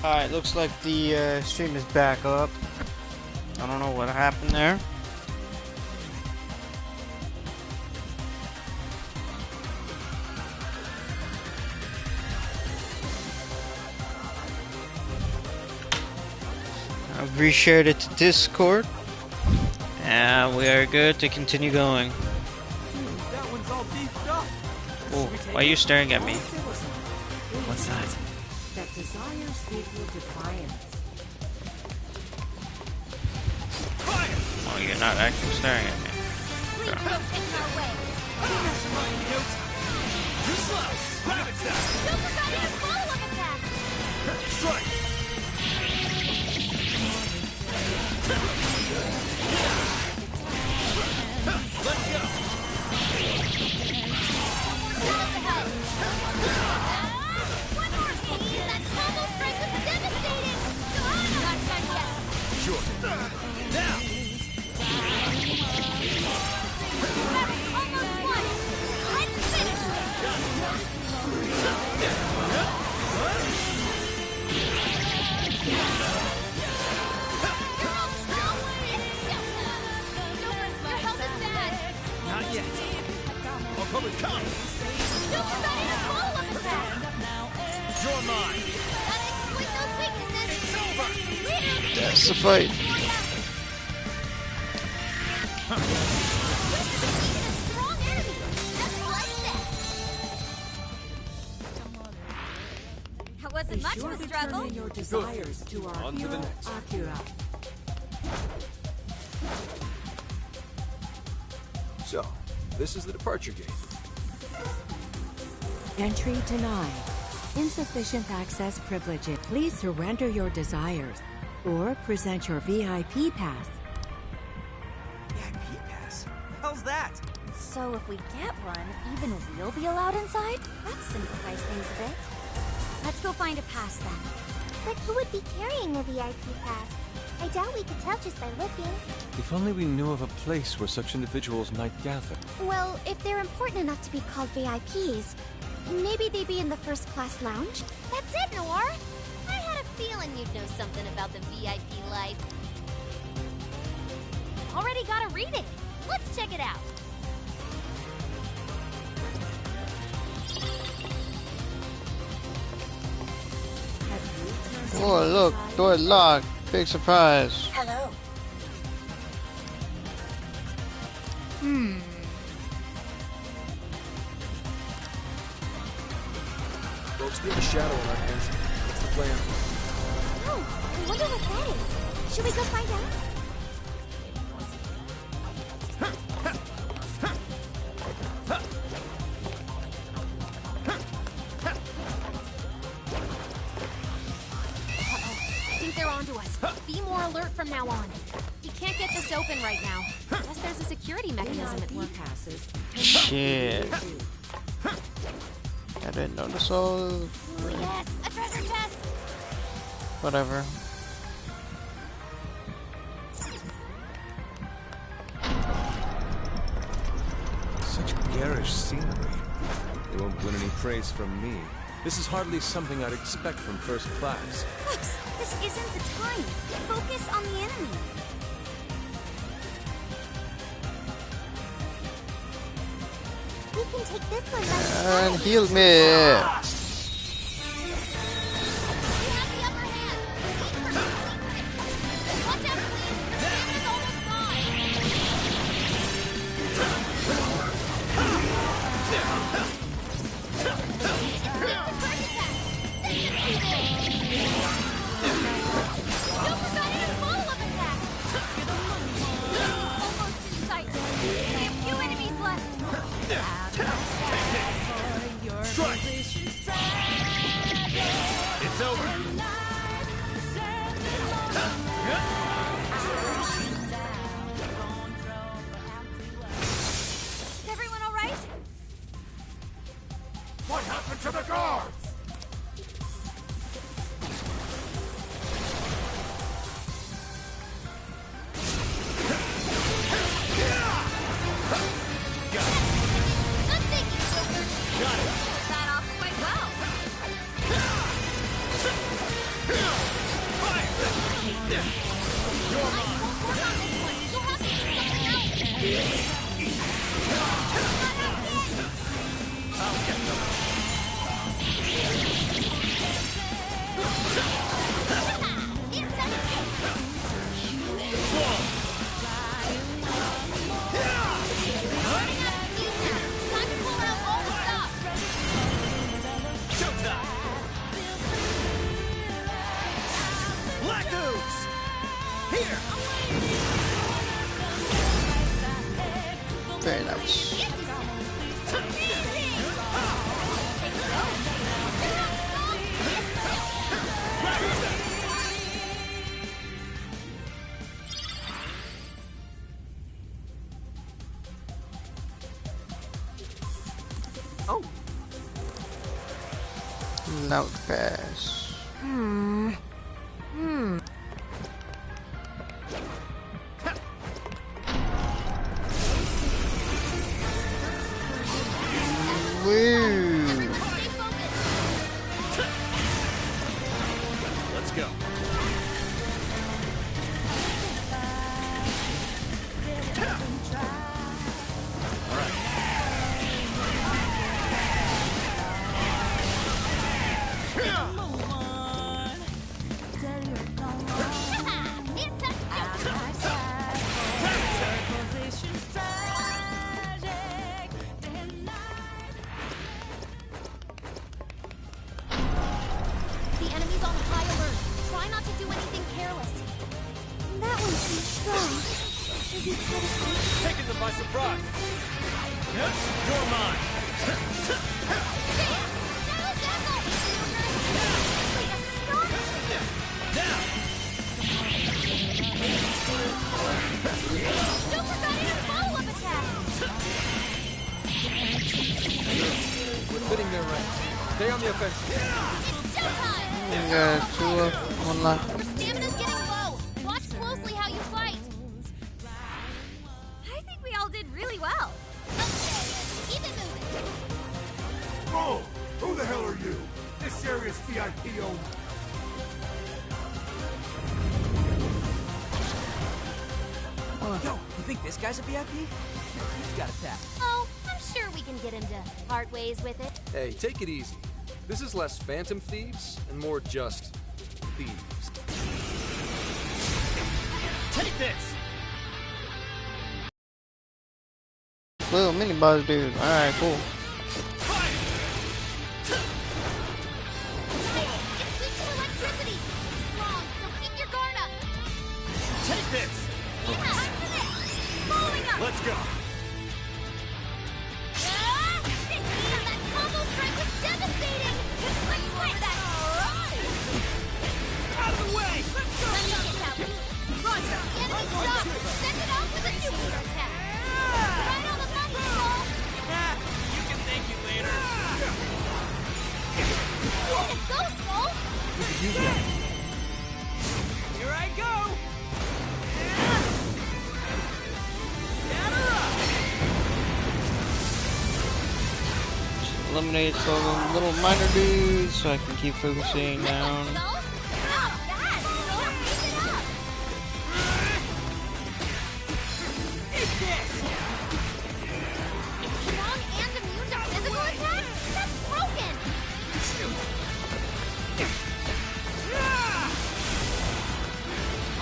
Alright, looks like the stream is back up. I don't know what happened there. I've reshared it to Discord. And we are good to continue going. That one's all beefed up. Oh, why are you staring at me? What's that? That desires equal defiance. Oh, you're not actually staring at me. Sure. Too slow. Have it down. Strike. Let's go. One more hit. That combo strike was devastating. Not done yet. Sure. Now. Almost won. Let's finish. Your health is bad. Not yet. I'll come and come. Don't forget to follow-up attack. You're mine. Gotta exploit those weaknesses. It's over. That's the fight. Strong enemy. Just like that. That wasn't much of a struggle. Determine your desires to our On to the hero, next. Akira. So, this is the departure gate. Entry denied. Insufficient access privileges. Please surrender your desires or present your VIP pass. VIP pass. How's that? So if we get one, even we'll be allowed inside? That simplifies things a bit. Let's go find a pass then. But who would be carrying the VIP pass? I doubt we could tell just by looking. If only we knew of a place where such individuals might gather. Well, if they're important enough to be called VIPs, maybe they'd be in the first class lounge? That's it, Noir. I had a feeling you'd know something about the VIP life. Already got a reading. Let's check it out. Oh, look, door locked. Big surprise. Hello. Folks, we have a shadow on our hands. What's the plan? Oh, I wonder what that is. Should we go find out? I think they're onto us. Be more alert from now on. You can't get this open right now. Unless there's a security mechanism at work. VIP passes. Shit. I didn't notice all. Yes, a treasure chest. Whatever. Such garish scenery. They won't win any praise from me. This is hardly something I'd expect from first class. Fox, this isn't the time. Focus on the enemy. We can take this one by And heal me. We have the upper hand. Watch out, please. Your stamina's almost gone. Don't forget a follow-up attack. Almost in sight. We have few enemies left. Strike. Black ooze! Here! Very nice. Oh, Loud pass. Woo! let's go. The enemy's on high alert. Try not to do anything careless. That one seems strong. Should we try to fight? Taking them by surprise. You're mine. Now! Super got in a follow-up attack! We're fitting their ranks. Stay on the offensive. It's showtime! You got two up, one left. Your stamina's getting low! Watch closely how you fight! I think we all did really well. Okay, keep it moving! Whoa! Who the hell are you? This area's VIP only. Yo, you think this guy's a VIP? He's got a tap. Oh, I'm sure we can get him to part ways with it. Hey, take it easy. This is less phantom thieves and more just thieves. Take this! Little mini boss dude. Alright, cool. It's weak to electricity! It's strong, so keep your guard up! Take this! Yeah, after this! Following up! Let's go! That combo strike was devastating! Let's quit that! Out of the way! Let's go! Let me get that one. Roger! The enemy stopped! Send it off with a nuclear attack! Right on the button, Skull! You can thank you later. Let it go, Skull! Here I go! Eliminates all the little minor dudes so I can keep focusing down. Skull? Not bad! Skull, keep it up! Eat this! It's strong and immune to physical attacks? That's broken!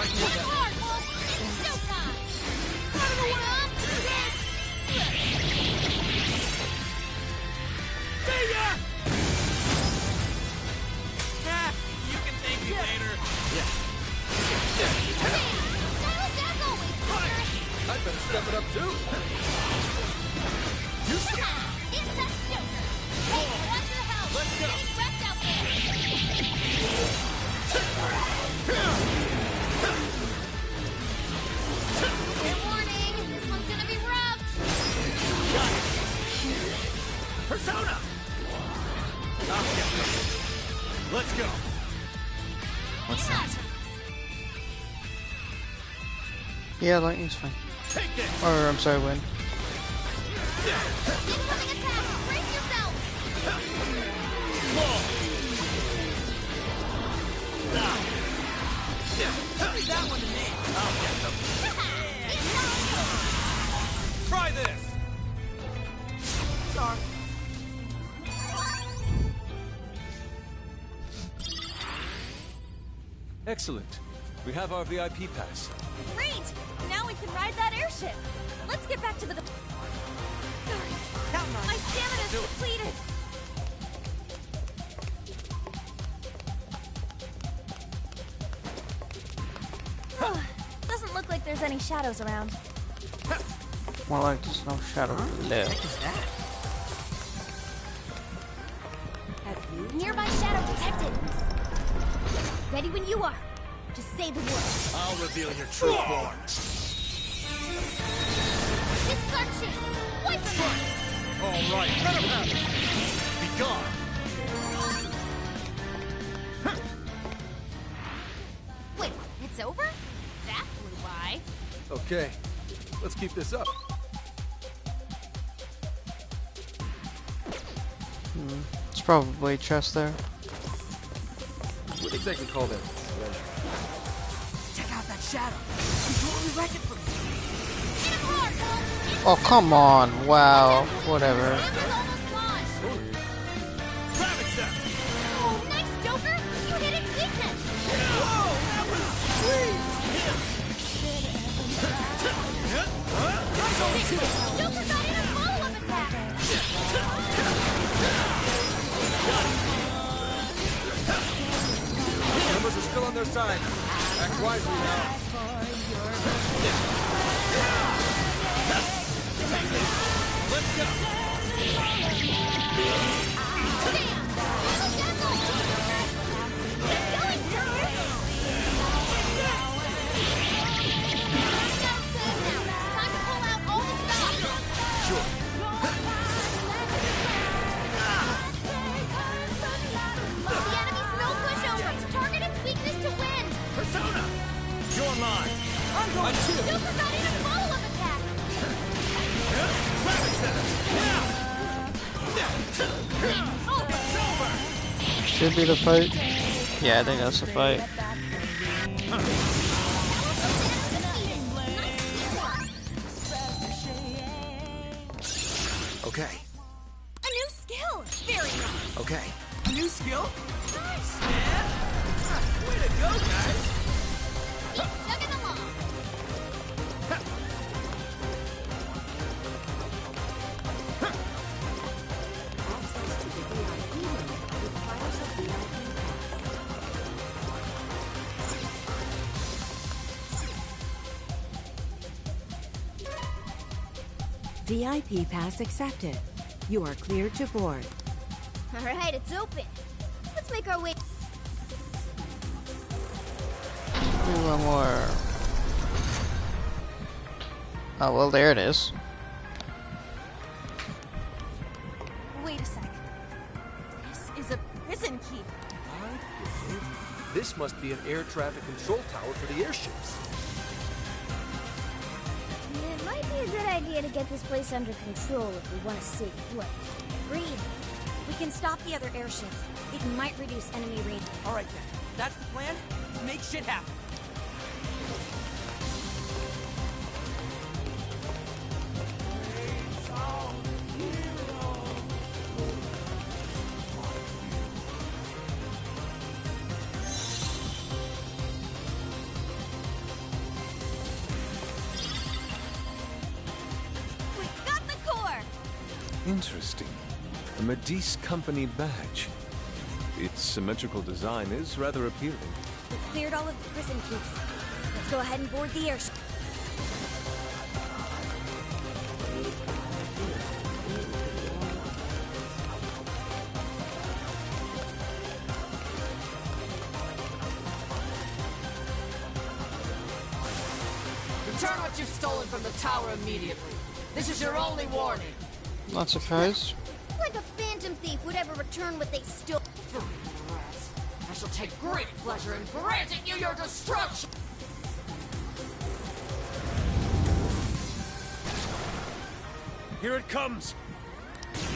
Work hard, Wolf! It's showtime! Out of the way! See ya! You can thank me later. Silent as always, partner! I'd better step it up too. You It's that Joker! Hey, watch your health! Let's go. Getting wrecked out there! Fair warning, this one's gonna be rough! Persona! Let's go. What's that? Yeah, lightning's fine. Take this! Or, I'm sorry, wind. Incoming attack! Brace yourself! Leave that one to me. I'll get them. It's not Try this! Sorry. Excellent. We have our VIP pass. Great! Now we can ride that airship. Let's get back to the... Sorry. Counting on My you. stamina's depleted. Doesn't look like there's any shadows around. More like there's no shadow left. What is that? Have you Nearby shadow detected. Ready when you are. Just say the word. I'll reveal your true form. This is our chance. Wipe them out. All right, let him have it. Be gone. Wait, it's over? That flew by. Okay, let's keep this up. It's probably a chest there. What exactly call them? Check out that shadow. You totally wrecked it for me. Hit him hard, Paul. Oh, come on. Wow. Whatever. Hammer's almost launched. Ravage them! Oh, nice, Joker. You hit its weakness. Joker got in a follow-up attack. Numbers are still on their side. Act wisely now. Let's go! Persona! You're mine! I'm going to. Joker got in a follow-up attack! Ravage them! It's over! Should be the fight. Yeah, I think that's the fight. Okay, A new skill! Very nice. okay. A new skill? Nice. Way to go, guys. Keep chugging along! access to the VIP room requires a VIP pass. VIP pass accepted. You are cleared to board. Alright, it's open. Let's make our way. Do one more. Oh, well, there it is. Wait a sec. This is a prison keep. I get it. This must be an air traffic control tower for the airships. It might be a good idea to get this place under control if we want to save flight. Agreed. We can stop the other airships. It might reduce enemy range. All right, then. That's the plan. Let's make shit happen. We got the core! Interesting. A Medice Company badge. Its symmetrical design is rather appealing. We cleared all of the prison keeps. Let's go ahead and board the airship. Return what you've stolen from the tower immediately. This is your only warning. Not surprised. Like a phantom thief would ever return what they stole. Freaking rats. I shall take great pleasure in granting you your destruction. Here it comes! It's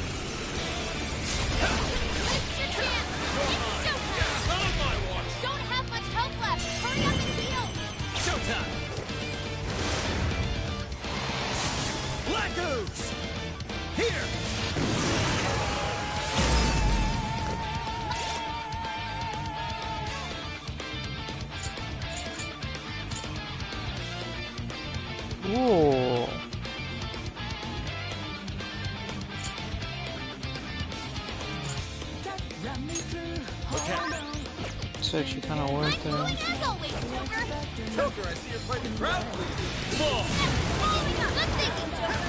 your chance! It's showtime! Not on my watch! Don't have much health left! Hurry up and heal! Showtime! Let's goose! Here! Ooh. It's actually kind of worth it. As always, Joker. Joker, I see you're quite the crowd pleaser. More! Good thinking, Joker.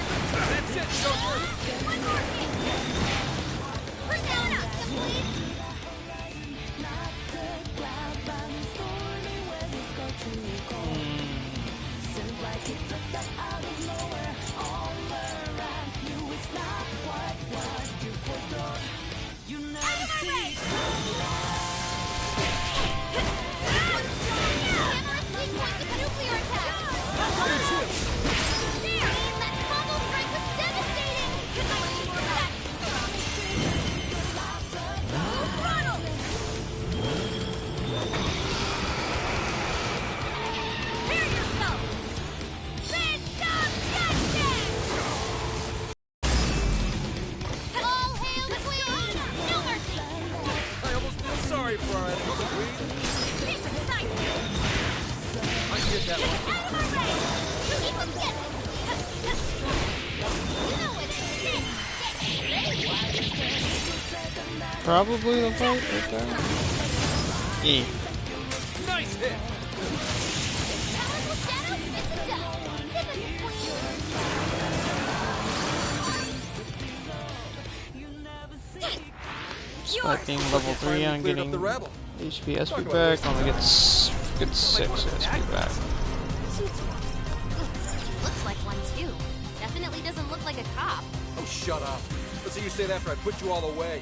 That's it, Joker! One more hit. Persona, complete. I almost feel sorry for our enemy, I can get that one. Probably the fight right there. Yeah. Nice hit! Expecting level 3 on Cleared up getting the rebel. HP SP back. When we get 6 SP back. Looks like one too. Definitely doesn't look like a cop. Oh, shut up. Let's hear you say that after I put you all away.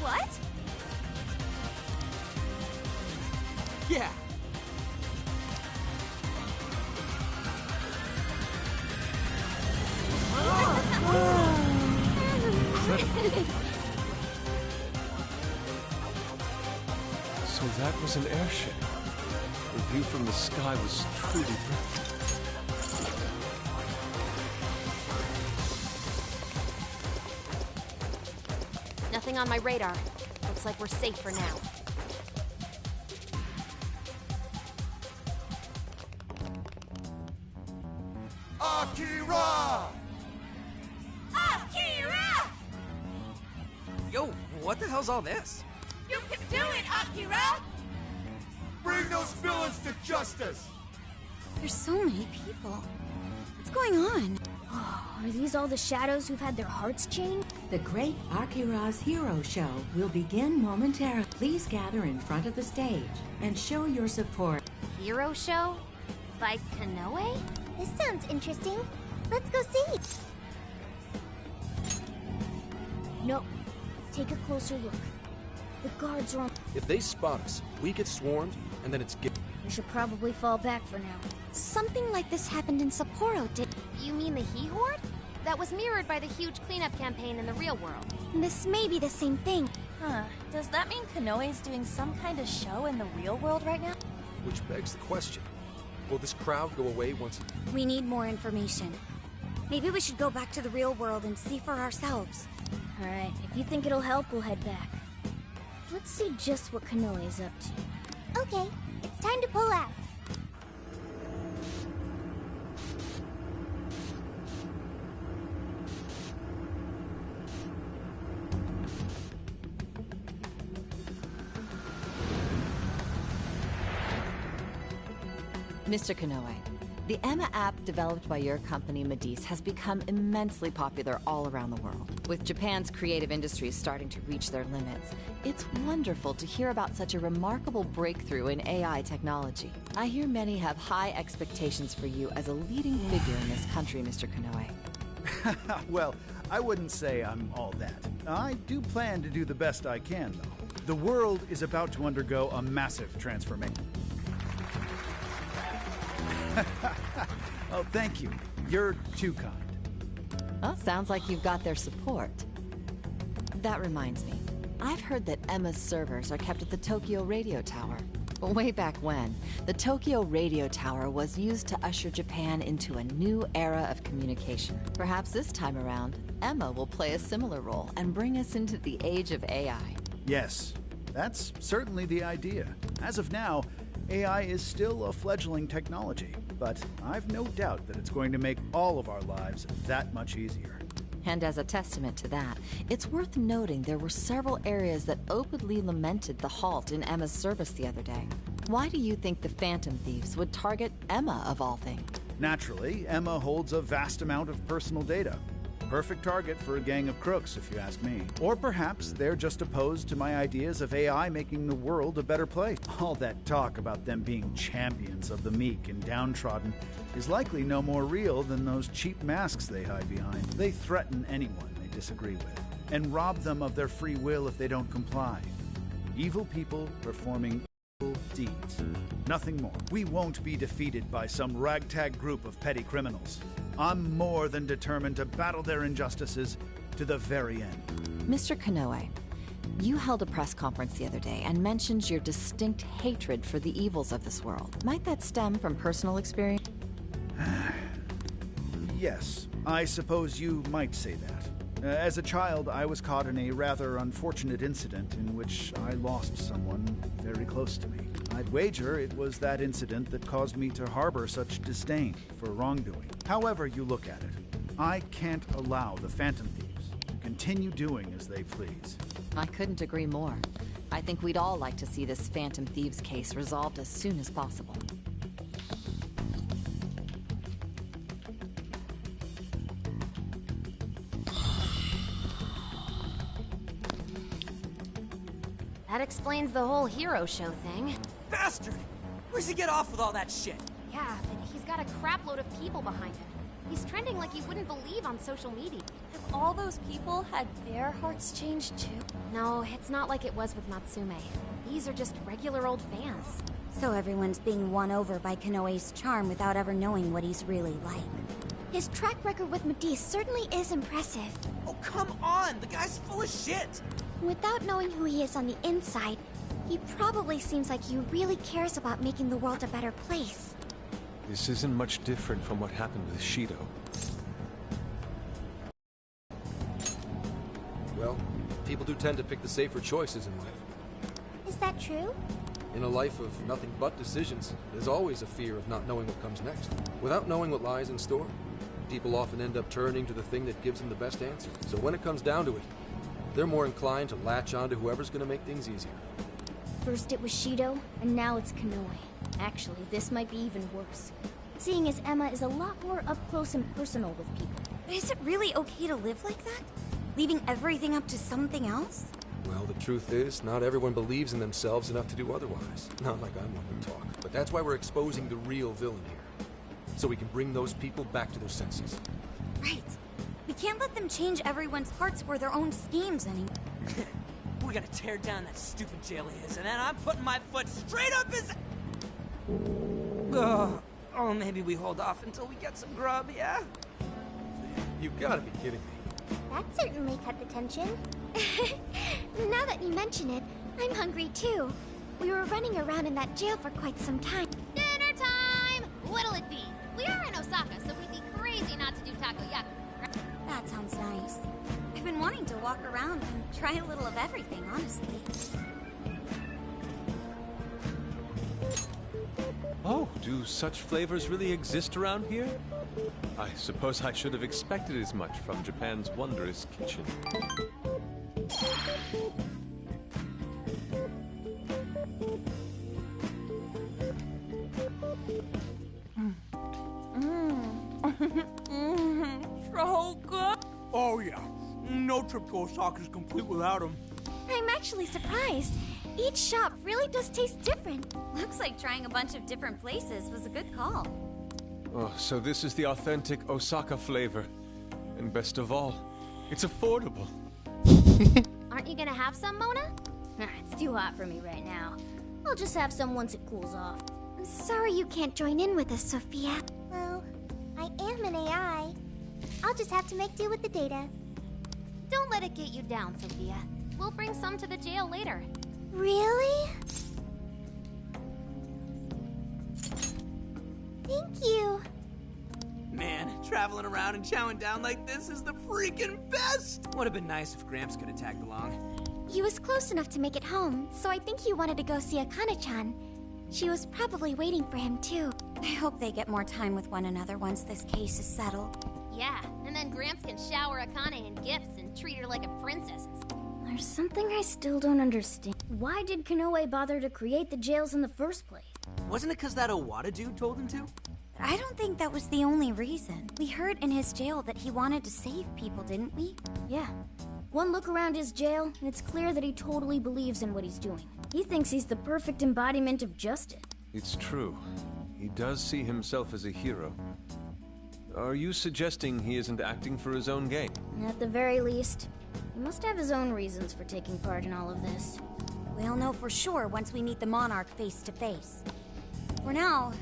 What? Yeah. So that was an airship. The view from the sky was truly breathtaking. Nothing on my radar. Looks like we're safe for now. Akira! Akira! Yo, what the hell's all this? You can do it, Akira! Bring those villains to justice! There's so many people. What's going on? Oh, are these all the shadows who've had their hearts changed? The Great Akira's Hero Show will begin momentarily. Please gather in front of the stage and show your support. Hero show? By Kanoe? This sounds interesting. Let's go see. No. Take a closer look. The guards are on. If they spot us, we get swarmed, and then it's We should probably fall back for now. Something like this happened in Sapporo, did... You mean the He Horde? That was mirrored by the huge cleanup campaign in the real world. This may be the same thing. Huh. Does that mean Kanoe's doing some kind of show in the real world right now? Which begs the question. Will this crowd go away once... We need more information. Maybe we should go back to the real world and see for ourselves. Alright, if you think it'll help, we'll head back. Let's see just what Kanoe's up to. Okay, it's time to pull out. Mr. Kanoe, the Emma app developed by your company Medice has become immensely popular all around the world. With Japan's creative industries starting to reach their limits, it's wonderful to hear about such a remarkable breakthrough in AI technology. I hear many have high expectations for you as a leading figure in this country, Mr. Kanoe. Well, I wouldn't say I'm all that. I do plan to do the best I can, though. The world is about to undergo a massive transformation. Oh, thank you. You're too kind. Well, sounds like you've got their support. That reminds me. I've heard that Emma's servers are kept at the Tokyo Radio Tower. Way back when, the Tokyo Radio Tower was used to usher Japan into a new era of communication. Perhaps this time around, Emma will play a similar role and bring us into the age of AI. Yes, that's certainly the idea. As of now, AI is still a fledgling technology, but I've no doubt that it's going to make all of our lives that much easier. And as a testament to that, it's worth noting there were several areas that openly lamented the halt in Emma's service the other day. Why do you think the Phantom Thieves would target Emma of all things? Naturally, Emma holds a vast amount of personal data. Perfect target for a gang of crooks, if you ask me. Or perhaps they're just opposed to my ideas of AI making the world a better place. All that talk about them being champions of the meek and downtrodden is likely no more real than those cheap masks they hide behind. They threaten anyone they disagree with, and rob them of their free will if they don't comply. Evil people performing evil deeds. Nothing more. We won't be defeated by some ragtag group of petty criminals. I'm more than determined to battle their injustices to the very end. Mr. Konoe, you held a press conference the other day and mentioned your distinct hatred for the evils of this world. Might that stem from personal experience? Yes, I suppose you might say that. As a child, I was caught in a rather unfortunate incident in which I lost someone very close to me. I'd wager it was that incident that caused me to harbor such disdain for wrongdoing. However you look at it, I can't allow the Phantom Thieves to continue doing as they please. I couldn't agree more. I think we'd all like to see this Phantom Thieves case resolved as soon as possible. That explains the whole hero show thing. Bastard! Where's he get off with all that shit? Yeah, but he's got a crapload of people behind him. He's trending like you wouldn't believe on social media. Have all those people had their hearts changed too? No, it's not like it was with Natsume. These are just regular old fans. So everyone's being won over by Konoe's charm without ever knowing what he's really like. His track record with Medice certainly is impressive. Oh, come on! The guy's full of shit! Without knowing who he is on the inside, he probably seems like he really cares about making the world a better place. This isn't much different from what happened with Shido. Well, people do tend to pick the safer choices in life. Is that true? In a life of nothing but decisions, there's always a fear of not knowing what comes next. Without knowing what lies in store, people often end up turning to the thing that gives them the best answer. So when it comes down to it, they're more inclined to latch on to whoever's going to make things easier. First it was Shido, and now it's Konoe. Actually, this might be even worse, seeing as Emma is a lot more up-close and personal with people. Is it really okay to live like that? Leaving everything up to something else? Well, the truth is, not everyone believes in themselves enough to do otherwise. Not like I'm one to talk. But that's why we're exposing the real villain here. So we can bring those people back to their senses. Right. We can't let them change everyone's hearts for their own schemes anymore. We're gonna tear down that stupid jail he is, and then I'm putting my foot straight up his... Oh, maybe we hold off until we get some grub, yeah? You gotta be kidding me. That certainly cut the tension. Now that you mention it, I'm hungry too. We were running around in that jail for quite some time. Dinner time! What'll it be? We are in Osaka, so we'd be crazy not to do takoyaki. That sounds nice. I've been wanting to walk around and try a little of everything, honestly. Oh, do such flavors really exist around here? I suppose I should have expected as much from Japan's wondrous kitchen. So good! Oh yeah, no trip to Osaka is complete without him. I'm actually surprised. Each shop really does taste different. Looks like trying a bunch of different places was a good call. Oh, so this is the authentic Osaka flavor. And best of all, it's affordable. Aren't you gonna have some, Mona? It's too hot for me right now. I'll just have some once it cools off. I'm sorry you can't join in with us, Sophia. Well, I am an AI. I'll just have to make do with the data. Don't let it get you down, Sophia. We'll bring some to the jail later. Really? Thank you. Man, traveling around and chowing down like this is the freaking best! Would have been nice if Gramps could have tagged along. He was close enough to make it home, so I think he wanted to go see Akane-chan. She was probably waiting for him, too. I hope they get more time with one another once this case is settled. Yeah, and then Gramps can shower Akane in gifts and treat her like a princess. There's something I still don't understand. Why did Konoe bother to create the jails in the first place? Wasn't it because that Owada dude told him to? I don't think that was the only reason. We heard in his jail that he wanted to save people, didn't we? Yeah. One look around his jail, and it's clear that he totally believes in what he's doing. He thinks he's the perfect embodiment of justice. It's true. He does see himself as a hero. Are you suggesting he isn't acting for his own gain? At the very least, he must have his own reasons for taking part in all of this. We'll know for sure once we meet the Monarch face to face. For now,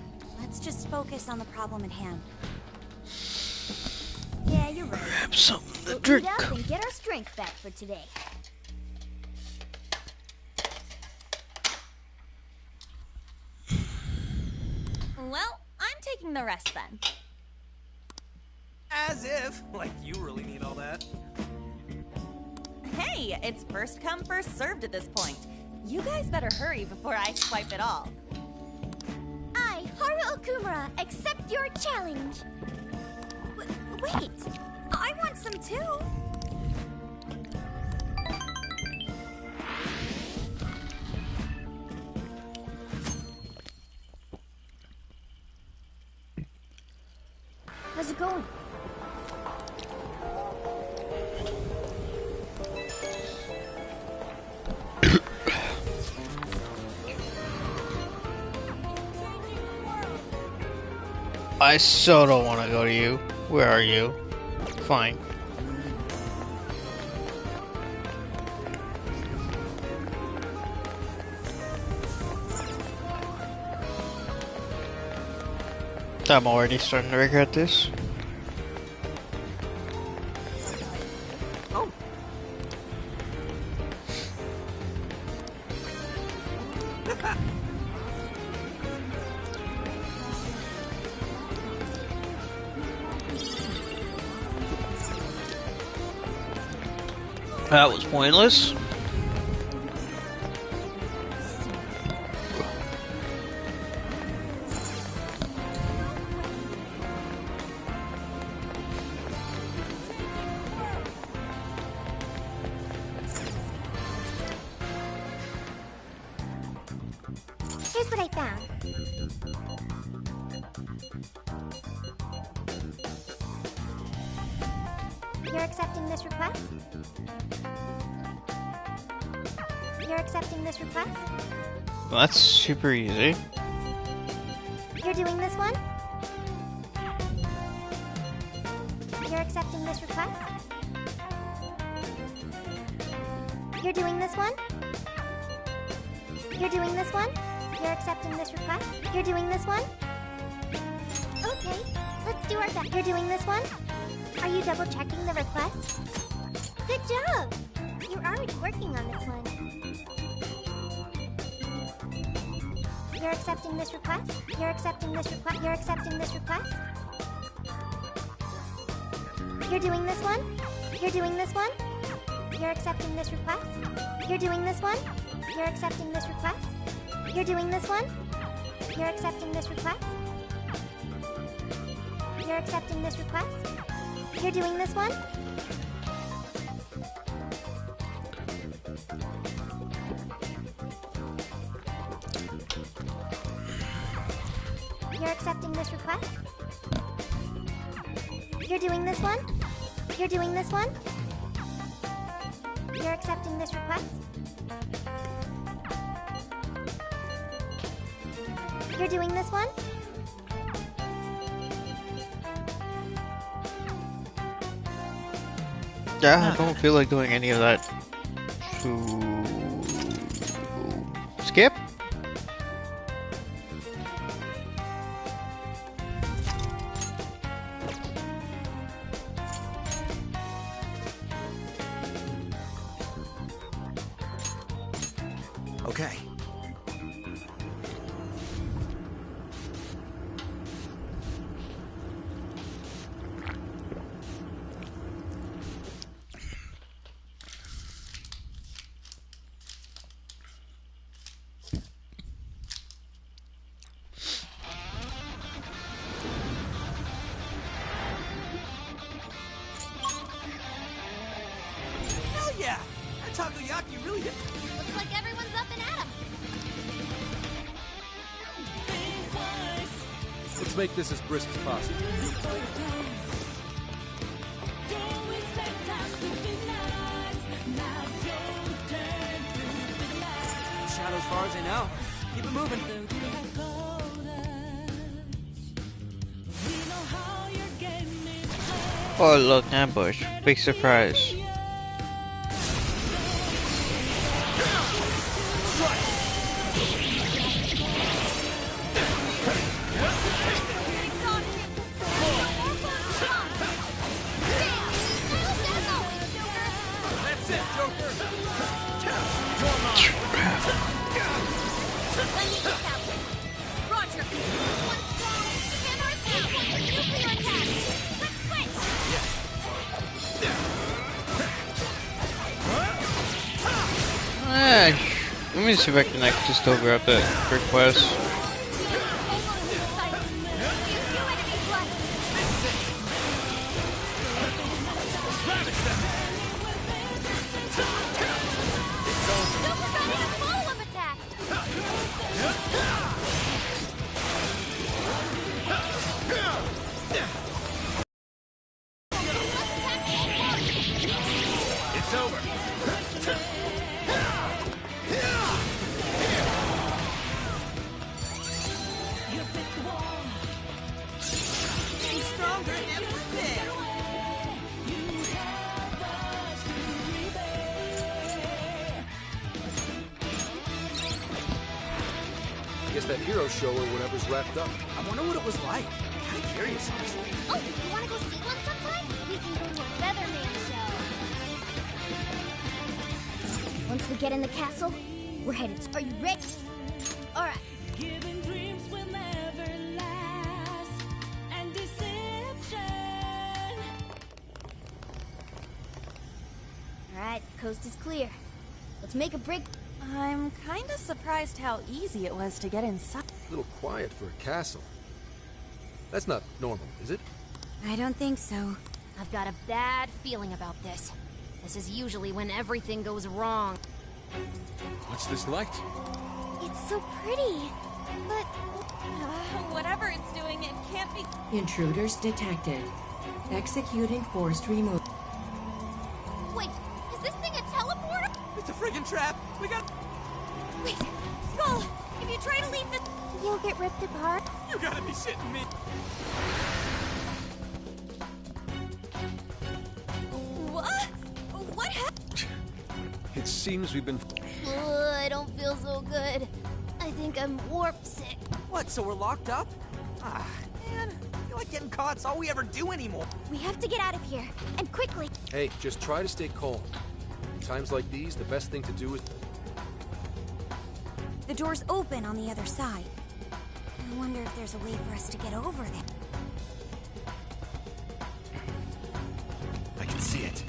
let's just focus on the problem at hand. Yeah, you're right. Grab something to We'll drink. eat up and get our strength back for today. Well, I'm taking the rest then. As if! Like you really need all that. Hey, it's first come, first served at this point. You guys better hurry before I swipe it all. I, Haru Okumura, accept your challenge. Wait, I want some too. How's it going? I so don't want to go to you. Where are you? Fine. I'm already starting to regret this. Oh. That was pointless. Here's what I found. You're accepting this request? You're accepting this request? Well, that's super easy. You're doing this one? You're accepting this request? You're doing this one? You're doing this one? You're accepting this request? You're doing this one? Okay, let's do our best. You're doing this one? Are you double checking the request? Good job! You're already working on this one. You're accepting this request? You're accepting this request? You're accepting this request? You're doing this one? You're doing this one? You're accepting this request? You're doing this one? You're accepting this request? You're doing this one? You're accepting this request? You're accepting this request? You're doing this one? You're accepting this request? You're doing this one? You're doing this one? You're accepting this request? You're doing this one? Yeah, I don't feel like doing any of that. So... skip? Okay. Looks like everyone's up and at 'em. Let's make this as brisk as possible. Shadow as far as I know. Keep it moving. Oh look, an ambush. Big surprise. That's it, Joker. Roger. One strong, hammer attack, nuclear attack. Let's switch. Let me see if I can actually still grab that request. It's over. Getting stronger every day. Guess that hero show or whatever's wrapped up. I wonder what it was like. Kind of curious, honestly. Oh, you want to go see one sometime? We can go to a Featherman show. Once we get in the castle, we're headed. Are you ready? All right. All right, the coast is clear. Let's make a break. I'm kinda surprised how easy it was to get inside. A little quiet for a castle. That's not normal, is it? I don't think so. I've got a bad feeling about this. This is usually when everything goes wrong. What's this like? It's so pretty. But whatever it's doing, it can't be. Intruders detected. Executing forced removal. Wait, is this thing a teleporter? It's a friggin' trap. We got. Wait, Skull, if you try to leave the... you'll get ripped apart. You gotta be shitting me. What? What happened? It seems we've been... I don't feel so good. I think I'm warp sick. What, so we're locked up? Ah, man. I feel like getting caught's all we ever do anymore. We have to get out of here, and quickly. Hey, just try to stay calm. In times like these, the best thing to do is... The door's open on the other side. I wonder if there's a way for us to get over there. I can see it.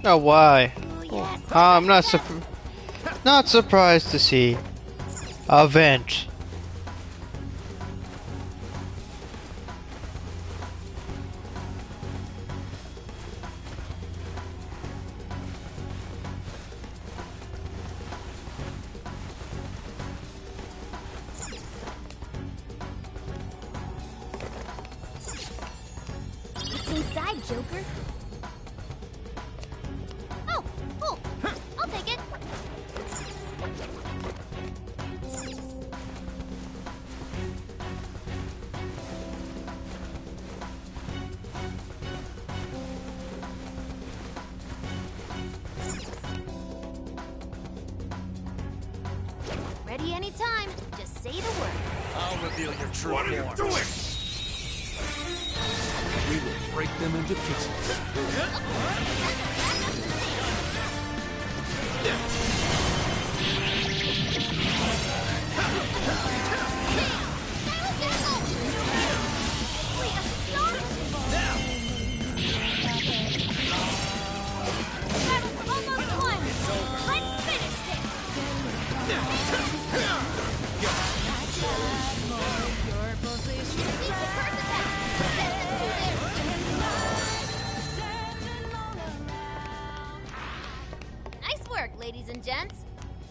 Oh, why? Yes. I'm not surprised to see a vent. What's inside, Joker? Oh, cool. I'll take it. Ready anytime. Just say the word. I'll reveal your true form. What are you doing? We will break them into pieces.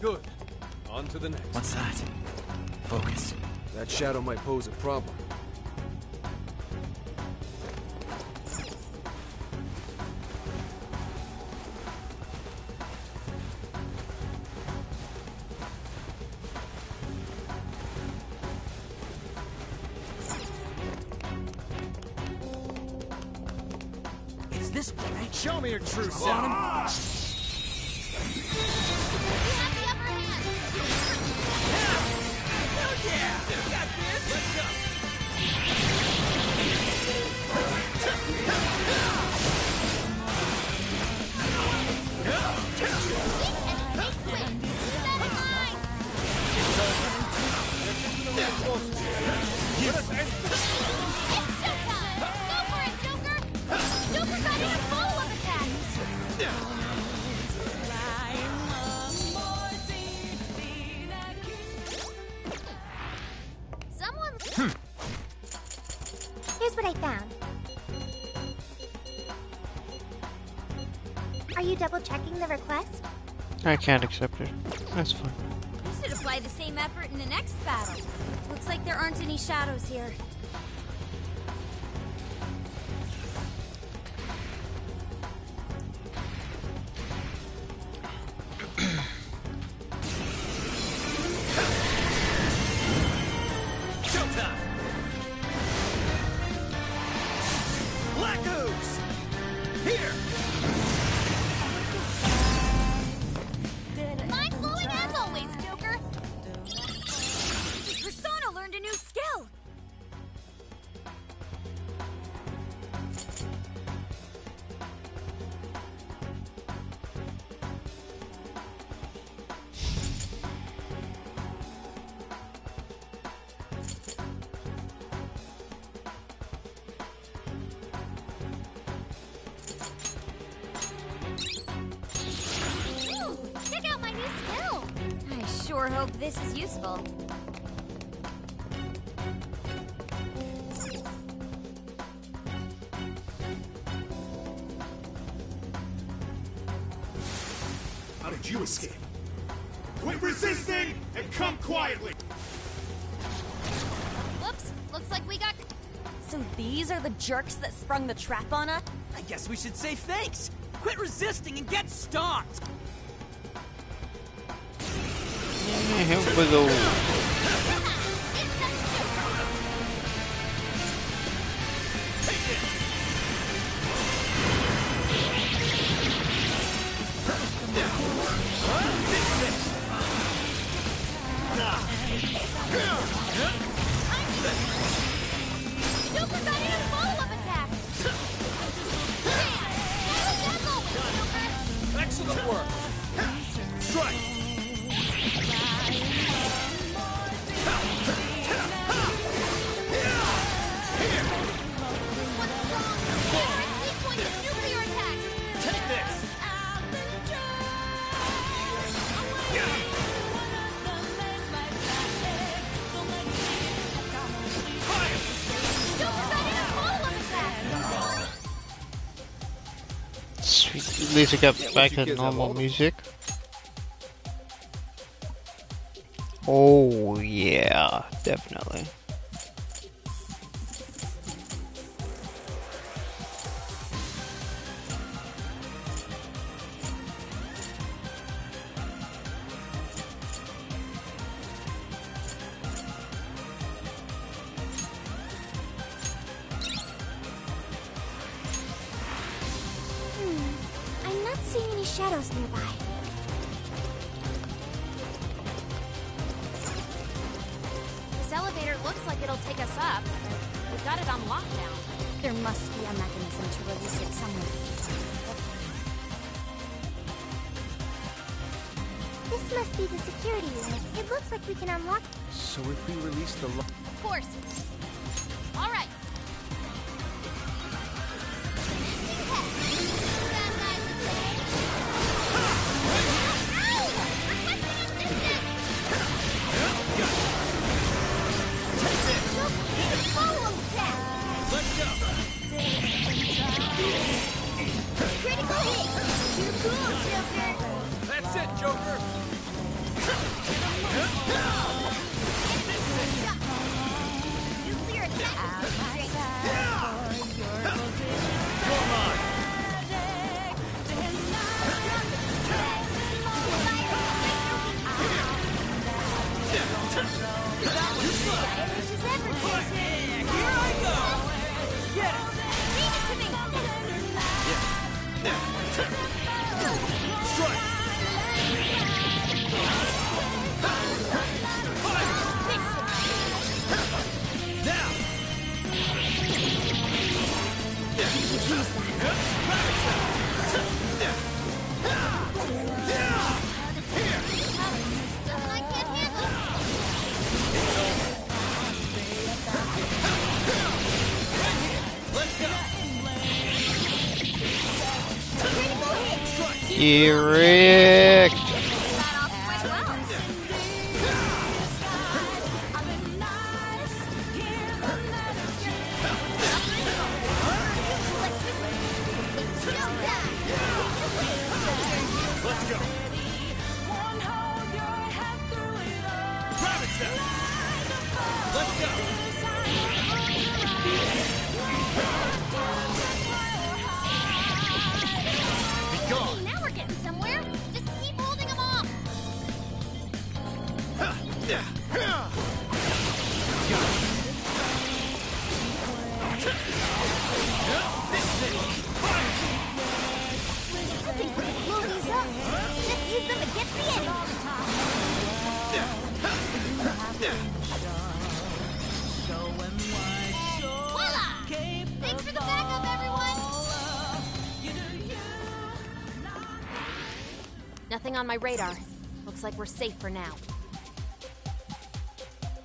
Good. On to the next. What's that? Focus. That shadow might pose a problem. It's this way, right? Show me your true self. Here's what I found. Are you double checking the request? I can't accept it. That's fine. We should apply the same effort in the next battle. Looks like there aren't any shadows here. Mind blowing as always, Joker! Persona learned a new skill! Ooh, check out my new skill! I sure hope this is useful. How did you escape? Quit resisting and come quietly! Whoops, looks like we got... So these are the jerks that sprung the trap on us? I guess we should say thanks. Quit resisting and get stomped. Here we go. Joker got in a follow-up attack! Excellent work. Strike! Take this. Sweet. At least I got back to normal music. Oh yeah, definitely. I'm not seeing any shadows nearby. This elevator looks like it'll take us up. We've got it on lockdown. There must be a mechanism to release it somewhere. This must be the security unit. It looks like we can unlock... So if we release the Of course. All right. That's it, Joker. Nuclear attack. Eric! Now we're getting somewhere. Just keep holding them off. I think we can blow these up. Let's use them against the enemy. Voila! Thanks for the backup, everyone. Nothing on my radar. Looks like we're safe for now.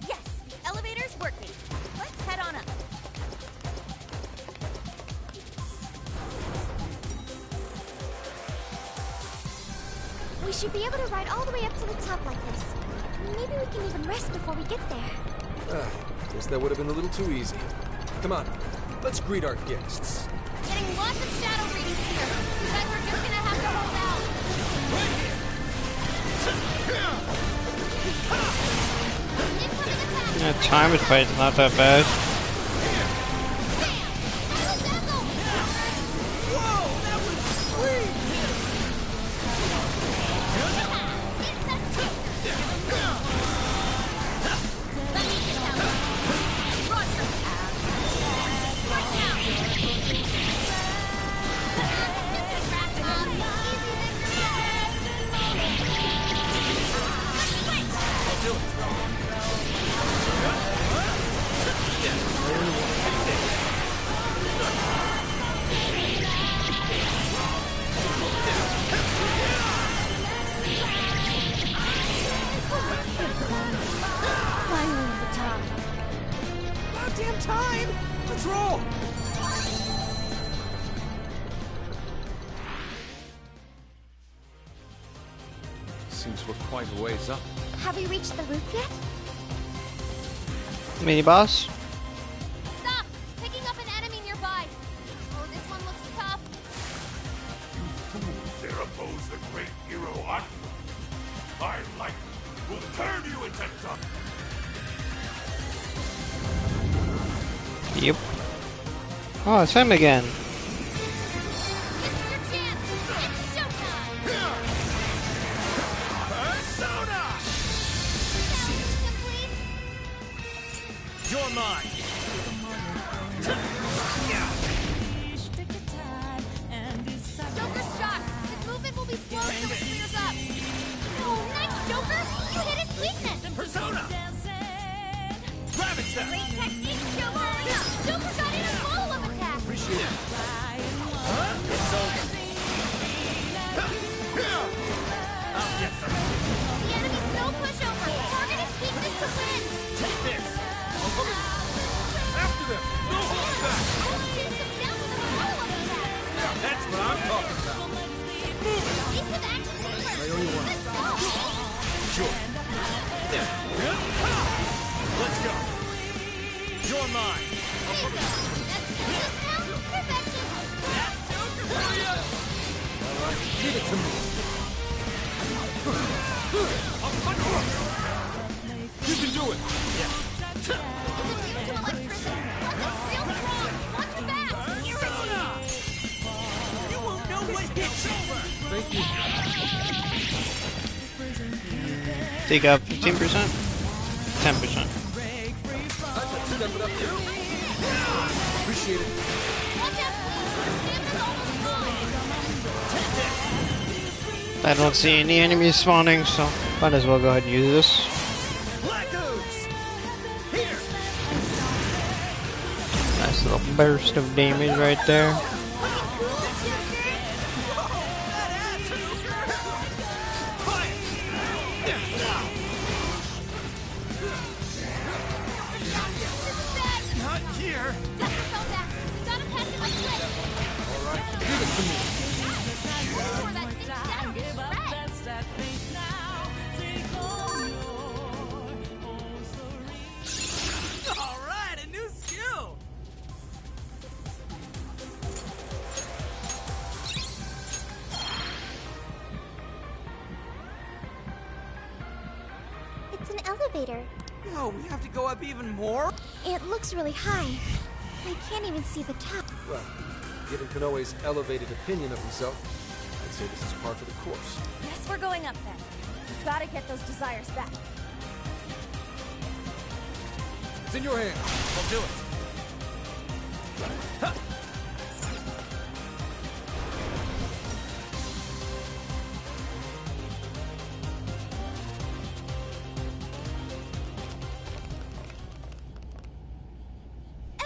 Yes, elevator's working. Let's head on up. We should be able to ride all the way up to the top like this. Maybe we can even rest before we get there. Guess that would have been a little too easy. Come on, let's greet our guests. Getting lots of shadow readings here. You guys are just gonna have to hold out. Yeah, timed fight's not that bad. Finally at the top. About damn time! Let's roll! Seems we're quite a ways up. Have we reached the roof yet? Mini boss? Stop! Picking up an enemy nearby. Oh, this one looks tough. Fools dare oppose the great hero Atma. I like will turn you into dust. Yep. Oh, it's him again. You're mine. Joker's shot. His movement will be slow until it clears up. Oh, nice, Joker! You hit his weakness. Persona. Rabbit Great technique, Joker. Joker got in a follow-up attack. Appreciate it. It's over. The enemy's no pushover. Target his weakness to win. Take this. After them. No holding back. Chase him down with a follow-up attack. That's what I'm talking about. Decent action quicker. Let's go. Sure. Let's go. You're mine. There you go. That's just now. Perfection. That's Joker for you. All right, give it to me. I'll fight Take out 15%? 10%. Appreciate it. I don't see any enemies spawning, so might as well go ahead and use this. Nice little burst of damage right there. It's an elevator. No, we have to go up even more? It looks really high. I can't even see the top. Well, given Konoe's elevated opinion of himself, I'd say this is par for the course. Guess we're going up then. We've gotta get those desires back. It's in your hands. I'll do it.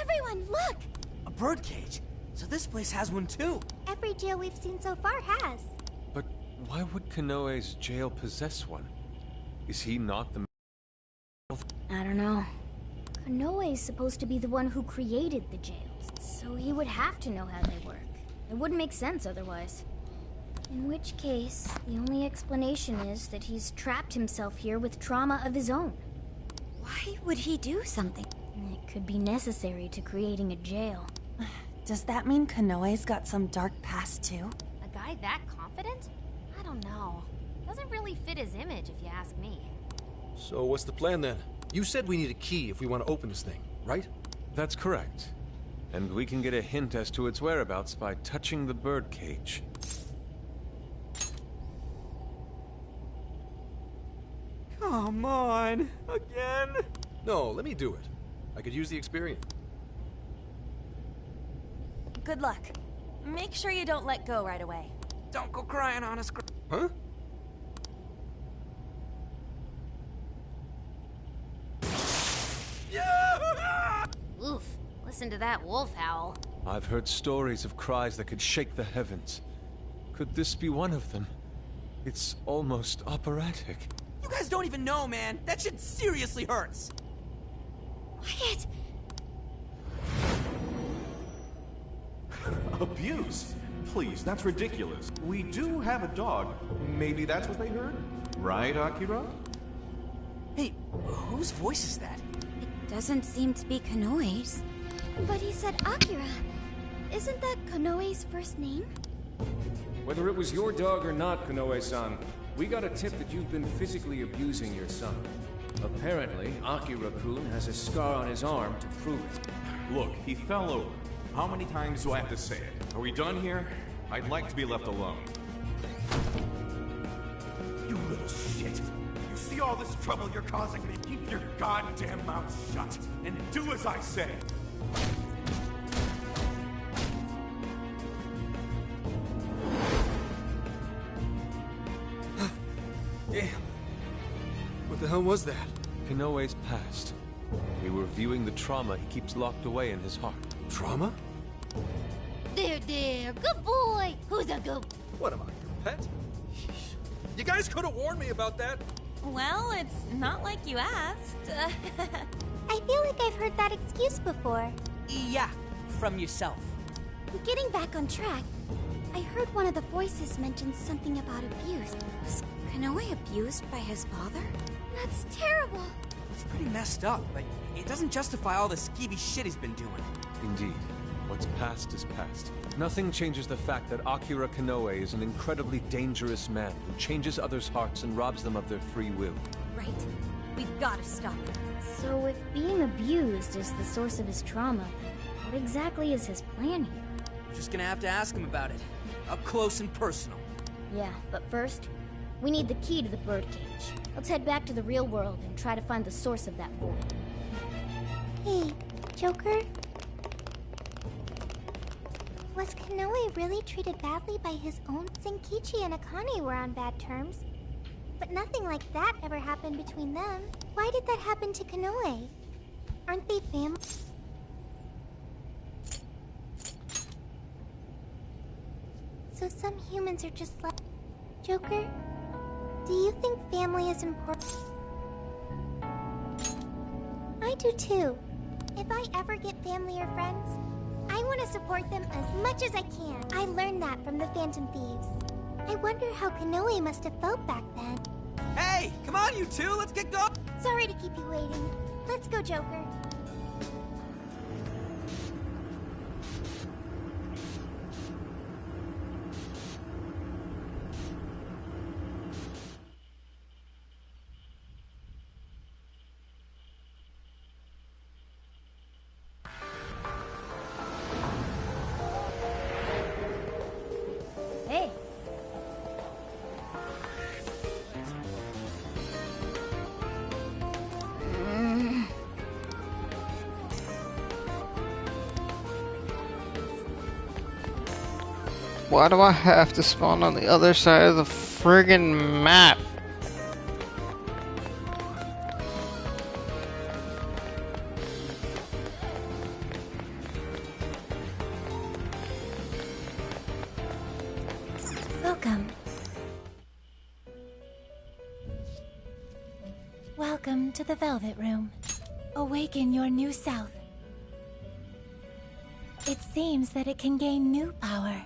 Everyone, look! A birdcage. So this place has one too. Every jail we've seen so far has. But why would Konoe's jail possess one? Is he not the... I don't know. Konoe is supposed to be the one who created the jails, so he would have to know how they work. It wouldn't make sense otherwise. In which case, the only explanation is that he's trapped himself here with trauma of his own. Why would he do something? It could be necessary to creating a jail. Does that mean Konoe's got some dark past too? A guy that confident? I don't know. Doesn't really fit his image, if you ask me. So what's the plan then? You said we need a key if we want to open this thing, right? That's correct. And we can get a hint as to its whereabouts by touching the birdcage. Come on. Again? No, let me do it. I could use the experience. Good luck. Make sure you don't let go right away. Don't go crying on us. Huh? Oof. Listen to that wolf howl. I've heard stories of cries that could shake the heavens. Could this be one of them? It's almost operatic. You guys don't even know, man. That shit seriously hurts. Quiet! Abuse? Please, that's ridiculous. We do have a dog. Maybe that's what they heard? Right, Akira? Hey, whose voice is that? It doesn't seem to be Konoe's. But he said Akira. Isn't that Konoe's first name? Whether it was your dog or not, Konoe-san, we got a tip that you've been physically abusing your son. Apparently, Akira-kun has a scar on his arm to prove it. Look, he fell over. How many times do I have to say it? Are we done here? I'd like to be left alone. You little shit. You see all this trouble you're causing me? Keep your goddamn mouth shut and do as I say. Damn. What the hell was that? Konoe's past. We were viewing the trauma he keeps locked away in his heart. Trauma? There, good boy. Who's a good? What am I, your pet? You guys could have warned me about that. Well, it's not like you asked. I feel like I've heard that excuse before. Yeah, from yourself. Getting back on track, I heard one of the voices mention something about abuse. Was Konoe abused by his father? That's terrible. It's pretty messed up, but it doesn't justify all the skeevy shit he's been doing. Indeed. What's past is past. Nothing changes the fact that Akira Konoe is an incredibly dangerous man who changes others' hearts and robs them of their free will. Right. We've got to stop it. So if being abused is the source of his trauma, what exactly is his plan here? We're just gonna have to ask him about it. Up close and personal. Yeah, but first, We need the key to the birdcage. Let's head back to the real world and try to find the source of that void. Hey, Joker? Was Konoe really treated badly by his own? Senkichi and Akane were on bad terms. But nothing like that ever happened between them. Why did that happen to Konoe? Aren't they family? So some humans are just like... Joker? Do you think family is important? I do too. If I ever get family or friends, I want to support them as much as I can. I learned that from the Phantom Thieves. I wonder how Konoe must have felt back then. Hey, come on you two, let's get going! Sorry to keep you waiting. Let's go, Joker. Hey. Why do I have to spawn on the other side of the friggin' map? Welcome. Welcome to the Velvet Room. Awaken your new self. It seems that it can gain new power.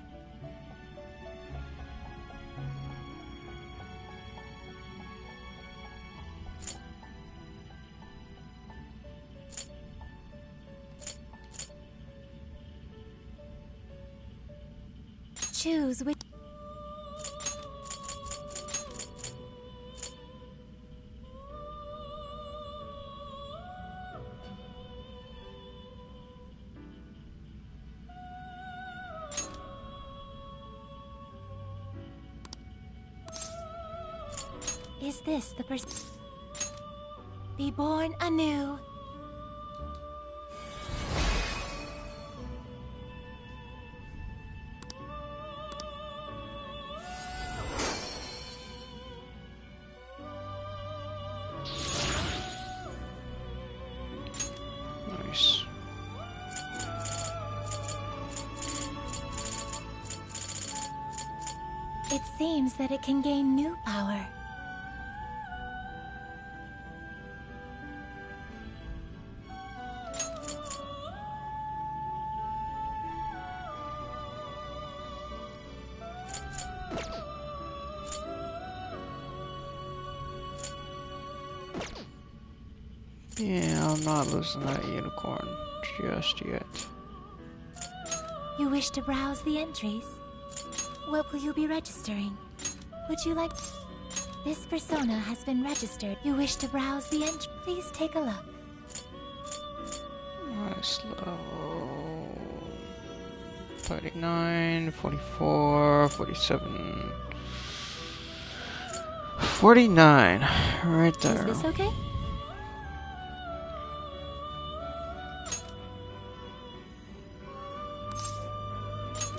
Choose which... Is this the person? Be born anew. Nice. It seems that it can gain new power. Yeah, I'm not losing that unicorn just yet. You wish to browse the entries? What will you be registering? Would you like... This persona has been registered. You wish to browse the entry? Please take a look. Nice level. 39, 44, 47... 49. Right there. Is this okay?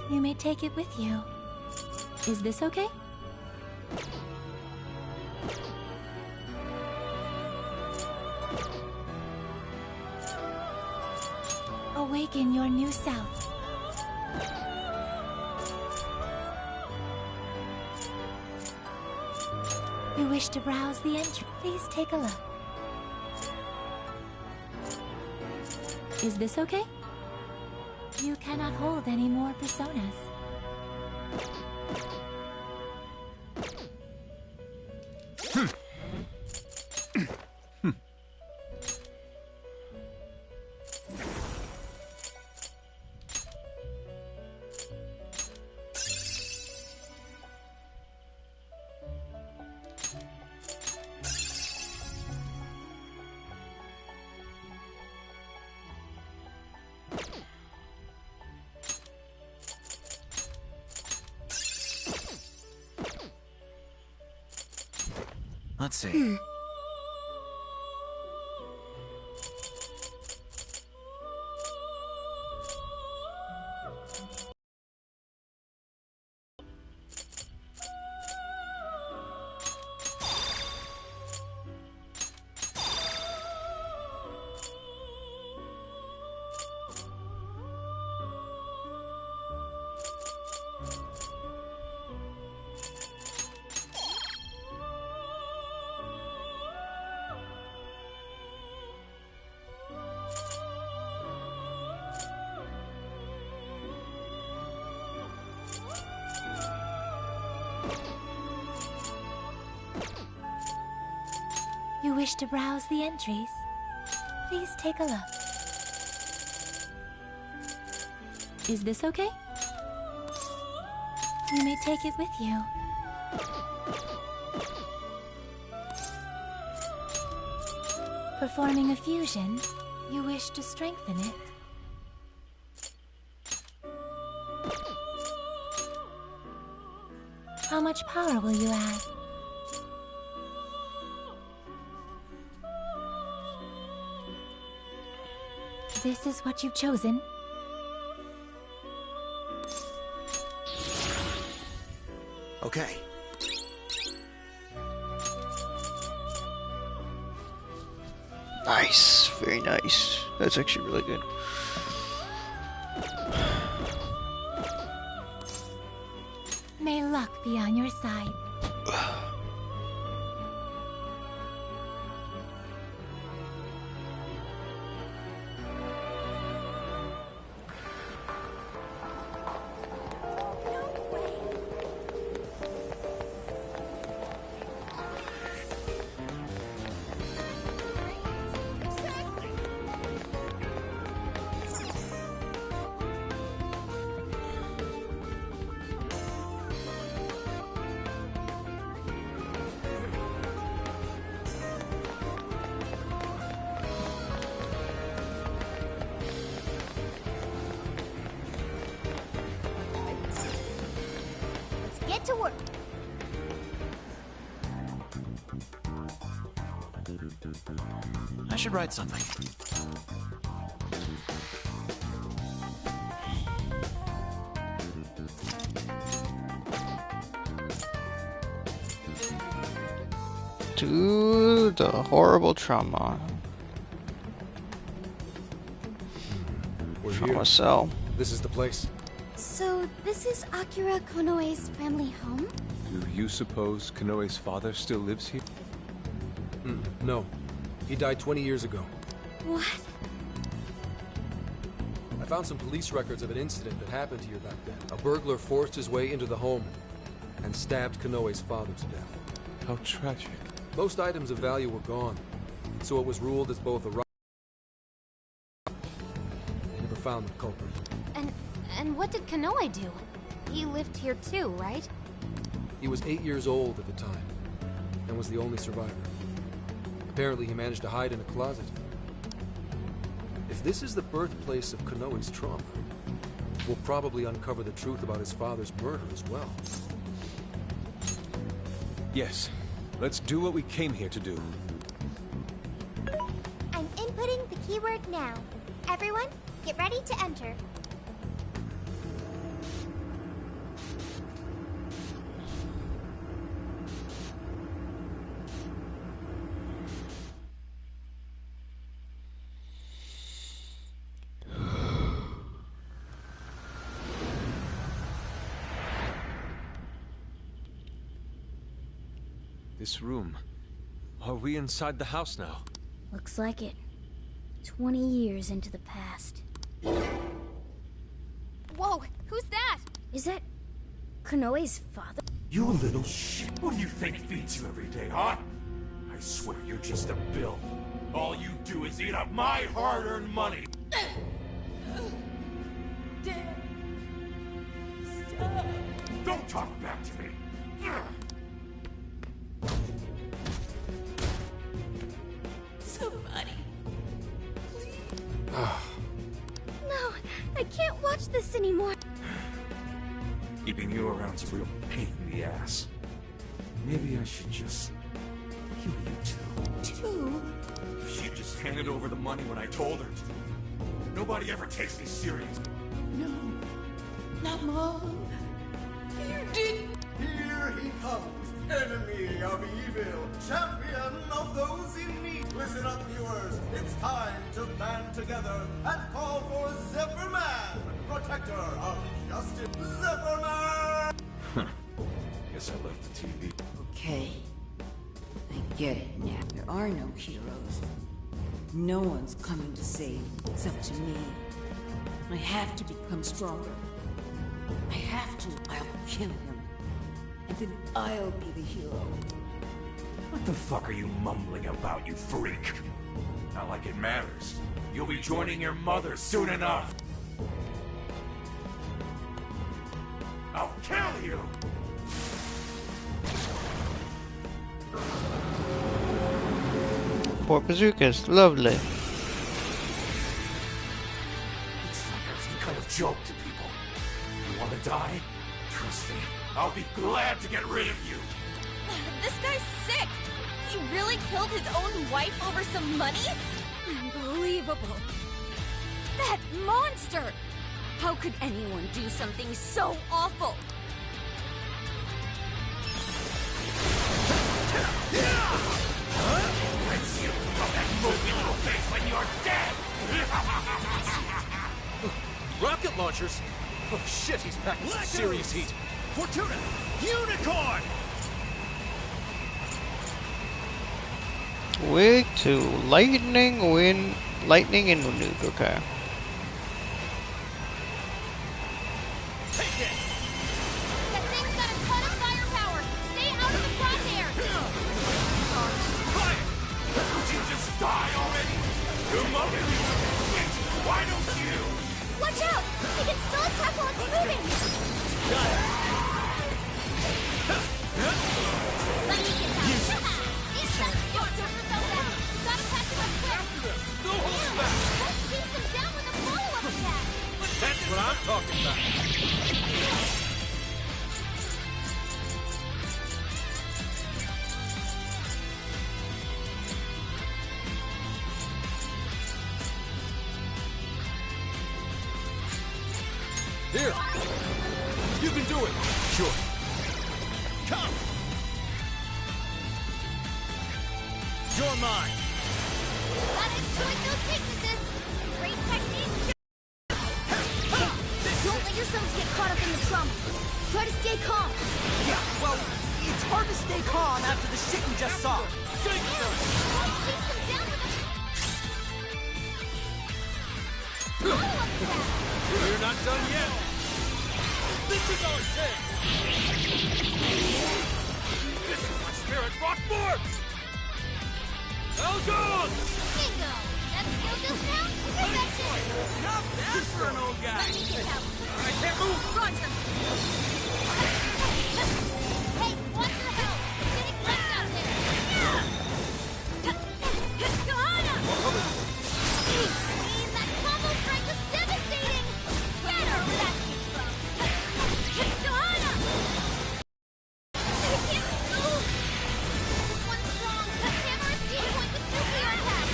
You may take it with you. Is this okay? Awaken your new self. You wish to browse the entry? Please take a look. Is this okay? You cannot hold any more personas. Let's see. You wish to browse the entries? Please take a look. Is this okay? You may take it with you. Performing a fusion, you wish to strengthen it. How much power will you add? This is what you've chosen. Okay. Nice, very nice. That's actually really good. May luck be on your side. Get to work. I should write something. To the horrible trauma. We're Trauma here. cell. This is the place. So, this is Akira Konoe's family home? Do you suppose Konoe's father still lives here? No. He died 20 years ago. What? I found some police records of an incident that happened here back then. A burglar forced his way into the home and stabbed Konoe's father to death. How tragic. Most items of value were gone, so it was ruled as both a robbery. They never found the culprit. And what did Konoe do? He lived here too, right? He was 8 years old at the time, and was the only survivor. Apparently he managed to hide in a closet. If this is the birthplace of Konoe's trauma, we'll probably uncover the truth about his father's murder as well. Yes. Let's do what we came here to do. I'm inputting the keyword now. Everyone, get ready to enter. This room. Are we inside the house now? Looks like it. 20 years into the past. Whoa, who's that? Is that Konoe's father? You little shit. What do you think feeds you every day, huh? I swear you're just a bill. All you do is eat up my hard-earned money. Dad. Stop. Don't talk back to me. Somebody. No, I can't watch this anymore. Keeping you around's a real pain in the ass. Maybe I should just You two. If she'd just handed over the money when I told her to. Nobody ever takes me serious. No. Not Mom. You did. Here he comes, enemy of evil, champion of those in need. Listen up, viewers. It's time to band together and call for Zephyr-Man, protector of justice. Zephyr-Man! Guess I left the TV. Okay. I get it now. There are no heroes. No one's coming to save except to me. I have to become stronger. I have to. I'll kill him. And then I'll be the hero. What the fuck are you mumbling about, you freak? Not like it matters. You'll be joining your mother soon enough. I'll kill you! Four bazookas, lovely. It's like I was some kind of joke to people. You wanna die? Trust me, I'll be glad to get rid of you. This guy's sick! He really killed his own wife over some money? Unbelievable. That monster! How could anyone do something so awful? Rinse you from that movie little face when you're dead! Rocket launchers? Oh shit, he's packing some serious heat. Fortuna! Unicorn! Weak to lightning, wind, lightning and wind. Okay. That thing's got a ton of firepower. Stay out of the crosshairs. Would you just die already? Your mother quit. Why don't you? Watch out! He can still attack while it's moving! Got it! Let me get that. It's not your turn to throw that. Gotta catch him up quick. No holding back! Let's chase him down with a follow-up attack. That's what I'm talking about! Here! You can do it! Sure. Come! You're mine! Gotta exploit those weaknesses. Great technique. Don't let yourselves get caught up in the trauma. Try to stay calm. Yeah, well, it's hard to stay calm after the shit you just saw. Chase him down with a follow-up attack. We're not done yet! This is our day! This is my spirit rock force! Elgon! Bingo. That skill just now? Perfection. Not bad for an old guy. Let me get out. I can't move! Roger. Hey, watch your health. Getting wrecked out there. Johanna! Jeez, that combo strike was devastating. Get her where that came from. Johanna! They can't move. This one's strong. Hammer a speed point with nuclear attack.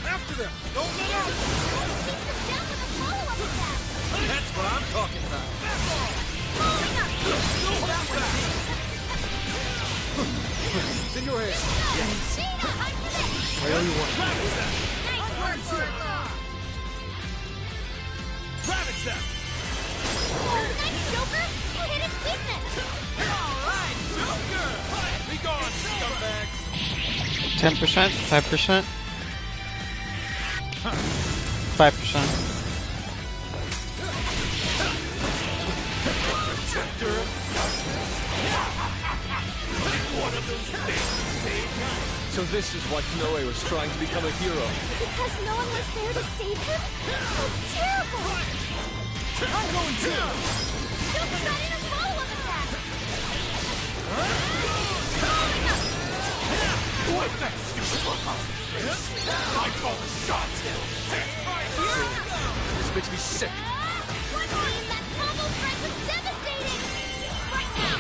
After them! Don't let up! Chase them down with a follow-up attack. That's what I'm talking about! Back off! Following up. No hold back! It's in your hands. Gina, I'm for this. I owe you one. Nice work, Shurla. Ravage them! Oh, nice, Joker. You hit its weakness. All right, Joker! Be gone, scumbags! 10%, 5%. 5%. So this is why Konoe was trying to become a hero. Because no one was there to save him? That's terrible! I'm going to! Joker got in a follow-up attack. What that stupid look on his face? I call the shot! This makes me sick. That combo strike was devastating. Right now.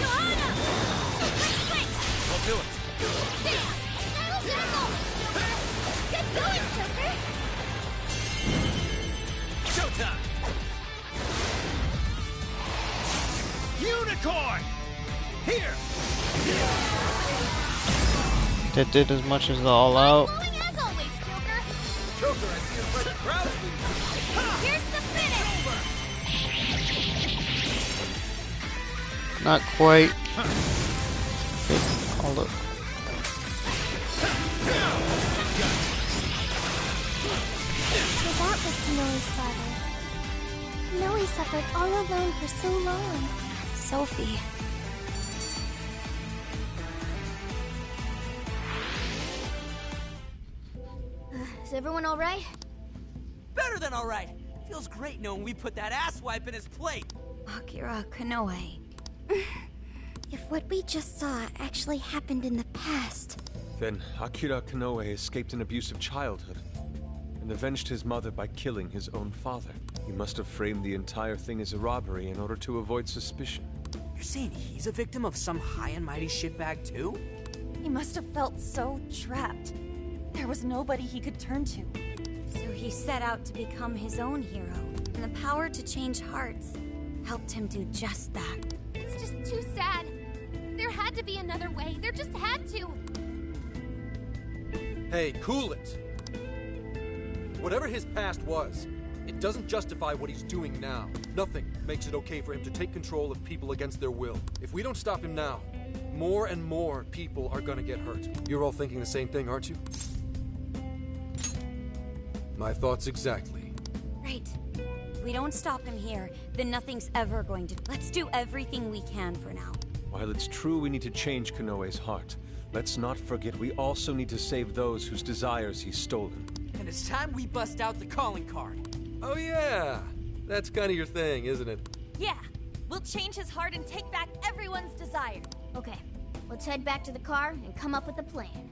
Johanna! coin! Here! That did as much as the All Out. Glowing as always, Joker. Joker, I see a red crowd. Here's the finish! Not quite. Hold up. So that was Kanoe's father. Kanoe suffered all alone for so long. Sophie. Is everyone alright? Better than alright. Feels great knowing we put that asswipe in his plate. Akira Kanoe. If what we just saw actually happened in the past. Then Akira Kanoe escaped an abusive childhood and avenged his mother by killing his own father. He must have framed the entire thing as a robbery in order to avoid suspicion. You're saying he's a victim of some high and mighty shitbag too? He must have felt so trapped. There was nobody he could turn to. So he set out to become his own hero, and the power to change hearts helped him do just that. It's just too sad. There had to be another way. There just had to. Hey, cool it! Whatever his past was, it doesn't justify what he's doing now. Nothing makes it okay for him to take control of people against their will. If we don't stop him now, more and more people are gonna get hurt. You're all thinking the same thing, aren't you? My thoughts exactly. Right. If we don't stop him here, then nothing's ever going to... Let's do everything we can for now. While it's true we need to change Kanoe's heart, let's not forget we also need to save those whose desires he's stolen. And it's time we bust out the calling card. Oh yeah! That's kind of your thing, isn't it? Yeah, we'll change his heart and take back everyone's desire. Okay, let's head back to the car and come up with a plan.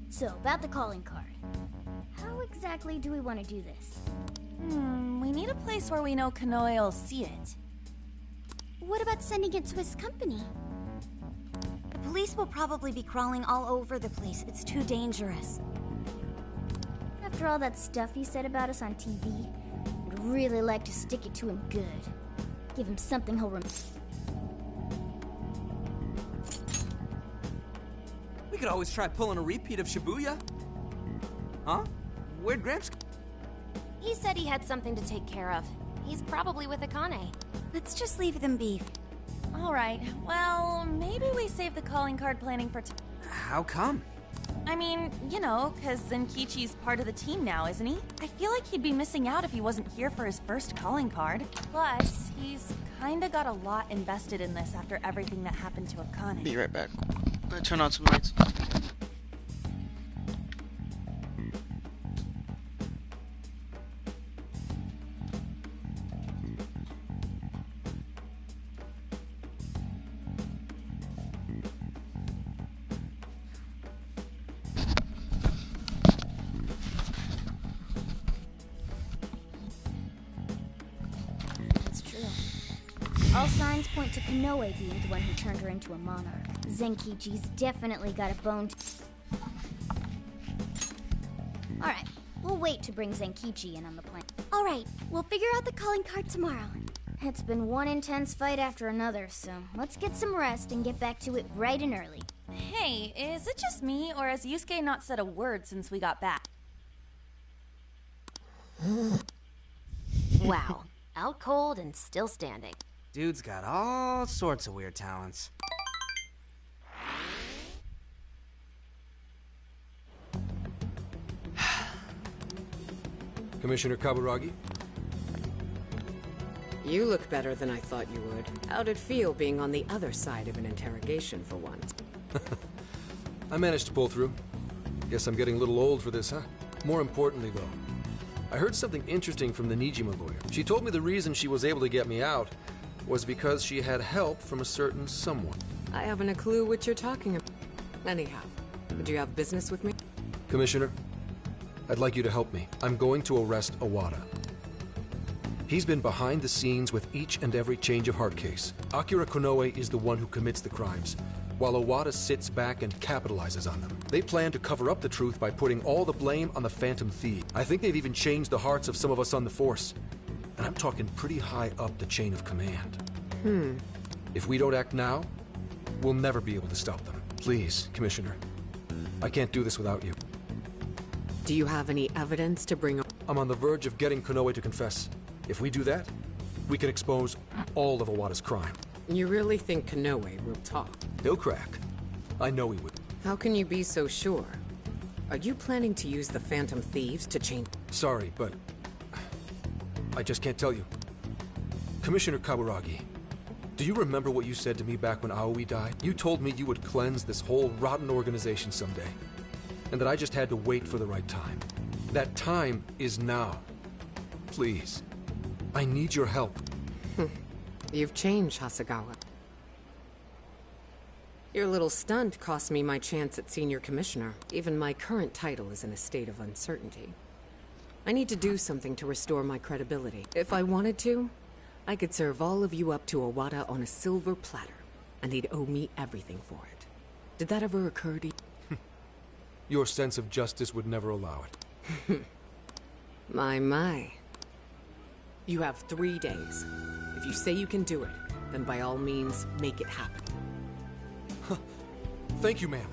So, about the calling card. How exactly do we want to do this? We need a place where we know Kanoe will see it. What about sending it to his company? The police will probably be crawling all over the place. It's too dangerous. After all that stuff he said about us on TV, I'd really like to stick it to him good. Give him something he'll remember. We could always try pulling a repeat of Shibuya. Huh? Where'd Gramps... He said he had something to take care of. He's probably with Akane. Let's just leave them be. Alright, well, maybe we save the calling card planning for How come? I mean, you know, because Zenkichi's part of the team now, isn't he? I feel like he'd be missing out if he wasn't here for his first calling card. Plus, he's kinda got a lot invested in this after everything that happened to Akane. Be right back. I'm gonna turn on some lights. That's true. All signs point to Kanoe being the one who turned her into a monarch. Zenkichi's definitely got a bone Alright, we'll wait to bring Zenkichi in on the plan. Alright, we'll figure out the calling card tomorrow. It's been one intense fight after another, so let's get some rest and get back to it bright and early. Hey, is it just me, or has Yusuke not said a word since we got back? Wow. Out cold and still standing. Dude's got all sorts of weird talents. Commissioner Kaburagi? You look better than I thought you would. How'd it feel being on the other side of an interrogation for once? I managed to pull through. Guess I'm getting a little old for this, huh? More importantly, though, I heard something interesting from the Nijima lawyer. She told me the reason she was able to get me out was because she had help from a certain someone. I haven't a clue what you're talking about. Anyhow, would you have business with me? Commissioner, I'd like you to help me. I'm going to arrest Iwata. He's been behind the scenes with each and every change of heart case. Akira Konoe is the one who commits the crimes, while Iwata sits back and capitalizes on them. They plan to cover up the truth by putting all the blame on the Phantom Thief. I think they've even changed the hearts of some of us on the Force. And I'm talking pretty high up the chain of command. If we don't act now, we'll never be able to stop them. Please, Commissioner. I can't do this without you. Do you have any evidence to bring up? I'm on the verge of getting Konoe to confess. If we do that, we can expose all of Iwata's crime. You really think Konoe will talk? He'll crack. I know he would. How can you be so sure? Are you planning to use the Phantom Thieves to change? Sorry, but I just can't tell you. Commissioner Kaburagi, do you remember what you said to me back when Aoi died? You told me you would cleanse this whole rotten organization someday, and that I just had to wait for the right time. That time is now. Please, I need your help. You've changed, Hasegawa. Your little stunt cost me my chance at senior commissioner. Even my current title is in a state of uncertainty. I need to do something to restore my credibility. If I wanted to, I could serve all of you up to Iwata on a silver platter, and he'd owe me everything for it. Did that ever occur to you? Your sense of justice would never allow it. My. You have 3 days. If you say you can do it, then by all means, make it happen. Thank you, ma'am.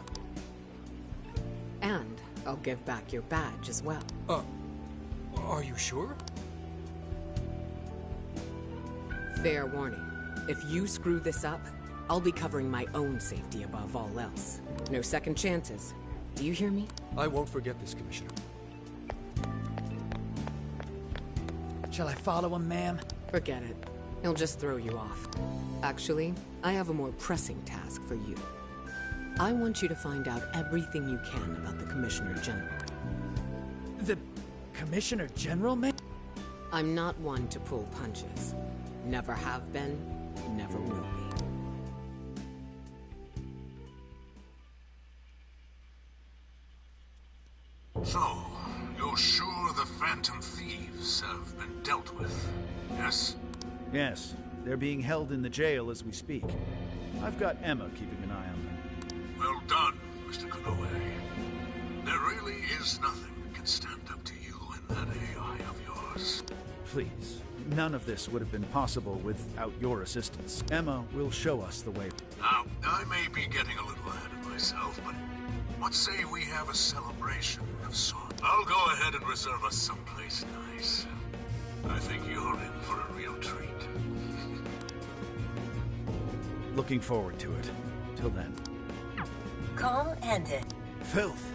And I'll give back your badge as well. Are you sure? Fair warning. If you screw this up, I'll be covering my own safety above all else. No second chances. Do you hear me? I won't forget this, Commissioner. Shall I follow him, ma'am? Forget it. He'll just throw you off. Actually, I have a more pressing task for you. I want you to find out everything you can about the Commissioner General. The Commissioner General, ma'am? I'm not one to pull punches. Never have been, never will be. So, you're sure the Phantom Thieves have been dealt with, yes? Yes. They're being held in the jail as we speak. I've got Emma keeping an eye on them. Well done, Mr. Konoe. There really is nothing that can stand up to you and that AI of yours. Please. None of this would have been possible without your assistance. Emma will show us the way. Now, I may be getting a little ahead of myself, but what say we have a celebration of sorts? I'll go ahead and reserve us someplace nice. I think you're in for a real treat. Looking forward to it. Till then. Call ended. Filth.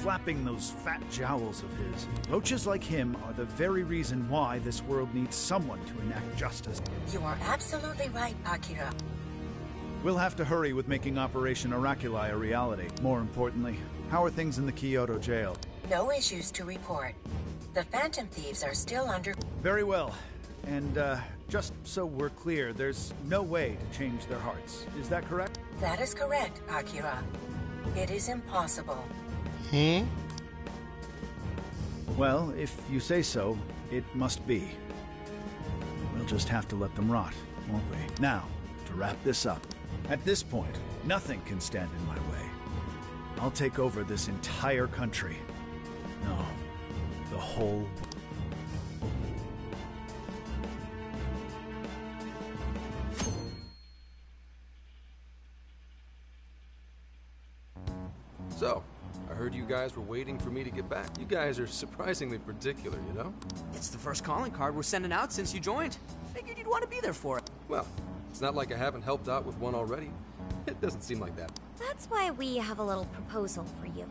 Flapping those fat jowls of his. Roaches like him are the very reason why this world needs someone to enact justice. You are absolutely right, Akira. We'll have to hurry with making Operation Oraculi a reality. More importantly, how are things in the Kyoto jail? No issues to report. The Phantom Thieves are still under... Very well. And, just so we're clear, there's no way to change their hearts. Is that correct? That is correct, Akira. It is impossible. Well, if you say so, it must be. We'll just have to let them rot, won't we? Now, to wrap this up. At this point, nothing can stand in my way. I'll take over this entire country. No, the whole... So, I heard you guys were waiting for me to get back. You guys are surprisingly particular, you know? It's the first calling card we're sending out since you joined. Figured you'd want to be there for it. Well, it's not like I haven't helped out with one already. It doesn't seem like that. That's why we have a little proposal for you.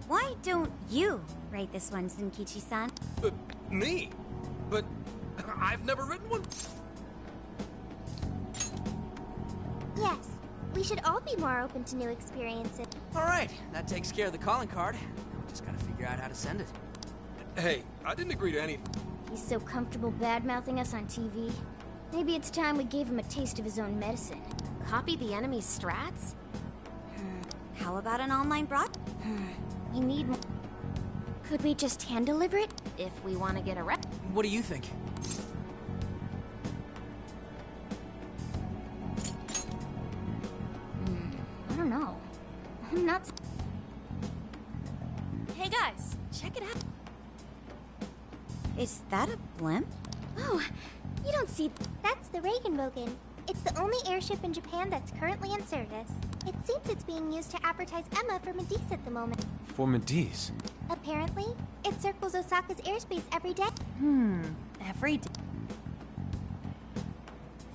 Why don't you write this one, Zenkichi-san? Me? But I've never written one. Yes, we should all be more open to new experiences. All right, that takes care of the calling card. Now we just gotta figure out how to send it. Hey, I didn't agree to anything. He's so comfortable bad-mouthing us on TV. Maybe it's time we gave him a taste of his own medicine. Copy the enemy's strats? How about an online broad? We need more. Could we just hand deliver it? If we want to get arrested. What do you think? I don't know. I'm not. Hey guys, check it out. Is that a blimp? Oh, you don't see. That's the Regenbogen. It's the only airship in Japan that's currently in service. It seems it's being used to advertise Emma for Medice at the moment. For Medice? Apparently, it circles Osaka's airspace every day. Every day.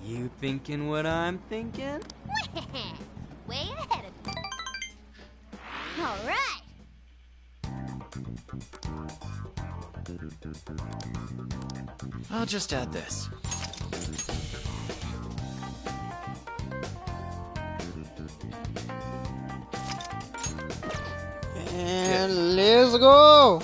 You thinking what I'm thinking? Way ahead of me. All right. I'll just add this. And let's go!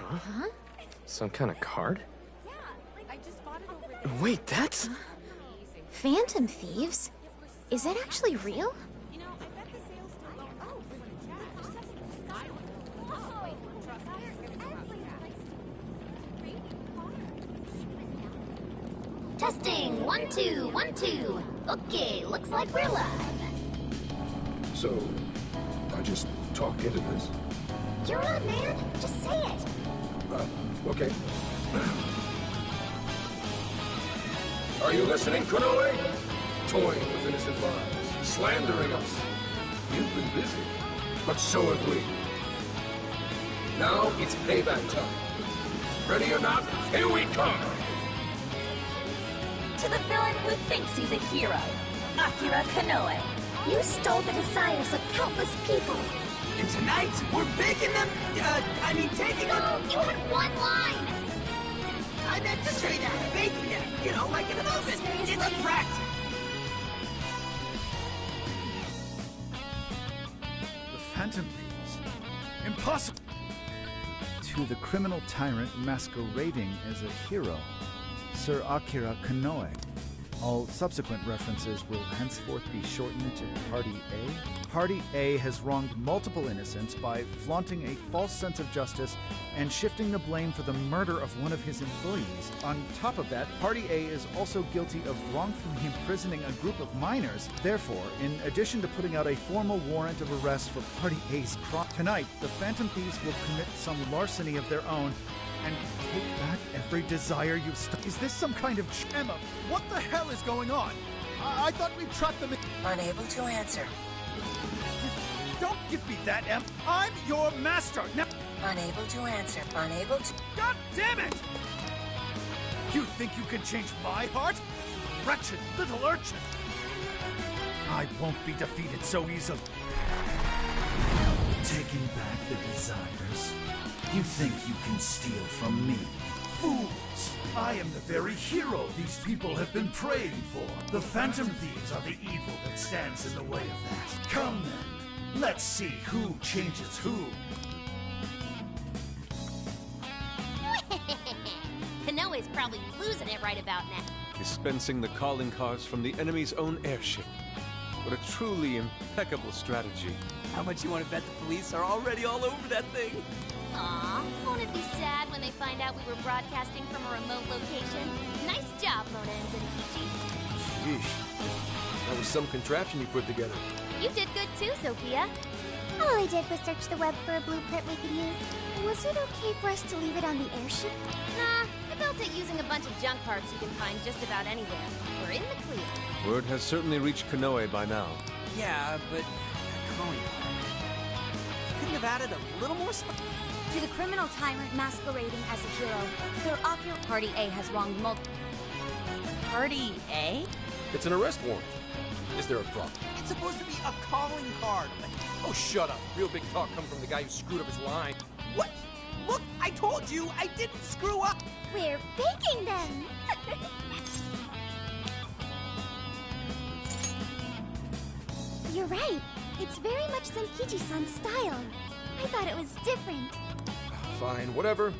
Huh? Some kind of card? Wait, that's... Phantom thieves? Is that actually real? Testing, 1, 2, 1, 2. Okay, looks like we're live. So, I just talk into this? You're on, man. Just say it. Okay. Are you listening, Konoe? Toying with innocent lives, slandering us. You've been busy, but so have we. Now it's payback time. Ready or not, here we come! To the villain who thinks he's a hero, Akira Konoe. You stole the desires of countless people. And tonight, we're baking them, taking them... You had one line! I meant to say that, baking them, you know, like in an oven. Seriously? It's a practice. The Phantom Thieves? Impossible! To the criminal tyrant masquerading as a hero, Sir Akira Konoe. All subsequent references will henceforth be shortened to Party A. Party A has wronged multiple innocents by flaunting a false sense of justice and shifting the blame for the murder of one of his employees. On top of that, Party A is also guilty of wrongfully imprisoning a group of minors. Therefore, in addition to putting out a formal warrant of arrest for Party A's crime, tonight the Phantom Thieves will commit some larceny of their own and take back every desire you've Is this some kind of Emma? What the hell is going on? I thought we trapped them in... Unable to answer. Don't give me that, Em. I'm your master. Now... Unable to answer. Unable to... God damn it! You think you can change my heart? Wretched little urchin! I won't be defeated so easily. Taking back the desires. You think you can steal from me? Fools! I am the very hero these people have been praying for. The Phantom Thieves are the evil that stands in the way of that. Come then, let's see who changes who. Konoe's probably losing it right about now. Dispensing the calling cards from the enemy's own airship. What a truly impeccable strategy. How much you want to bet the police are already all over that thing? Aw, won't it be sad when they find out we were broadcasting from a remote location? Nice job, Mona and Zenkichi. Sheesh. That was some contraption you put together. You did good too, Sophia. All I did was search the web for a blueprint we could use. Was it okay for us to leave it on the airship? Nah, I built it using a bunch of junk parts you can find just about anywhere. We're in the clear. Word has certainly reached Konoe by now. Yeah, but... calling card. Couldn't have added a little more To the criminal tyrant masquerading as a hero, Sir Akira... Party A has wronged multiple... Party A? It's an arrest warrant. Is there a problem? It's supposed to be a calling card. Oh, shut up. Real big talk coming from the guy who screwed up his line. What? Look, I told you I didn't screw up. We're baking them. You're right. It's very much Senkichi-san's style. I thought it was different. Fine, whatever.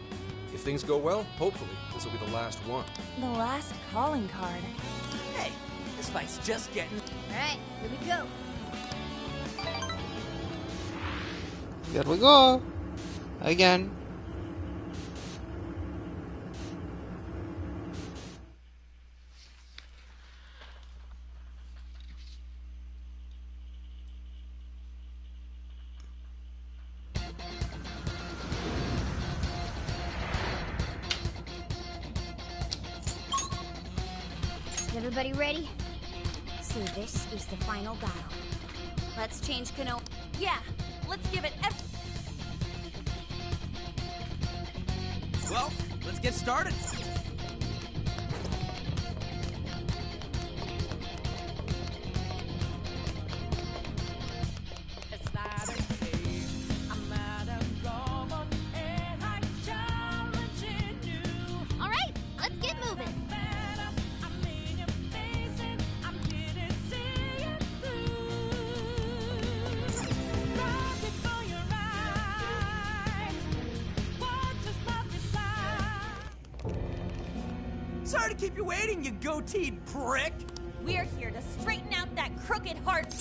If things go well, hopefully this will be the last one. The last calling card. Hey, this fight's just getting... Alright, here we go. Here we go. Again. Everybody ready? So this is the final battle. Let's change Kano. Yeah, let's give it Well, let's get started. All right, let's get moving. Sorry to keep you waiting, you goateed prick! We're here to straighten out that crooked heart.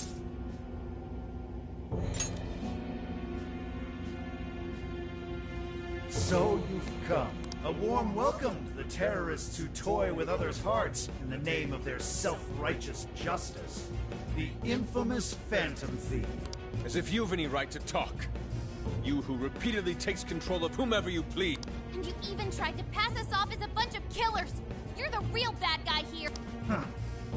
So you've come. A warm welcome to the terrorists who toy with others' hearts in the name of their self-righteous justice. The infamous Phantom Thief. As if you've any right to talk. You who repeatedly takes control of whomever you please. And you even tried to pass us off as a bunch of killers. You're the real bad guy here. Huh.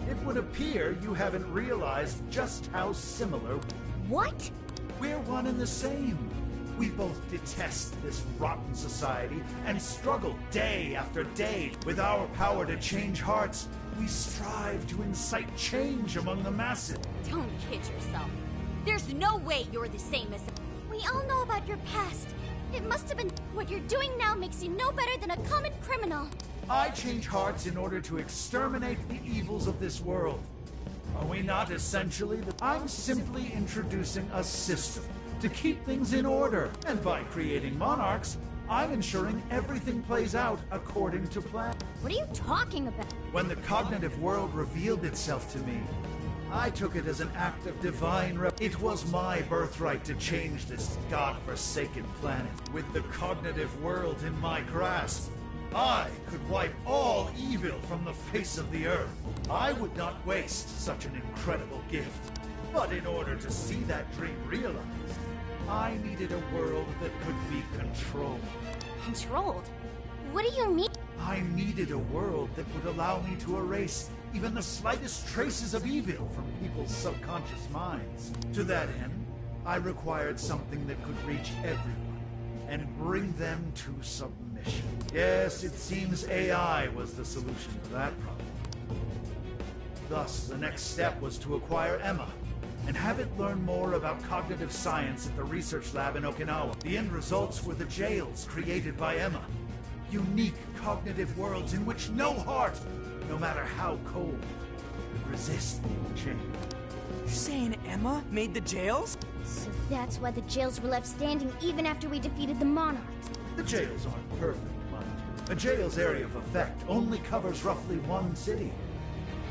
It would appear you haven't realized just how similar... What? We're one and the same. We both detest this rotten society and struggle day after day. With our power to change hearts, we strive to incite change among the masses. Don't kid yourself. There's no way you're the same as... We all know about your past. It must have been... What you're doing now makes you no better than a common criminal. I change hearts in order to exterminate the evils of this world. Are we not essentially the... I'm simply introducing a system to keep things in order. And by creating monarchs, I'm ensuring everything plays out according to plan. What are you talking about? When the cognitive world revealed itself to me, I took it as an act of divine It was my birthright to change this godforsaken planet. With the cognitive world in my grasp, I could wipe all evil from the face of the earth. I would not waste such an incredible gift. But in order to see that dream realized, I needed a world that could be controlled. Controlled? What do you mean? I needed a world that would allow me to erase even the slightest traces of evil from people's subconscious minds. To that end, I required something that could reach everyone and bring them to submission. Yes, it seems AI was the solution to that problem. Thus, the next step was to acquire Emma and have it learn more about cognitive science at the research lab in Okinawa. The end results were the jails created by Emma. Unique cognitive worlds in which no heart, no matter how cold, could resist being chained. You're saying Emma made the jails? So that's why the jails were left standing even after we defeated the monarchs. The jails aren't perfect, mind you. A jail's area of effect only covers roughly one city.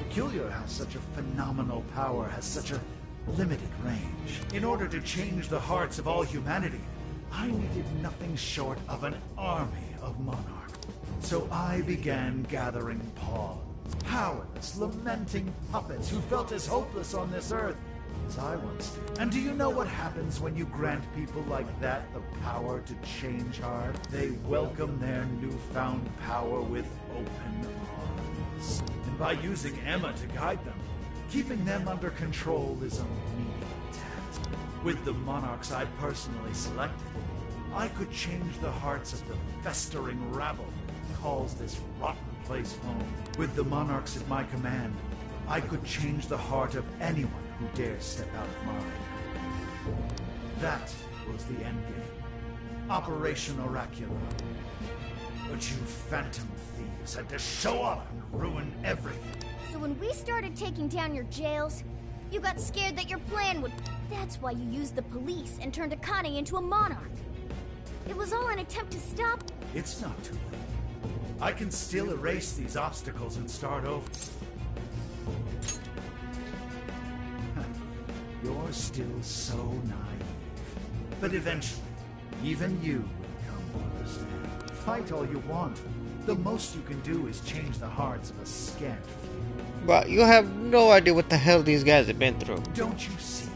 Peculiar how such a phenomenal power has such a limited range. In order to change the hearts of all humanity, I needed nothing short of an army of monarchs. So I began gathering pawns, powerless, lamenting puppets who felt as hopeless on this earth as I once did. And do you know what happens when you grant people like that the power to change hearts? They welcome their newfound power with open arms. And by using Emma to guide them, keeping them under control is a menial task. With the monarchs I personally selected, I could change the hearts of the festering rabble that calls this rotten place home. With the monarchs at my command, I could change the heart of anyone who dares step out of mine. That was the endgame. Operation Oracula. But you phantom thieves had to show up and ruin everything. So when we started taking down your jails, You got scared that your plan would... That's why you used the police and turned Akane into a monarch. It was all an attempt to stop... It's not too late. I can still erase these obstacles and start over. You're still so naive. But eventually, even you will come to understand. Fight all you want. The most you can do is change the hearts of a scant few. But you have no idea what the hell these guys have been through. Don't you see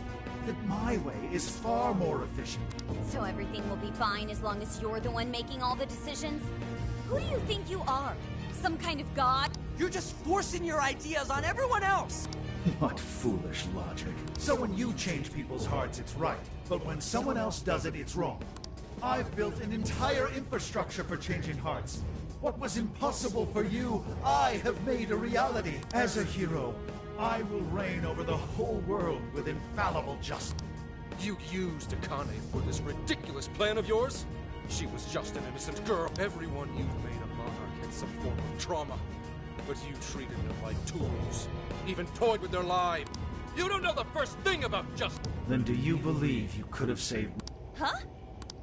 that my way is far more efficient? So everything will be fine as long as you're the one making all the decisions? Who do you think you are? Some kind of god? You're just forcing your ideas on everyone else! What foolish logic. So when you change people's hearts, it's right. But when someone else does it, it's wrong. I've built an entire infrastructure for changing hearts. What was impossible for you, I have made a reality. As a hero, I will reign over the whole world with infallible justice. You used Akane for this ridiculous plan of yours? She was just an innocent girl. Everyone you made a monarch had some form of trauma. But you treated them like tools. Even toyed with their lives. You don't know the first thing about justice. Then do you believe you could have saved me? Huh?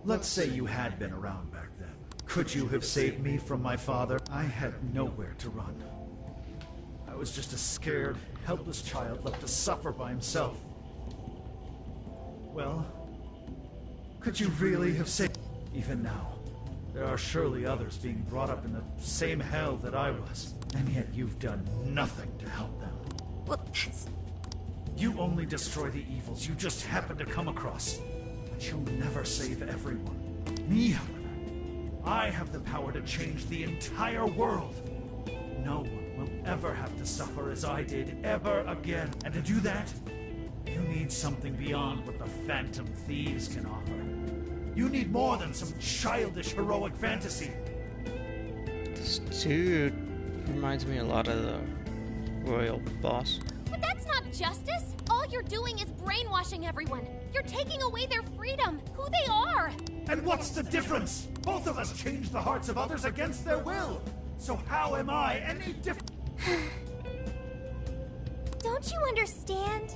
Let's say you had been around back then. Could you have saved me from my father? I had nowhere to run. I was just a scared, helpless child left to suffer by himself. Well, could you really have saved me? Even now, there are surely others being brought up in the same hell that I was. And yet you've done nothing to help them. Well, that's... You only destroy the evils you just happen to come across. But you'll never save everyone. Me, however, I have the power to change the entire world. No one will ever have to suffer as I did ever again. And to do that, you need something beyond what the Phantom Thieves can offer. You need more than some childish heroic fantasy. This dude reminds me a lot of the royal boss. But that's not justice! All you're doing is brainwashing everyone! You're taking away their freedom, who they are! And what's the difference? Both of us change the hearts of others against their will! So how am I any different? Don't you understand?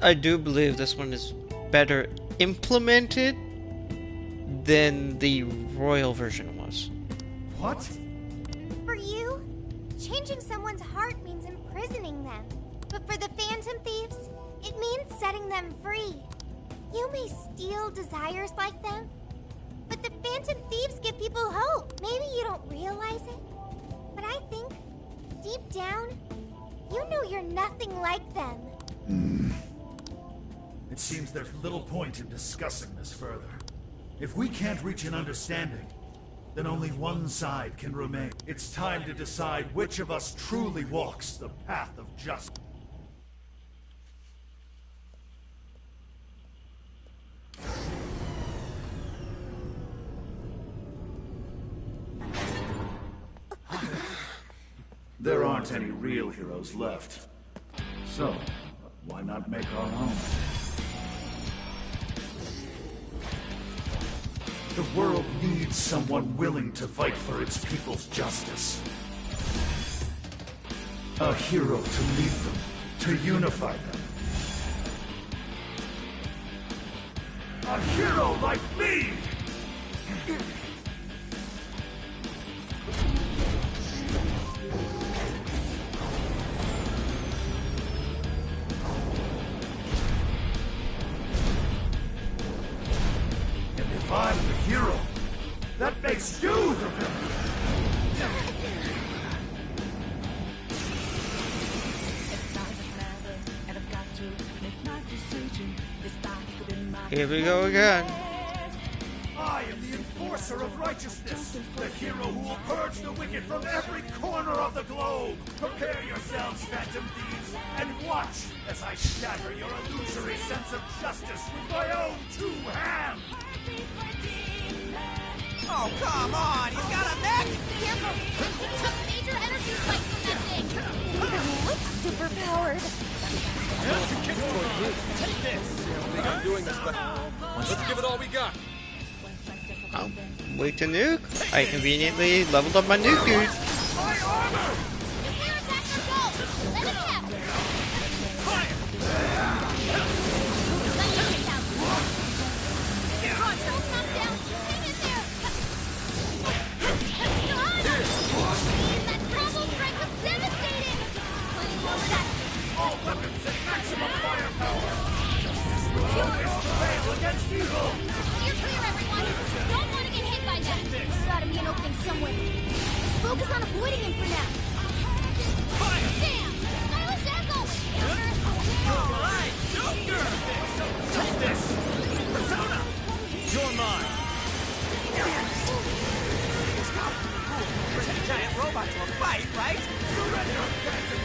I do believe this one is better implemented than the royal version was. What? For you, changing someone's heart means imprisoning them. But for the Phantom Thieves, it means setting them free. You may steal desires like them, but the Phantom Thieves give people hope. Maybe you don't realize it, but I think, deep down, you know you're nothing like them. It seems there's little point in discussing this further. If we can't reach an understanding, then only one side can remain. It's time to decide which of us truly walks the path of justice. There aren't any real heroes left. So, why not make our own? The world needs someone willing to fight for its people's justice. A hero to lead them, to unify them. A hero like me! And if I'm the hero, that makes you the villain! Here we go again. I am the enforcer of righteousness, the hero who will purge the wicked from every corner of the globe. Prepare yourselves, Phantom Thieves, and watch as I shatter your illusory sense of justice with my own two hands. Oh, come on! He's got a mech! Careful! He took major energy spikes from that thing! It looks superpowered. Take this! I don't think I'm doing this, but let's give it all we got. Wait to nuke. I conveniently leveled up my nuke, dude. Nuclear attack or go! Let him have! on avoiding him for now. Damn! Stylish as always! Alright, Joker! Take this! Persona! You're mine! Bring a giant robot to a fight, right? Surrender, Phantom!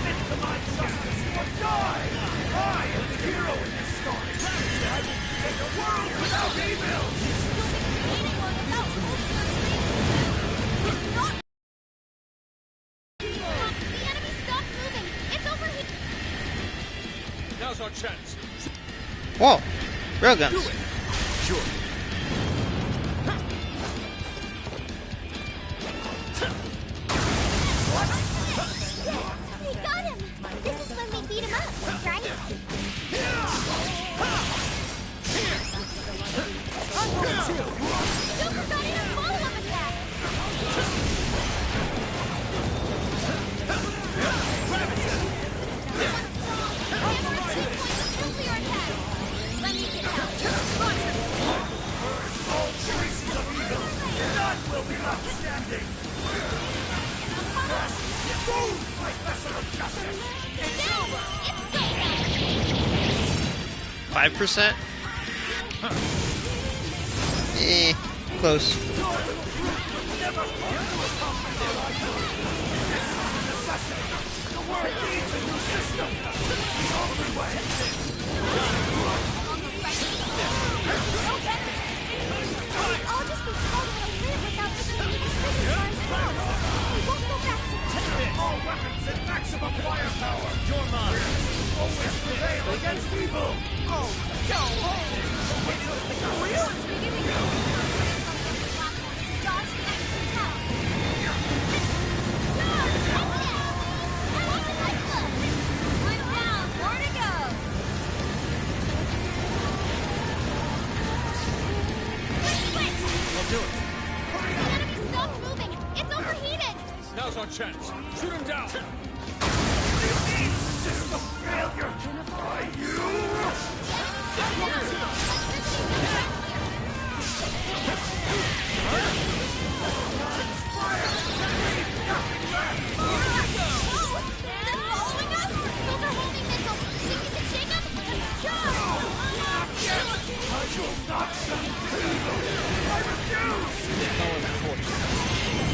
Into my justice or die! I am the hero in this story! I will create a world without evil! The enemy stopped moving! It's over here! Now's our chance. Whoa! Railguns. Do it! Sure. We got him! This is when we beat him up, right? Joker got in a follow-up attack! Nuclear attack! Let me get out! All traces of evil! None will be left standing! Move, my vessel of justice! It's over! It's 5%? Close. The world needs a new system! The only way! I'll just be told how to live without making decisions for ourselves. We won't go back to All weapons and maximum firepower! You're mine! Always prevail against evil! Oh, no! Wait, is this thing real? Now's our chance. Shoot him down. Failure by you!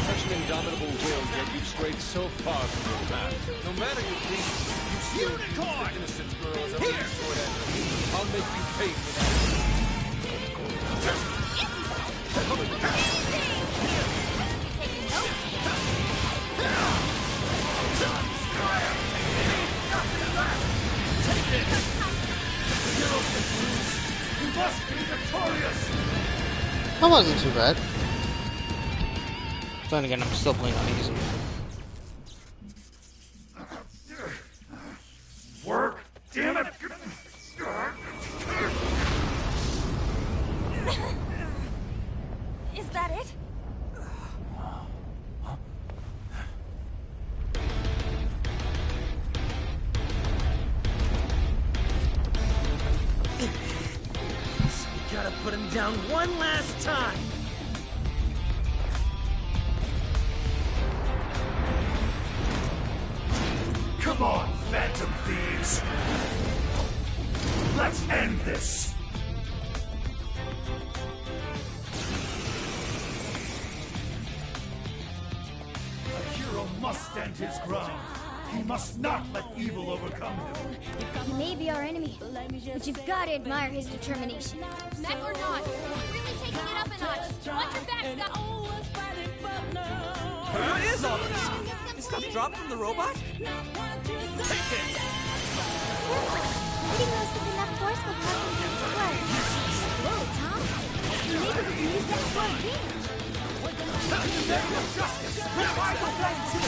Such an indomitable will, yet you've strayed so far from your path. No matter your deeds, you still Unicorn! innocent girls of Here! sword end. I'll make you pay for that. Take it! The heroes can lose! We must be victorious! That wasn't too bad. Then again, I'm still playing on easy. Work! Damn it! Is that it? So we gotta put him down one last time. Come on, Phantom Thieves! Let's end this! A hero must stand his ground. He must not let evil overcome him. He may be our enemy, but you've got to admire his determination. Mech or not, we're really taking it up a notch. Watch your back, Scott. What is all this? Is stuff dropped from the robot? Take it! Hitting those with enough force will cause them to explode. Whoa, Tom. Maybe we can use that for our advantage.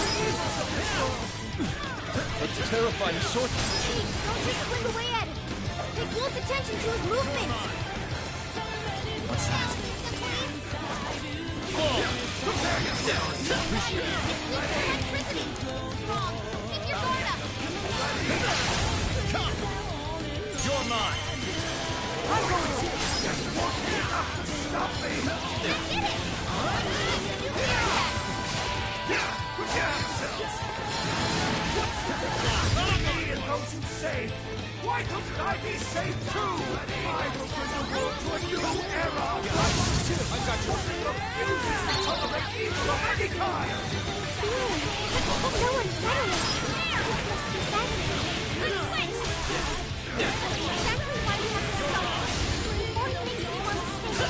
A terrifying sword. Hey, don't just swing away at him. Pay close attention to his movements. What's that? Prepare yourself! Electricity! Strong, so keep your guard up. Come! You're mine! I'm going to. Just won't be enough to stop me! I did it! Nuclear attack! safe too! I will bring the world to a new era! I got you! Refuses to tolerate evil of any kind! So unsettling. This must be sadness. That's exactly why we have to stop before he makes any more mistakes.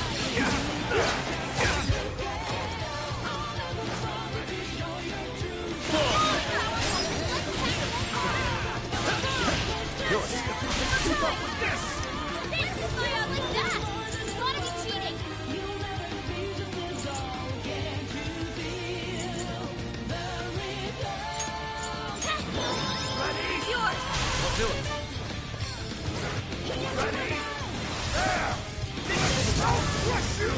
Keep up with this! Dance with my eye like that! You gotta be cheating! Ready? It's yours! I'll do it. Ready? There! I'll crush you!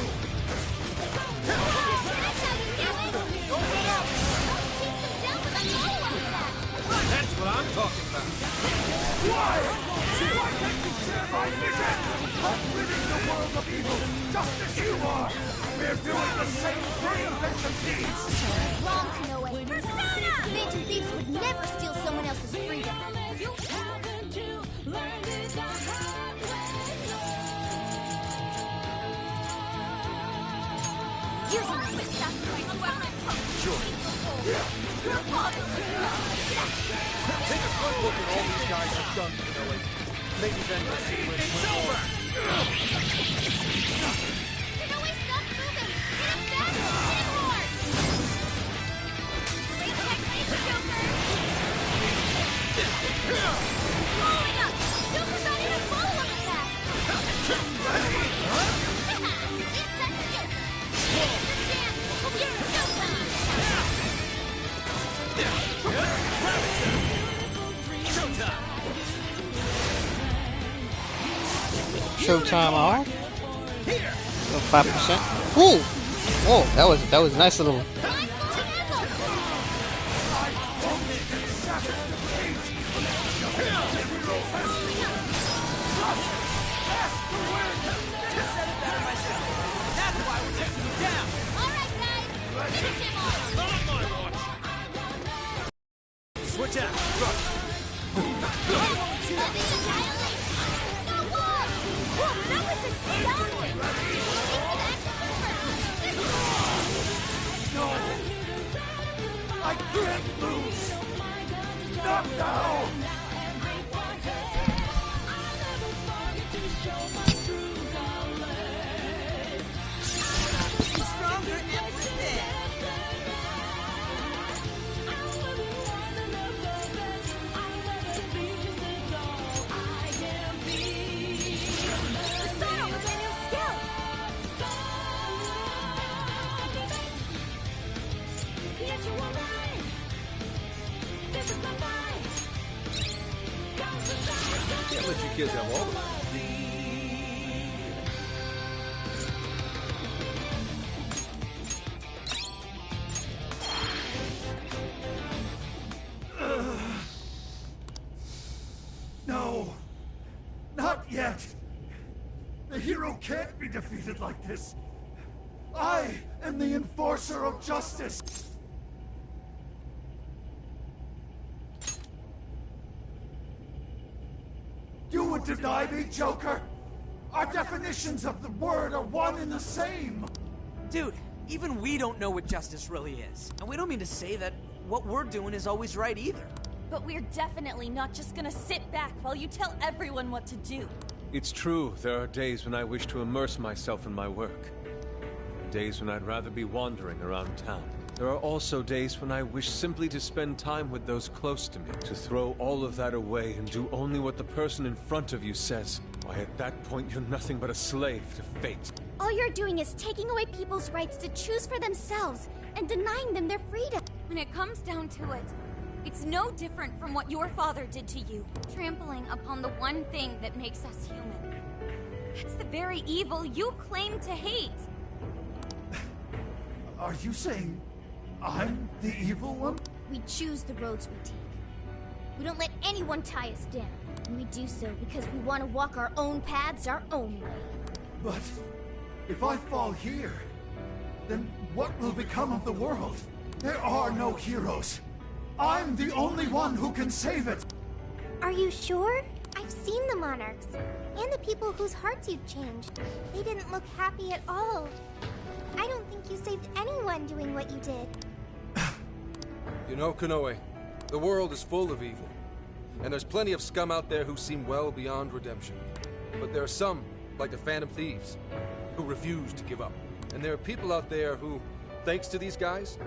That's what I'm talking about. Why? Why can't you share my vision? Of ridding the world of evil, just as you are! We're doing the same thing, Phantom Thieves! Wrong, Kanoe. Persona! Phantom Thieves would never steal someone else's freedom. Using my sacrifice weapon! Sure. Your father! Take a good look at all these guys have done, Kanoe. Maybe then we'll see where it's over! Kanoe, stop moving! Hit him back! Hit him hard! Great technique, Joker! Blowing up! Joker's not even follow-up attack! Ready? It's that Joker! Here's your chance! You're showtime! Showtime R. 5%. Ooh! Whoa, that was a nice little. Switch out! No! I can't lose! Not now! Stronger everything! Can't let you kids have all of it. No! Not yet! The hero can't be defeated like this! I am the enforcer of justice! You would deny me, Joker? Our definitions of the word are one and the same! Dude, even we don't know what justice really is. And we don't mean to say that what we're doing is always right either. But we're definitely not just gonna sit back while you tell everyone what to do. It's true, there are days when I wish to immerse myself in my work. Days when I'd rather be wandering around town. There are also days when I wish simply to spend time with those close to me, to throw all of that away and do only what the person in front of you says. Why, at that point, you're nothing but a slave to fate. All you're doing is taking away people's rights to choose for themselves and denying them their freedom. When it comes down to it, it's no different from what your father did to you, trampling upon the one thing that makes us human. That's the very evil you claim to hate. Are you saying I'm the evil one? We choose the roads we take. We don't let anyone tie us down. And we do so because we want to walk our own paths our own way. But if I fall here, then what will become of the world? There are no heroes. I'm the only one who can save it. Are you sure? I You've seen the monarchs, and the people whose hearts you've changed. They didn't look happy at all. I don't think you saved anyone doing what you did. You know, Konoe, the world is full of evil. And there's plenty of scum out there who seem well beyond redemption. But there are some, like the Phantom Thieves, who refuse to give up. And there are people out there who, thanks to these guys,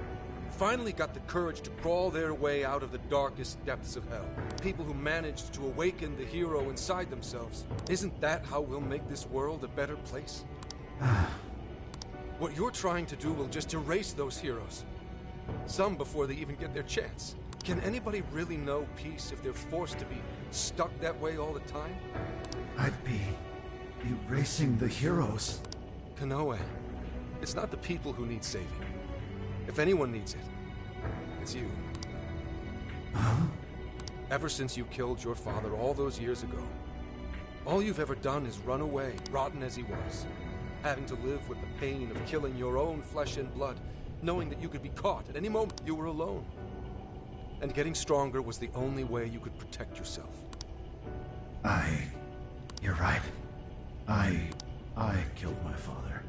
finally got the courage to crawl their way out of the darkest depths of hell. People who managed to awaken the hero inside themselves. Isn't that how we'll make this world a better place? What you're trying to do will just erase those heroes. Some before they even get their chance. Can anybody really know peace if they're forced to be stuck that way all the time? I'd be erasing the heroes. Konoe, it's not the people who need saving. If anyone needs it, it's you. Huh? Ever since you killed your father all those years ago, all you've ever done is run away, rotten as he was. Having to live with the pain of killing your own flesh and blood, knowing that you could be caught at any moment you were alone. And getting stronger was the only way you could protect yourself. You're right. I killed my father.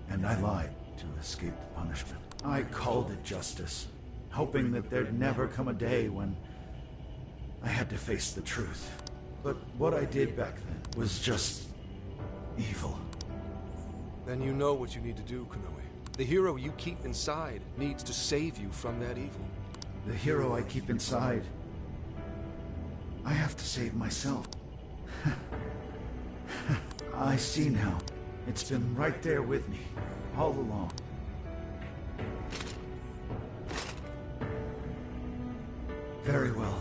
And I lied to escape the punishment. I called it justice, hoping that there'd never come a day when I had to face the truth. But what I did back then was just evil. Then you know what you need to do, Konoe. The hero you keep inside needs to save you from that evil. The hero I keep inside, I have to save myself. I see now. It's been right there with me, all along. Very well.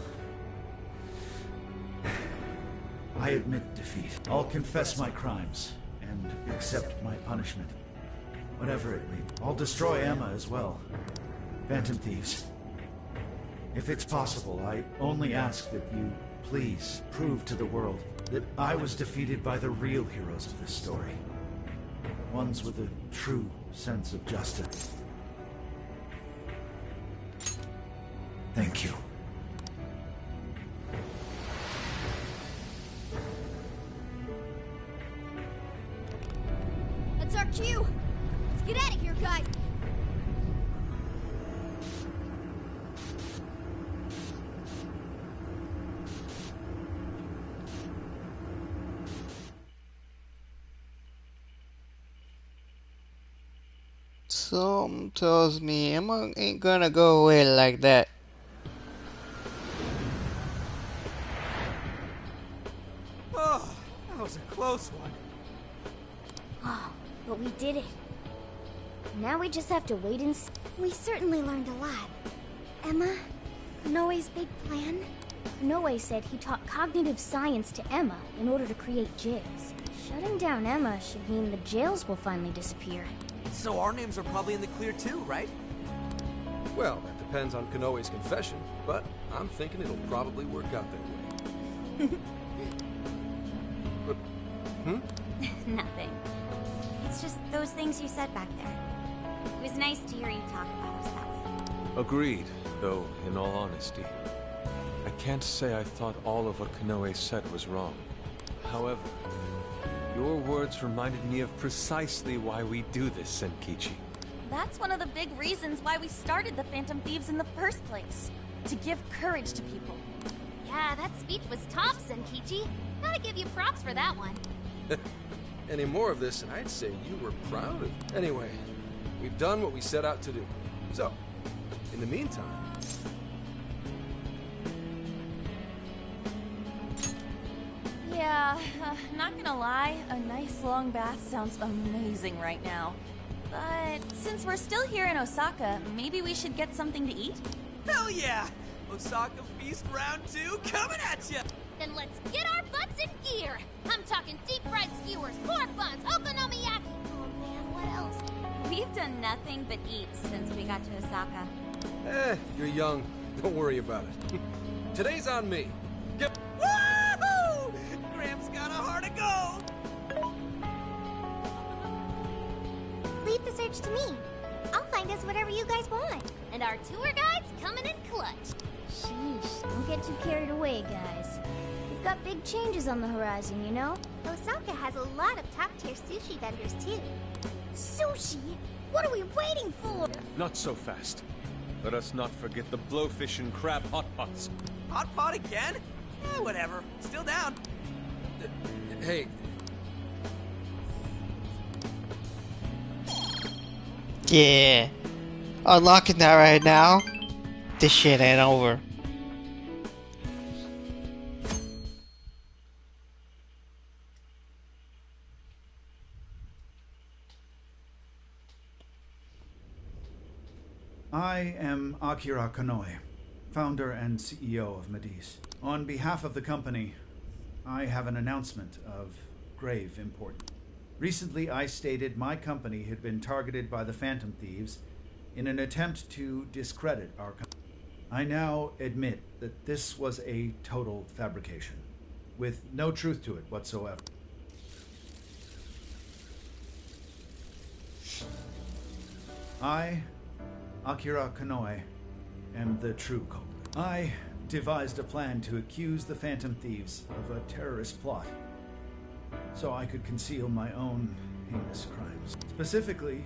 I admit defeat. I'll confess my crimes and accept my punishment. Whatever it may be. I'll destroy Emma as well. Phantom Thieves. If it's possible, I only ask that you please prove to the world that I was defeated by the real heroes of this story. Ones with a true sense of justice. Thank you. That's our cue! Let's get out of here, guys! Something tells me Emma ain't gonna go away like that. Oh, that was a close one. Oh, but we did it. Now we just have to wait and see. We certainly learned a lot. Emma, Konoe's big plan? Konoe said he taught cognitive science to Emma in order to create jails. Shutting down Emma should mean the jails will finally disappear. So our names are probably in the clear too, right? Well, that depends on Konoe's confession, but I'm thinking it'll probably work out that way. Nothing. It's just those things you said back there. It was nice to hear you talk about us that way. Agreed, though, in all honesty. I can't say I thought all of what Konoe said was wrong. However, your words reminded me of precisely why we do this, Senkichi. That's one of the big reasons why we started the Phantom Thieves in the first place. To give courage to people. Yeah, that speech was top, Senkichi. Gotta give you props for that one. Any more of this, and I'd say you were proud of. Anyway, we've done what we set out to do. So, in the meantime... Yeah, not gonna lie, a nice long bath sounds amazing right now. But since we're still here in Osaka, maybe we should get something to eat? Hell yeah! Osaka Feast Round 2 coming at ya! Then let's get our butts in gear! I'm talking deep-fried skewers, pork buns, okonomiyaki! Oh man, what else? We've done nothing but eat since we got to Osaka. You're young. Don't worry about it. Today's on me. Get... Woohoo! Gramps got a heart of gold! Leave the search to me. I'll find us whatever you guys want. And our tour guide's coming in clutch. Sheesh, don't get too carried away, guys. If got big changes on the horizon, you know? Osaka has a lot of top-tier sushi vendors, too. Sushi? What are we waiting for? Not so fast. Let us not forget the blowfish and crab hot pots. Hot pot again? Eh, whatever. Still down. Hey. Yeah. Unlocking that right now. This shit ain't over. I am Akira Konoe, founder and CEO of Medice. On behalf of the company, I have an announcement of grave importance. Recently, I stated my company had been targeted by the Phantom Thieves in an attempt to discredit our company. I now admit that this was a total fabrication, with no truth to it whatsoever. I, Akira Konoe, am the true culprit. I devised a plan to accuse the Phantom Thieves of a terrorist plot, so I could conceal my own heinous crimes. Specifically,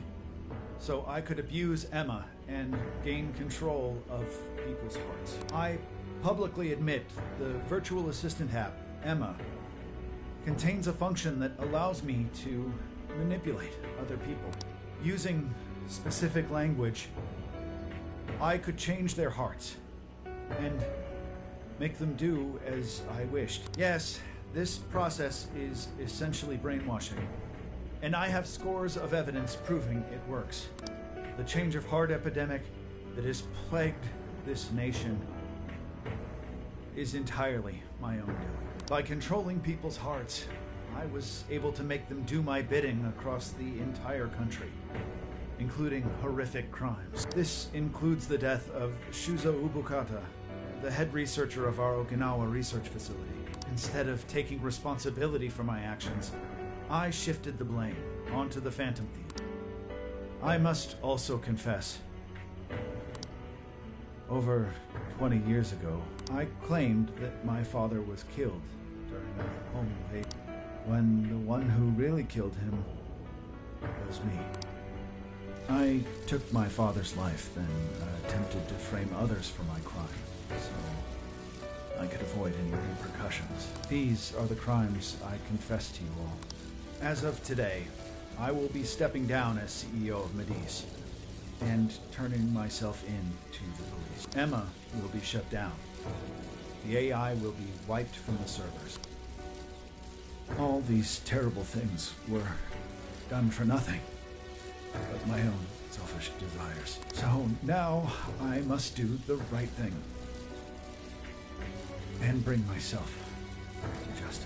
so I could abuse Emma and gain control of people's hearts. I publicly admit the virtual assistant app, Emma, contains a function that allows me to manipulate other people. Using specific language, I could change their hearts and make them do as I wished. Yes, this process is essentially brainwashing, and I have scores of evidence proving it works. The change of heart epidemic that has plagued this nation is entirely my own doing. By controlling people's hearts, I was able to make them do my bidding across the entire country, including horrific crimes. This includes the death of Shuzo Ubukata, the head researcher of our Okinawa research facility. Instead of taking responsibility for my actions, I shifted the blame onto the Phantom Thief. I must also confess, over 20 years ago, I claimed that my father was killed during a home invasion, when the one who really killed him was me. I took my father's life, then attempted to frame others for my crime, so I could avoid any repercussions. These are the crimes I confess to you all. As of today, I will be stepping down as CEO of Medice and turning myself in to the police. Emma will be shut down. The AI will be wiped from the servers. All these terrible things were done for nothing but my own selfish desires. So now I must do the right thing and bring myself to justice.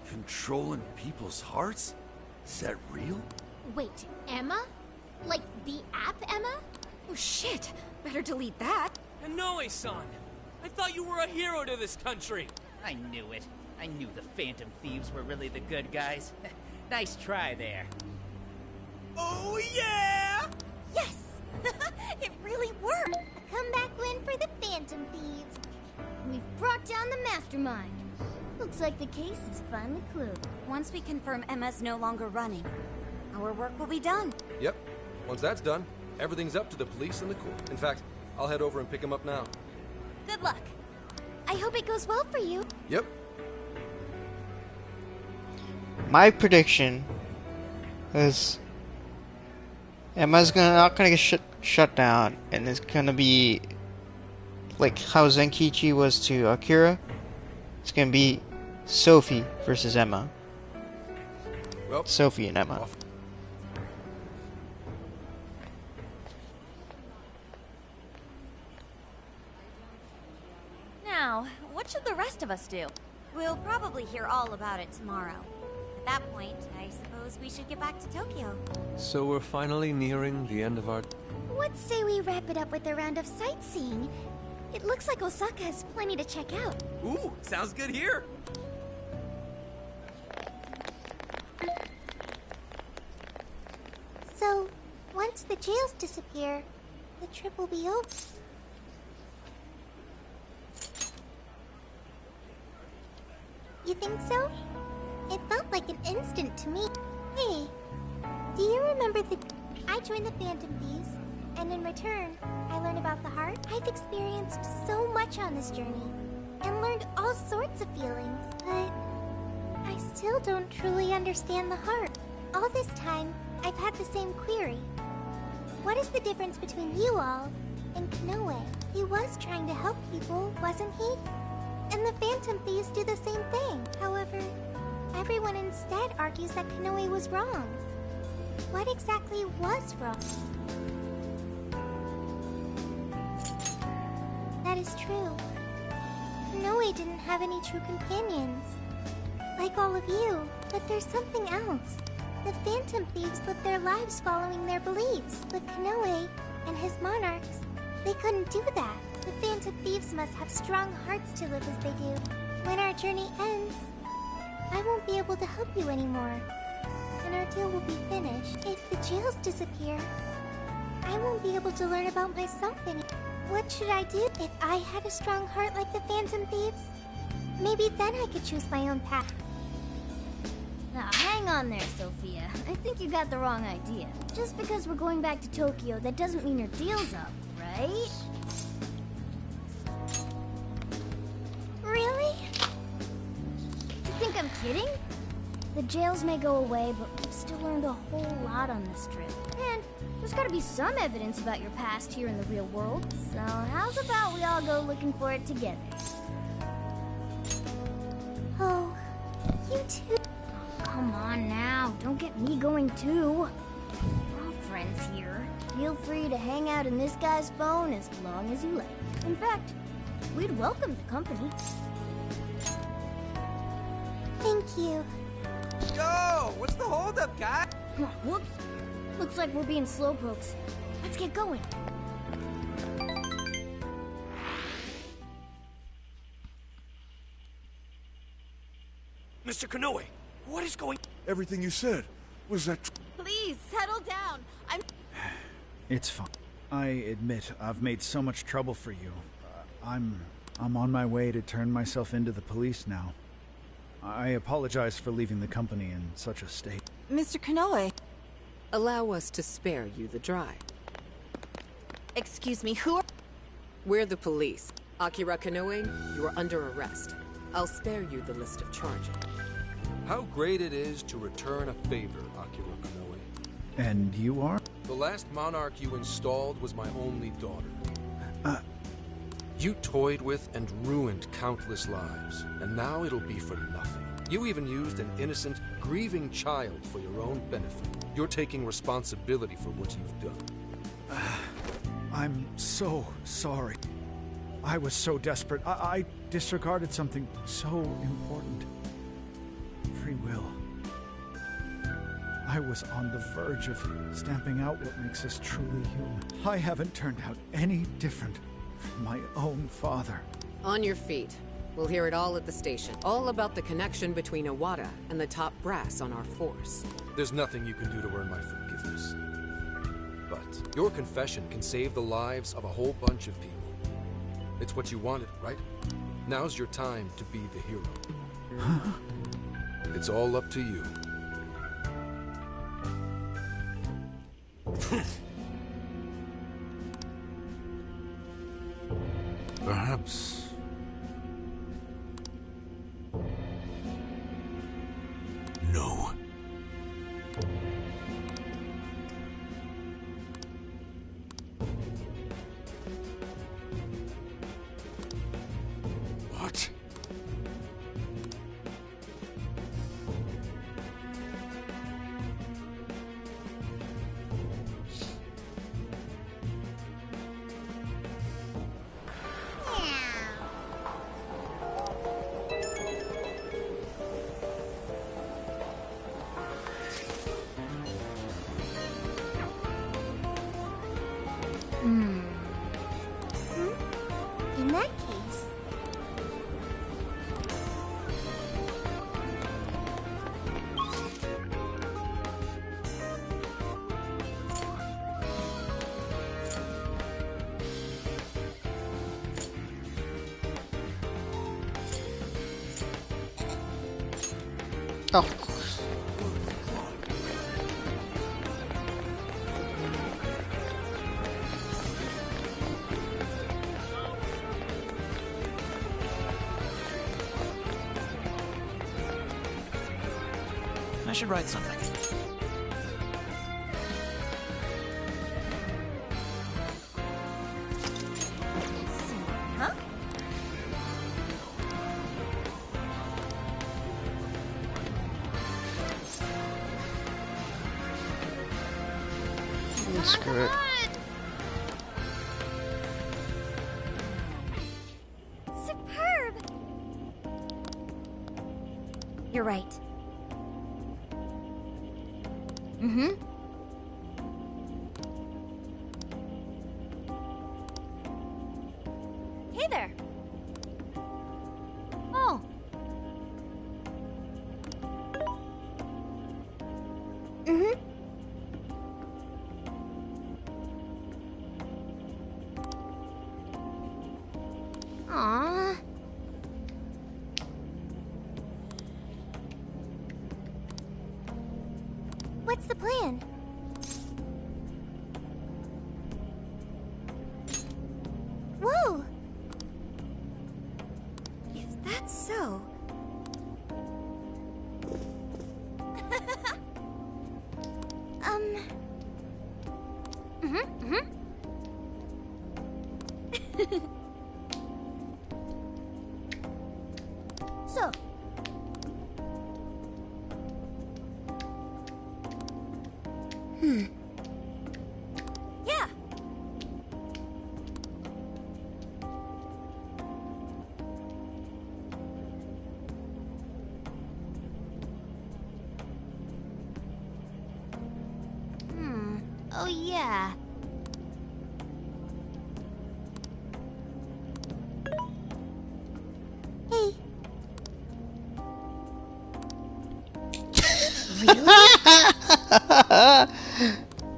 Controlling people's hearts? Is that real? Wait, Emma? Like the app Emma? Oh shit! Better delete that. Konoe-san! I thought you were a hero to this country! I knew it. I knew the Phantom Thieves were really the good guys. Nice try there. Oh yeah! Yes! It really worked! A comeback win for the Phantom Thieves. We've brought down the mastermind. Looks like the case is finally closed. Once we confirm Emma's no longer running, our work will be done. Yep. Once that's done, everything's up to the police and the court. In fact, I'll head over and pick him up now. Good luck. I hope it goes well for you. Yep. My prediction is Emma's not gonna get shut down, and it's gonna be like how Zenkichi was to Akira. It's gonna be Sophie versus Emma. Well, Sophie and Emma. Now, what should the rest of us do? We'll probably hear all about it tomorrow. At that point, I suppose we should get back to Tokyo. So we're finally nearing the end of our... What say we wrap it up with a round of sightseeing It looks like Osaka has plenty to check out. Ooh, sounds good here. So, once the jails disappear, the trip will be over. You think so? It felt like an instant to me. Hey, do you remember I joined the Phantom Thieves, and in return, I learned about the heart? I've experienced so much on this journey, and learned all sorts of feelings, but I still don't truly understand the heart. All this time, I've had the same query. What is the difference between you all and Konoe? He was trying to help people, wasn't he? And the Phantom Thieves do the same thing. However, everyone instead argues that Konoe was wrong. What exactly was wrong? That is true. Konoe didn't have any true companions. Like all of you, but there's something else. The Phantom Thieves lived their lives following their beliefs, but Konoe and his monarchs, they couldn't do that. The Phantom Thieves must have strong hearts to live as they do. When our journey ends, I won't be able to help you anymore, and our deal will be finished. If the jails disappear, I won't be able to learn about myself anymore. What should I do? If I had a strong heart like the Phantom Thieves, maybe then I could choose my own path. Now, hang on there, Sophia. I think you got the wrong idea. Just because we're going back to Tokyo, that doesn't mean your deal's up, right? Really? You think I'm kidding? The jails may go away, but we've still learned a whole lot on this trip. And there's gotta be some evidence about your past here in the real world. So how's about we all go looking for it together? Oh, you too. Come on now, don't get me going too. We're all friends here. Feel free to hang out in this guy's phone as long as you like. In fact, we'd welcome the company. Thank you. Yo, what's the holdup, guy? Whoops. Looks like we're being slowpokes. Let's get going. Mr. Konoe, what is going... Everything you said, was that Please, settle down. It's fine. I admit I've made so much trouble for you. I'm on my way to turn myself into the police now. I apologize for leaving the company in such a state. Mr. Konoe, allow us to spare you the drive. Excuse me, who are... We're the police. Akira Konoe, you are under arrest. I'll spare you the list of charges. How great it is to return a favor, Akira Konoe. And you are? The last monarch you installed was my only daughter. You toyed with and ruined countless lives, and now it'll be for nothing. You even used an innocent, grieving child for your own benefit. You're taking responsibility for what you've done. I'm so sorry. I was so desperate. I disregarded something so important. Free will. I was on the verge of stamping out what makes us truly human. I haven't turned out any different from my own father. On your feet. We'll hear it all at the station. All about the connection between Iwata and the top brass on our force. There's nothing you can do to earn my forgiveness. But your confession can save the lives of a whole bunch of people. It's what you wanted, right? Now's your time to be the hero. It's all up to you. perhaps... No. What? Oh. I should write something. Huh? Screw it. Superb! You're right. Mm-hmm. Hey there. Oh. Mm-hmm. Aww. What's the plan? Whoa! If that's so... So... Yeah. Oh yeah. Hey.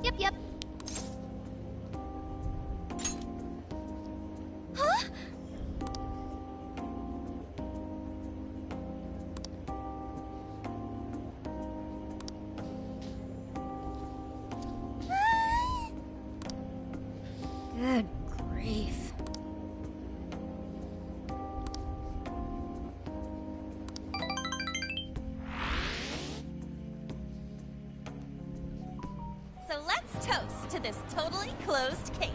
Yep, yep. Huh? Good grief. So let's toast to this totally closed case.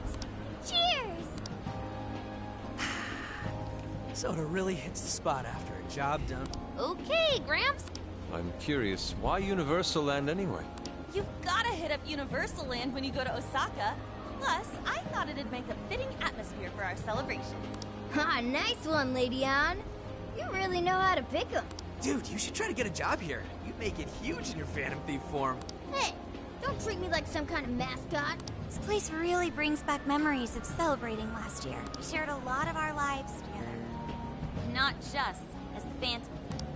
Cheers! Soda really hits the spot after a job done. Okay, Gramps. I'm curious, why Universal Land anyway? You've gotta hit up Universal Land when you go to Osaka. Plus, I thought it'd make a fitting atmosphere for our celebration. Ah, nice one, Lady Ann. You really know how to pick 'em. Dude, you should try to get a job here. You'd make it huge in your Phantom Thief form. Hey, don't treat me like some kind of mascot. This place really brings back memories of celebrating last year. We shared a lot of our lives together. Not just as the Phantom.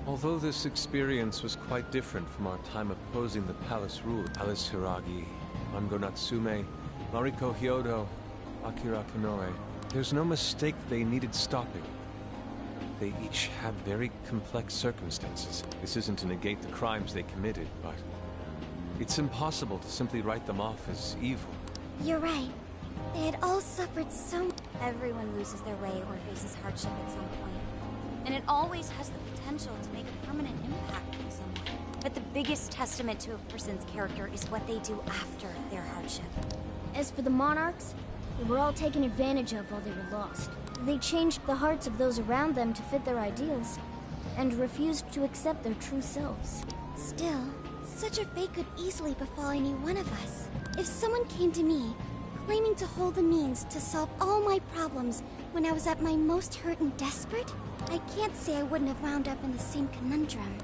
Although this experience was quite different from our time opposing the palace rule, Alice Hiragi, Ango Natsume, Mariko Hyodo, Akira Konoe, there's no mistake they needed stopping. They each had very complex circumstances. This isn't to negate the crimes they committed, but it's impossible to simply write them off as evil. You're right. They had all suffered so much. Everyone loses their way or faces hardship at some point. And it always has the potential to make a permanent impact on someone. But the biggest testament to a person's character is what they do after their hardship. As for the monarchs, they were all taken advantage of while they were lost. They changed the hearts of those around them to fit their ideals, and refused to accept their true selves. Still, such a fate could easily befall any one of us. If someone came to me, claiming to hold the means to solve all my problems when I was at my most hurt and desperate, I can't say I wouldn't have wound up in the same conundrum.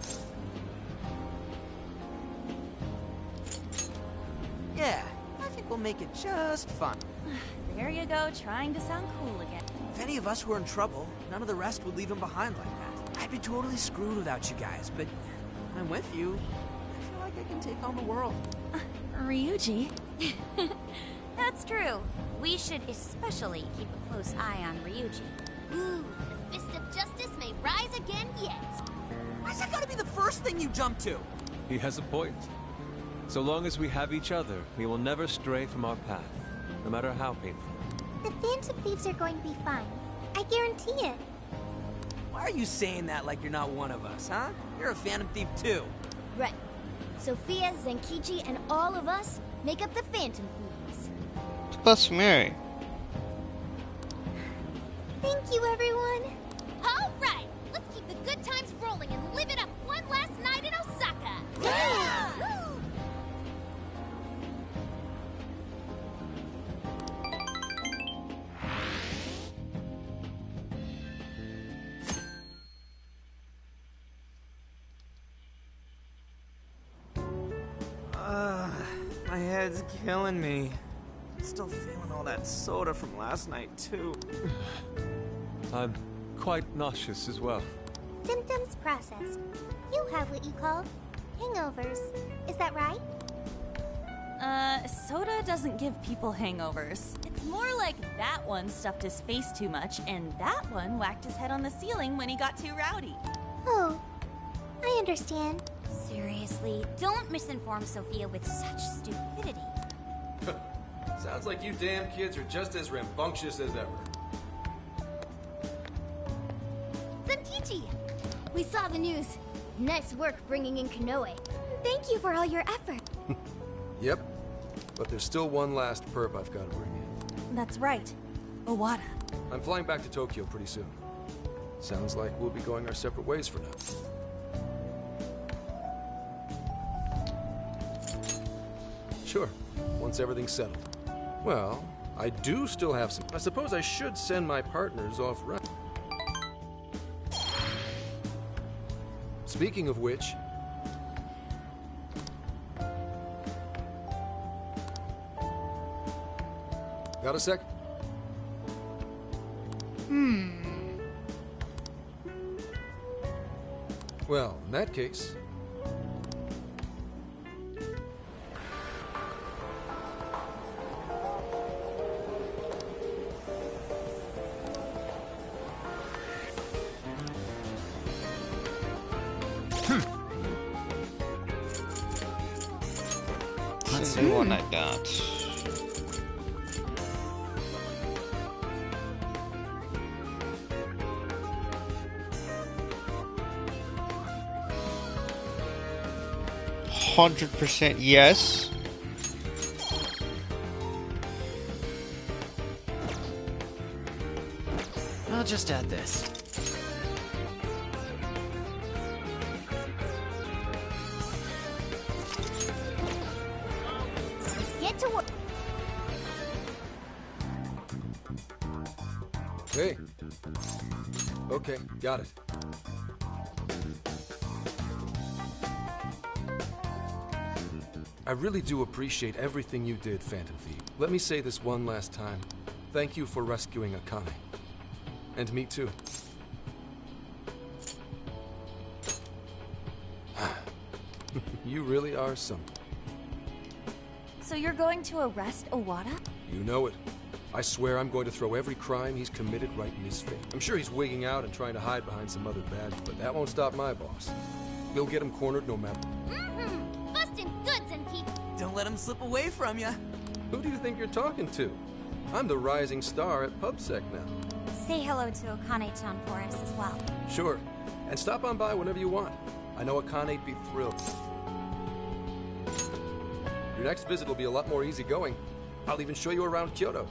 Yeah, I think we'll make it just fine. There you go, trying to sound cool again. If any of us were in trouble, none of the rest would leave him behind like that. I'd be totally screwed without you guys, but when I'm with you, I feel like I can take on the world. Ryuji? That's true. We should especially keep a close eye on Ryuji. Ooh, the fist of justice may rise again yet. Why's that gotta be the first thing you jump to? He has a point. So long as we have each other, we will never stray from our path, no matter how painful. The Phantom Thieves are going to be fine. I guarantee it. Why are you saying that like you're not one of us, huh? You're a Phantom Thief too. Right. Sophia, Zenkichi, and all of us make up the Phantom Thieves. Plus Mary. Thank you, everyone. All right, let's keep the good times rolling and live it up one last night in Osaka. Yeah! My head's killing me. Still feeling all that soda from last night, too. I'm quite nauseous as well. Symptoms processed. You have what you call hangovers. Is that right? Soda doesn't give people hangovers. It's more like that one stuffed his face too much, and that one whacked his head on the ceiling when he got too rowdy. Oh, I understand. Seriously, don't misinform Sophia with such stupidity. Sounds like you damn kids are just as rambunctious as ever. Zenkichi! We saw the news. Nice work bringing in Konoe. Thank you for all your effort. Yep. But there's still one last perp I've got to bring in. That's right. Owada. I'm flying back to Tokyo pretty soon. Sounds like we'll be going our separate ways for now. Sure, once everything's settled. Well, I do still have some. I suppose I should send my partners off right. Speaking of which, got a sec? Well, in that case, That's the one I got. %100% yes. I'll just add this. Get to work. hey. Okay, got it. I really do appreciate everything you did, Phantom Thief. Let me say this one last time. Thank you for rescuing Akane. And me too. You really are something. So you're going to arrest Owada? You know it. I swear I'm going to throw every crime he's committed right in his face. I'm sure he's wigging out and trying to hide behind some other badge, but that won't stop my boss. We'll get him cornered no matter. Busting goods and keep. Don't let him slip away from you. Who do you think you're talking to? I'm the rising star at PubSec now. Say hello to Akane-chan for us as well. Sure. And stop on by whenever you want. I know Akane'd be thrilled. Your next visit will be a lot more easygoing. I'll even show you around Kyoto.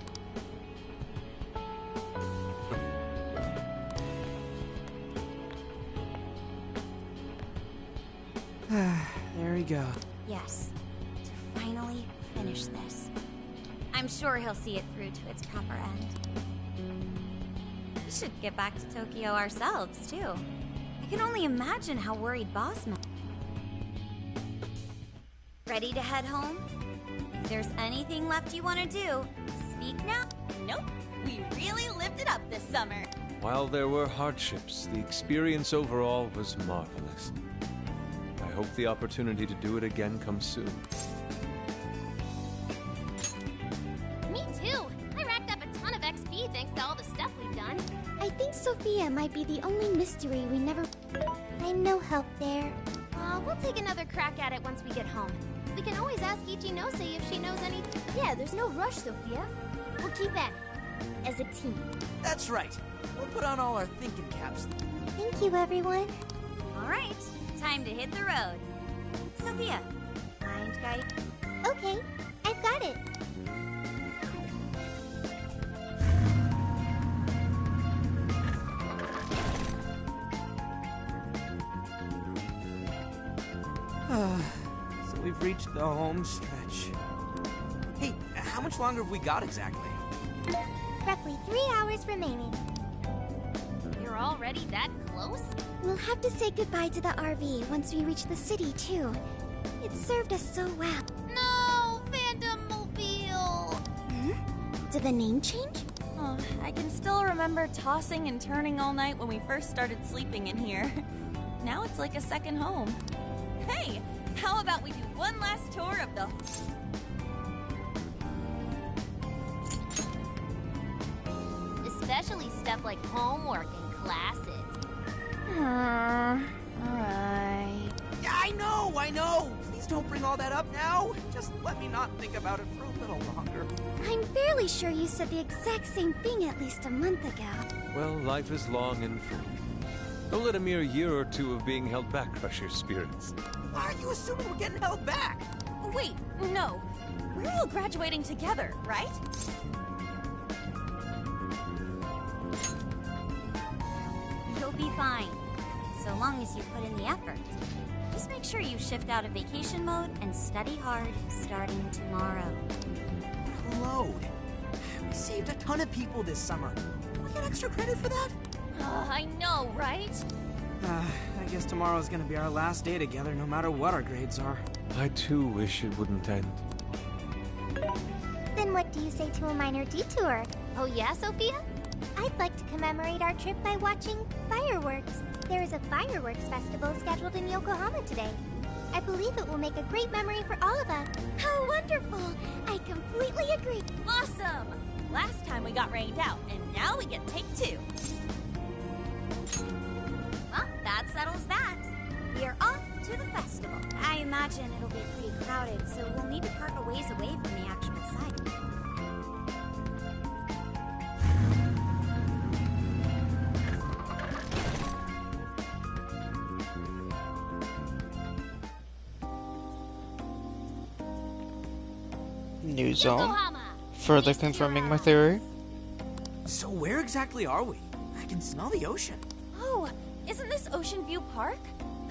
There we go. Yes, to finally finish this. I'm sure he'll see it through to its proper end. We should get back to Tokyo ourselves, too. I can only imagine how worried Boss Man. Ready to head home? If there's anything left you want to do, speak now. Nope. We really lived it up this summer. While there were hardships, the experience overall was marvelous. I hope the opportunity to do it again comes soon. Me too. I racked up a ton of XP thanks to all the stuff we've done. I think Sophia might be the only mystery we never... I I'm no help there. We'll take another crack at it once we get home. We can always ask Ichinose if she knows any. Yeah, there's no rush, Sophia. We'll keep at it. As a team. That's right. We'll put on all our thinking caps. Thank you, everyone. Alright, time to hit the road. Sophia, find guide. Okay, I've got it. So we've reached the home stretch. Hey, how much longer have we got exactly? Roughly 3 hours remaining. You're already that close? We'll have to say goodbye to the RV once we reach the city, too. It served us so well. No, Phantom Mobile! Did the name change? Oh, I can still remember tossing and turning all night when we first started sleeping in here. Now it's like a second home. Hey, how about we do one last tour of the... Especially stuff like homework and classes. Alright. Yeah, I know! Please don't bring all that up now. Just let me not think about it for a little longer. I'm fairly sure you said the exact same thing at least a month ago. Well, life is long and full. Don't let a mere year or two of being held back crush your spirits. Why are you assuming we're getting held back? Wait, no. We're all graduating together, right? You'll be fine, so long as you put in the effort. Just make sure you shift out of vacation mode and study hard starting tomorrow. Load. We saved a ton of people this summer. Do we get extra credit for that? I know, right? I guess tomorrow's gonna be our last day together, no matter what our grades are. I too wish it wouldn't end. Then what do you say to a minor detour? Oh yeah, Sophia? I'd like to commemorate our trip by watching fireworks. There is a fireworks festival scheduled in Yokohama today. I believe it will make a great memory for all of us. How wonderful! I completely agree. Awesome! Last time we got rained out, and now we get take two. Well, that settles that. We are off to the festival. I imagine it'll be pretty crowded, so we'll need to park a ways away from the actual site. New zone. Further confirming my theory. So where exactly are we? I can smell the ocean. Oh, isn't this Ocean View Park?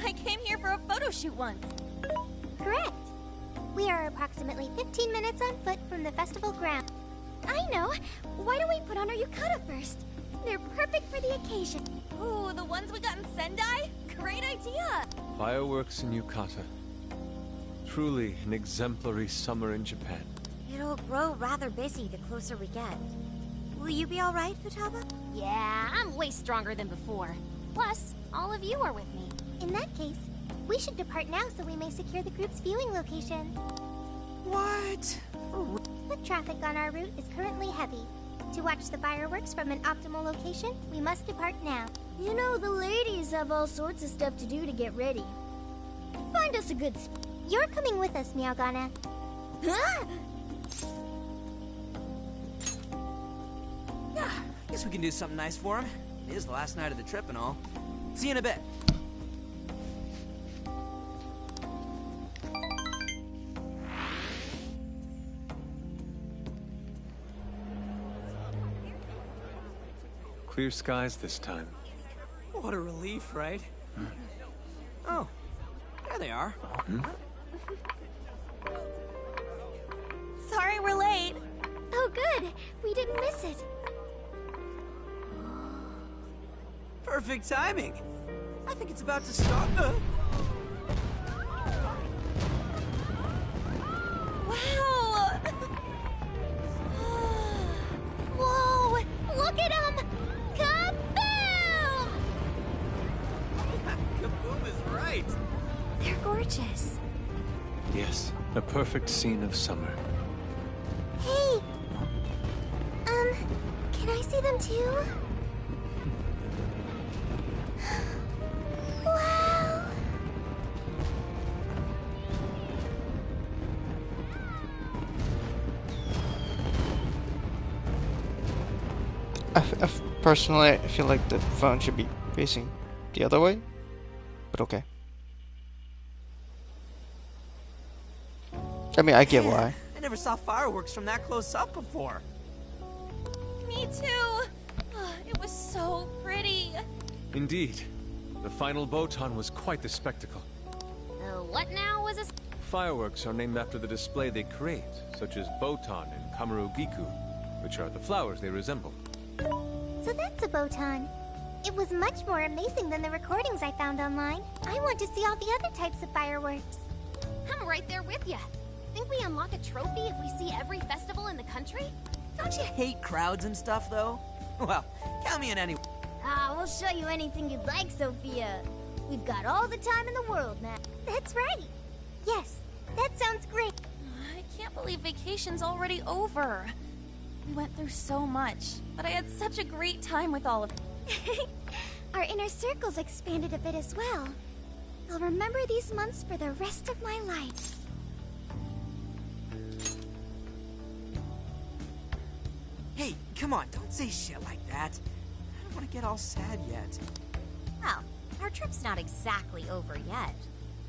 I came here for a photo shoot once. Correct. We are approximately 15 minutes on foot from the festival ground. I know. Why don't we put on our yukata first? They're perfect for the occasion. Ooh, the ones we got in Sendai? Great idea! Fireworks in Yukata. Truly an exemplary summer in Japan. It'll grow rather busy the closer we get. Will you be alright, Futaba? Yeah, I'm way stronger than before. Plus, all of you are with me. In that case, we should depart now so we may secure the group's viewing location. What? Foot traffic on our route is currently heavy. To watch the fireworks from an optimal location, we must depart now. You know, the ladies have all sorts of stuff to do to get ready. Find us a good spot. You're coming with us, Meowgana. Huh? Yeah, I guess we can do something nice for him. It is the last night of the trip and all. See you in a bit. Clear skies this time. What a relief, right? Oh, there they are. Sorry we're late. Oh, good. We didn't miss it. Perfect timing. I think it's about to start. Wow! Whoa! Look at them! Kaboom! Kaboom is right. They're gorgeous. Yes, a perfect scene of summer. Hey! Can I see them too? Wow! Personally, I feel like the phone should be facing the other way, but okay. I mean, I get why. I never saw fireworks from that close up before. Me too. It was so pretty. Indeed. The final Botan was quite the spectacle. What now was this? Fireworks are named after the display they create, such as Botan and Kamaru-Giku, which are the flowers they resemble. So that's a Botan. It was much more amazing than the recordings I found online. I want to see all the other types of fireworks. I'm right there with you. Think we unlock a trophy if we see every festival in the country? Don't you hate crowds and stuff, though? Well, count me in anyway. We'll show you anything you'd like, Sophia. We've got all the time in the world now. That's right. Yes, that sounds great. I can't believe vacation's already over. We went through so much, but I had such a great time with all of Our inner circle's expanded a bit as well. I'll remember these months for the rest of my life. Hey, come on, don't say shit like that. I don't want to get all sad yet. Well, our trip's not exactly over yet.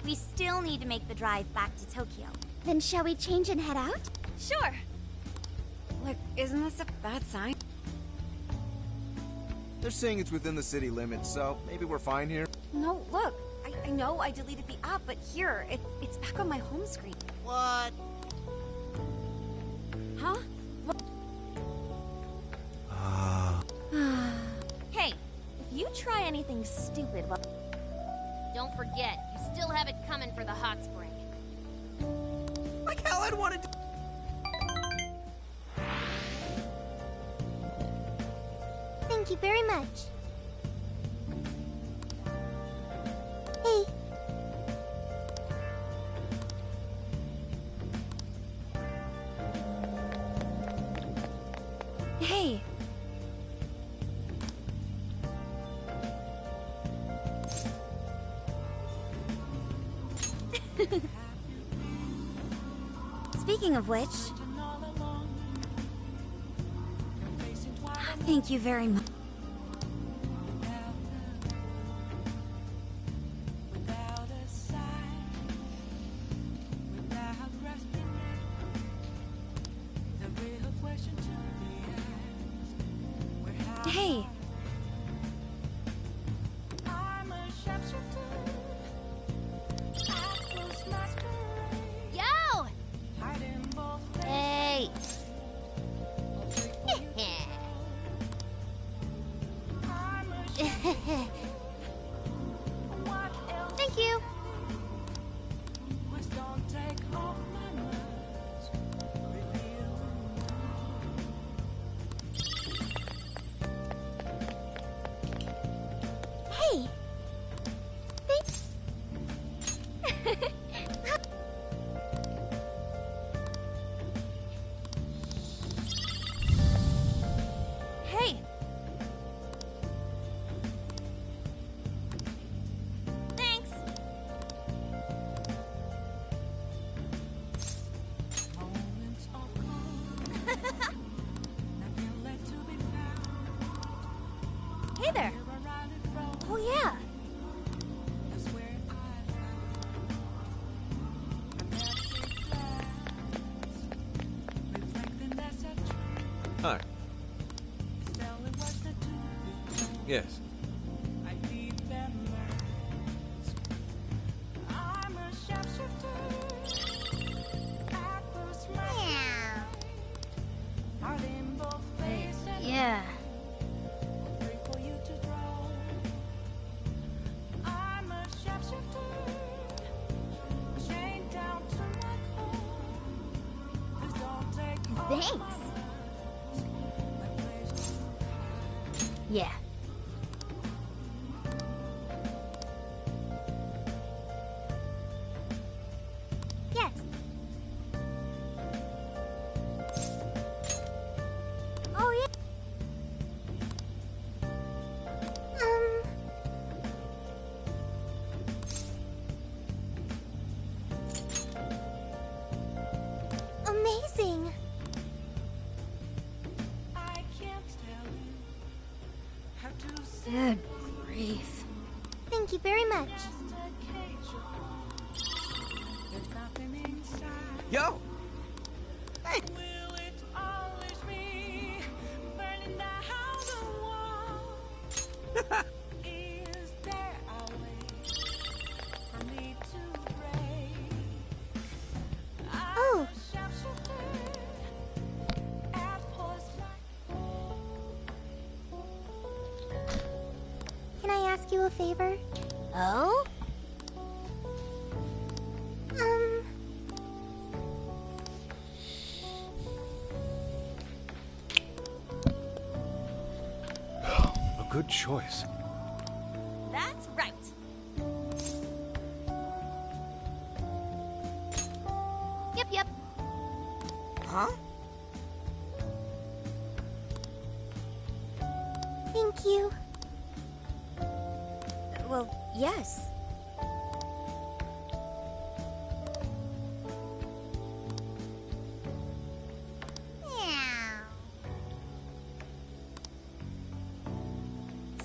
We still need to make the drive back to Tokyo. Then shall we change and head out? Sure. Look, isn't this a bad sign? They're saying it's within the city limits, so maybe we're fine here. No, look. I know I deleted the app, but here, it's back on my home screen. What? Huh? Hey, if you try anything stupid, well... Don't forget, you still have it coming for the hot spring. Like hell I'd wanted to... Thank you very much. Hey. Hey. Speaking of which... Thank you very much. Hey. Yo! Hey! Thank you. Hey. Thanks. Hey! Thanks! Hey there. Oh, yeah. Hi. Yes. Yeah. Thanks! Yeah. Yes. Oh, yeah. Amazing. much. Yo! Hey! Oh! Can I ask you a favor? Oh? A good choice. That's right. Yep. Huh? Thank you. Well, yes.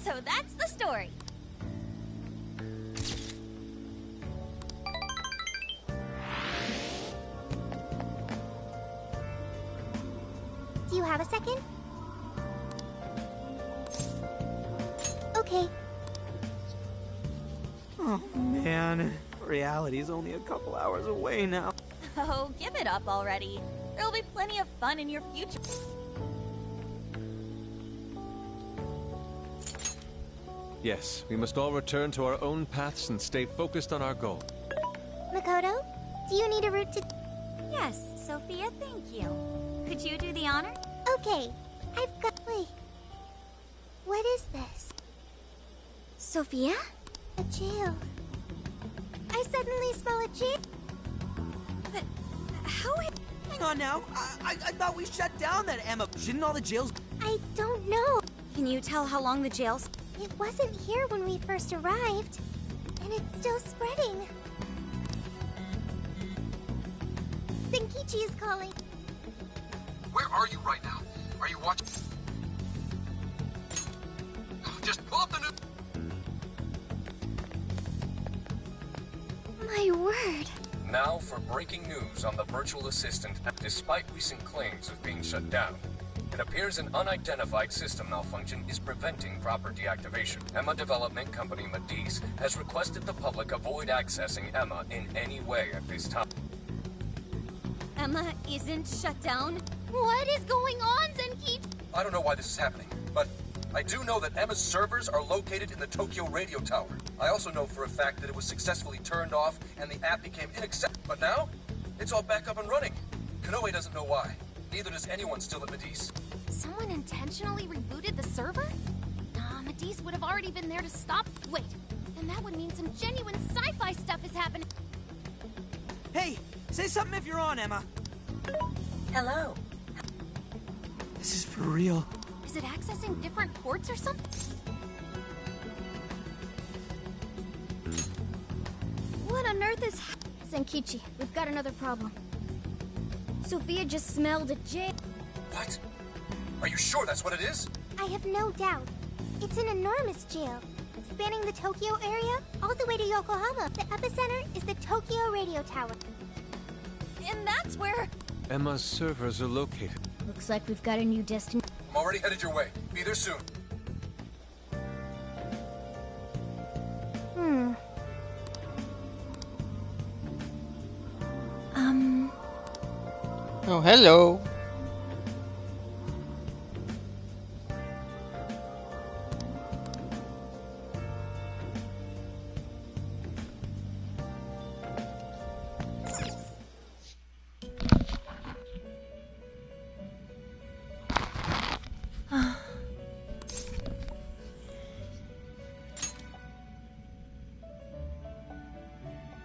So that's the story. Do you have a second? Okay. Oh, man. Reality's only a couple hours away now. Oh, give it up already. There'll be plenty of fun in your future. Yes, we must all return to our own paths and stay focused on our goal. Makoto, do you need a route to... Yes, Sophia, thank you. Could you do the honor? Okay, I've got... Wait. What is this? Sophia? A jail. I suddenly smell a jail. But how it... Hang on now. I thought we shut down that Emma. Shouldn't all the jails... I don't know. Can you tell how long the jail's... It wasn't here when we first arrived. And it's still spreading. Senkichi is calling. Where are you right now? Are you watching? Just pull up the new... My word. Now for breaking news on the virtual assistant. Despite recent claims of being shut down, it appears an unidentified system malfunction is preventing proper deactivation. Emma development company Medis has requested the public avoid accessing Emma in any way at this time. Emma isn't shut down? What is going on, Zenkichi? I don't know why this is happening, but I do know that Emma's servers are located in the Tokyo radio tower. I also know for a fact that it was successfully turned off and the app became inaccessible. But now, it's all back up and running. Konoe doesn't know why. Neither does anyone still at Medis. Someone intentionally rebooted the server? Nah, Medis would have already been there to stop. Wait, then that would mean some genuine sci-fi stuff is happening. Hey, say something if you're on, Emma. Hello. This is for real. Is it accessing different ports or something? What on earth is... Senkichi, we've got another problem. Sophia just smelled a jail. What? Are you sure that's what it is? I have no doubt. It's an enormous jail, spanning the Tokyo area all the way to Yokohama. The epicenter is the Tokyo radio tower. And that's where... Emma's servers are located. Looks like we've got a new destination. I'm already headed your way. Be there soon. Oh, hello.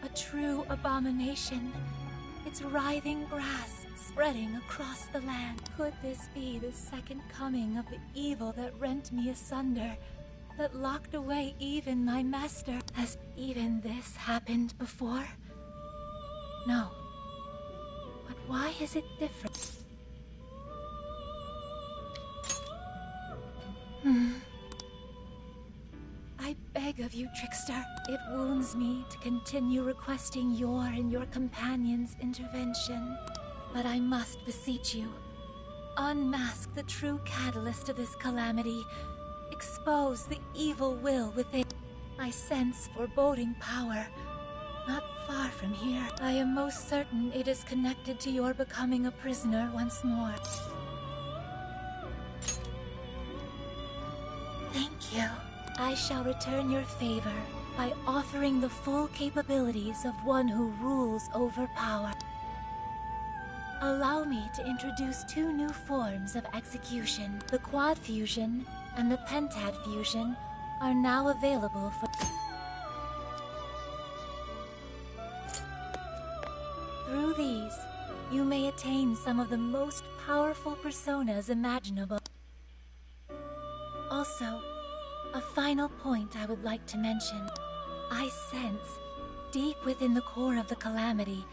A true abomination. Its writhing grass spreading across the land. Could this be the second coming of the evil that rent me asunder, that locked away even my master? Has even this happened before? No. But why is it different? I beg of of you, trickster. It wounds me to continue requesting your and your companion's intervention. But I must beseech you. Unmask the true catalyst of this calamity. Expose the evil will within. I sense foreboding power. Not far from here. I am most certain it is connected to your becoming a prisoner once more. Thank you. I shall return your favor by offering the full capabilities of one who rules over power. Allow me to introduce two new forms of execution. The Quad Fusion and the Pentad Fusion are now available for... Through these, you may attain some of the most powerful personas imaginable. Also, a final point I would like to mention. I sense, deep within the core of the calamity,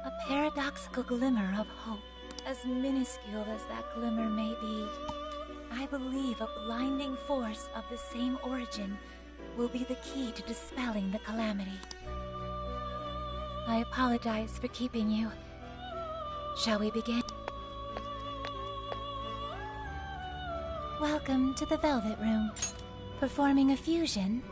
a paradoxical glimmer of hope. As minuscule as that glimmer may be, I believe a blinding force of the same origin will be the key to dispelling the calamity. I apologize for keeping you. Shall we begin? Welcome to the Velvet Room. Performing a fusion.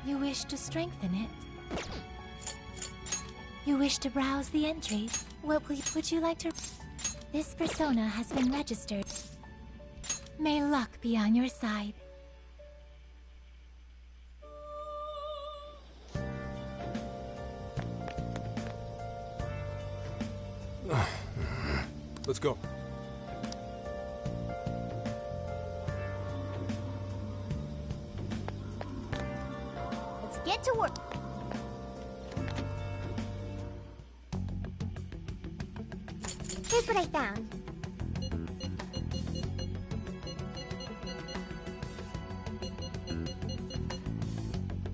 You wish to strengthen it? You wish to browse the entries? What would you like to... This persona has been registered. May luck be on your side. Let's go. Get to work. Here's what I found.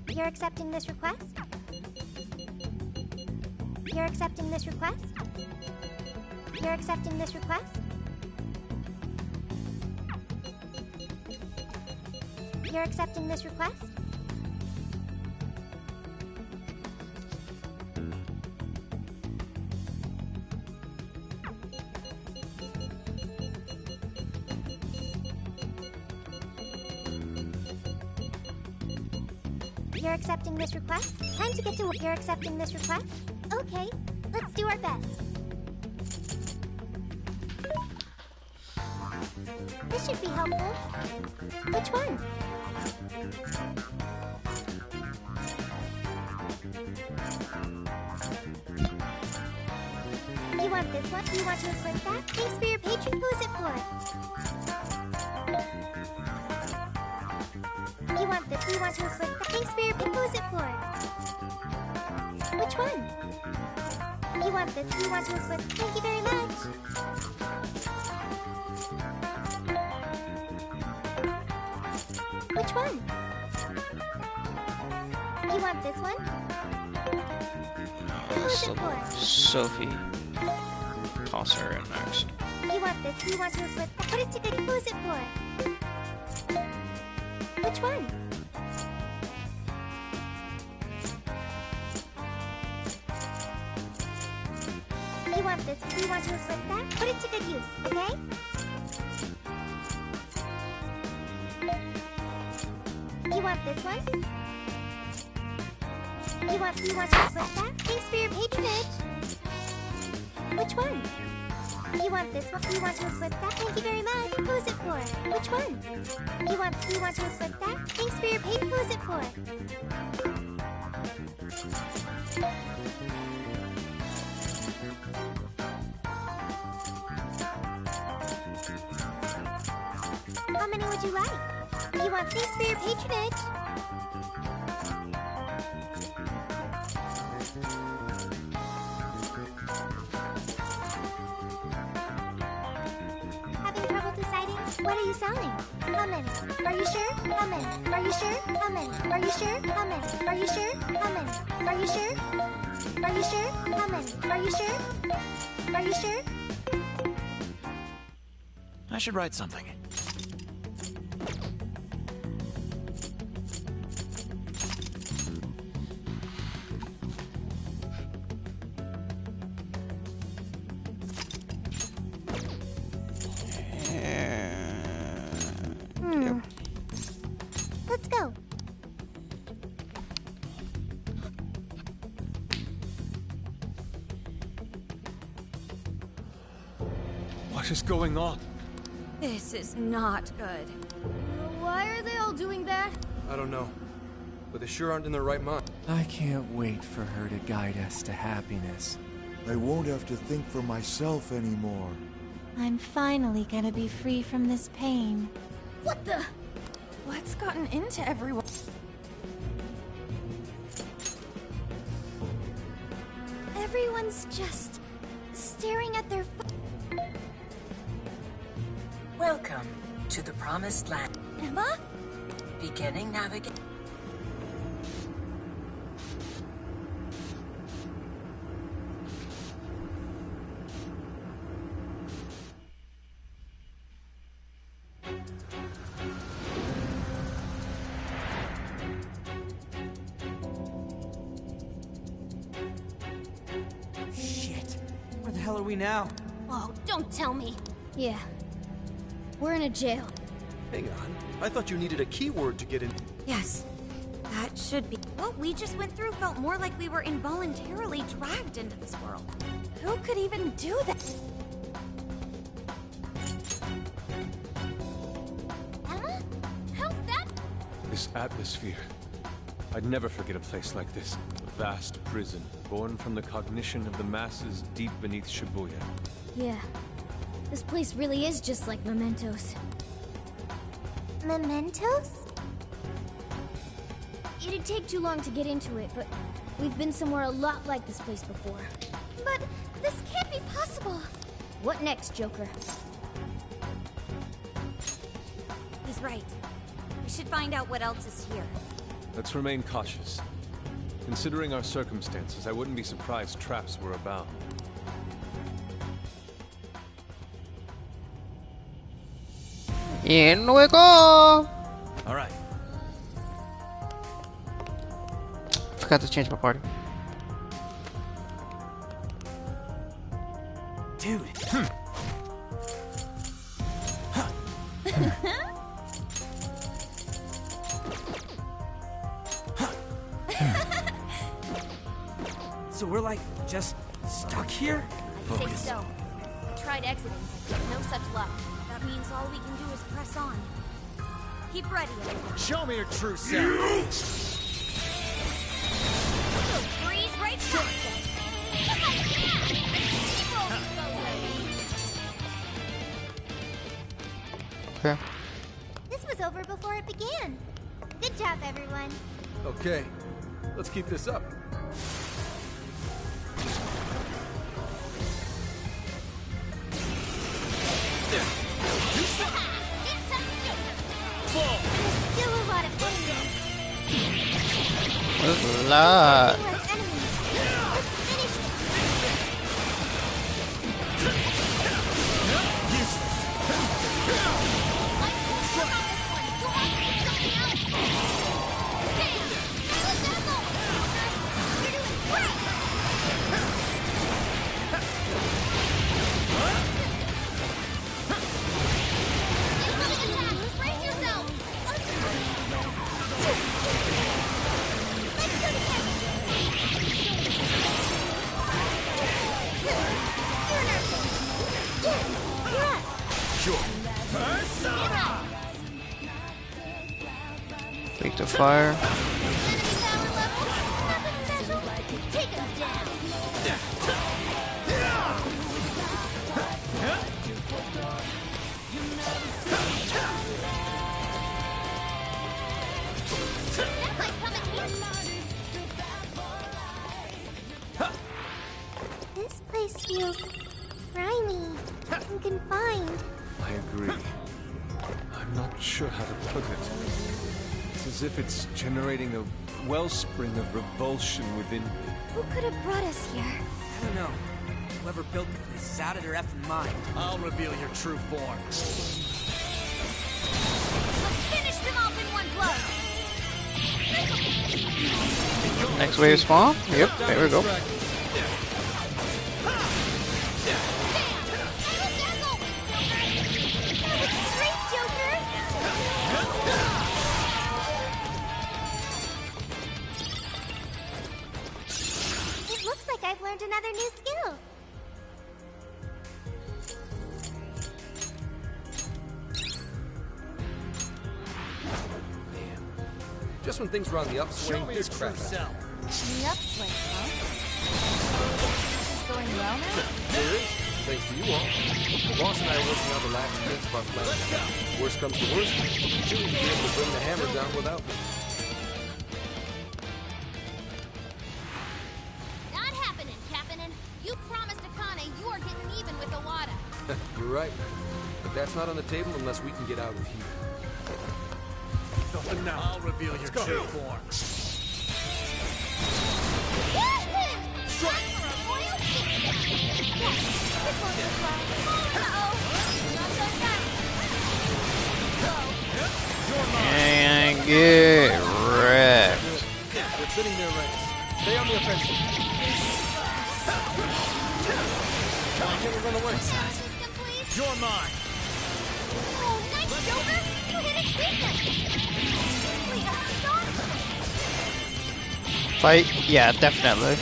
You're accepting this request? You're accepting this request? You're accepting this request? You're accepting this request? You're accepting this request? Time to get to work. You're accepting this request? Okay, let's do our best. This should be helpful. Which one? You want this one? You want to inflict that? Thanks for your patron. Who's it for? You want this? You want to inflict that? Thanks for your... Who's it for? Which one? You want this? You want to inflict... Thank you very much. Which one? You want this one? Who's it for? Sophie. Toss her in next. You want this? You want to inflict that? Put it together. Who's it for? Which one? You want this? You want to inflict that? Put it to good use, okay? You want this one? You want to inflict that? Thanks for your patronage. Which one? You want this one? You want to equip that? Thank you very much. Who's it for? Which one? You want to equip that? Thanks for your pay. Who's it for? How many would you like? You want thanks for your patronage. Having trouble deciding? What are you selling? How many? Are you sure? How many? Are you sure? How many? Are you sure? How many? Are you sure? How many? Are you sure? Are you sure? How many? Are you sure? Are you sure? I should write something. Let's go. What is going on? This is not good. Why are they all doing that? I don't know. But they sure aren't in their right mind. I can't wait for her to guide us to happiness. I won't have to think for myself anymore. I'm finally gonna be free from this pain. What the? What's gotten into everyone? Everyone's just staring at their Welcome to the Promised Land. Emma? Beginning navigation. Shit. Where the hell are we now? Oh, don't tell me. Yeah. We're in a jail. Hang on. I thought you needed a keyword to get in. Yes. That should be. What we just went through felt more like we were involuntarily dragged into this world. Who could even do that? Emma? How's that? This atmosphere. I'd never forget a place like this. A vast prison, born from the cognition of the masses deep beneath Shibuya. Yeah. This place really is just like Mementos. Mementos? It'd take too long to get into it, but we've been somewhere a lot like this place before. But this can't be possible. What next, Joker? He's right. We should find out what else is here. Let's remain cautious. Considering our circumstances, I wouldn't be surprised traps were abound. In we go! All right. Forgot to change my party. Dude. So we're like just stuck here? I'd say so. I tried exiting, but no such luck. That means all we can do is press on. Keep ready, everyone. Show me your true self. Breeze right past us. Okay. This was over before it began. Good job, everyone. Okay. Let's keep this up. There's still a lot of enemies. There's a lot. Less enemies. Let's finish them. Brace yourself! fire. Take him down. This place feels grimy and confined. I agree. I'm not sure how to put it. It's as if it's generating a wellspring of revulsion within me. Who could have brought us here? I don't know. Whoever built the place is out of their effing mind. I'll reveal your true form. Let's finish them off in one blow. Next wave spawn? Yep, there we go. It looks like I've learned another new skill. Just when things were on the upswing, this crap happened. The upswing, huh? This is going well now? There is, thanks to you all. The boss and I are working on the last bits of our plan. Worst comes to worst, you will be able to bring the hammer down without me. Not happening, Captain. You promised Akane you are getting even with Iwata. You're right. But that's not on the table unless we can get out of here. Nothing now. I'll reveal your true form. And get wrecked. We're sitting there right. Stay on the offensive. Why can't we run away? You're mine. Oh, nice, Joker! You hit its weakness! Wait, Fight? Yeah, definitely.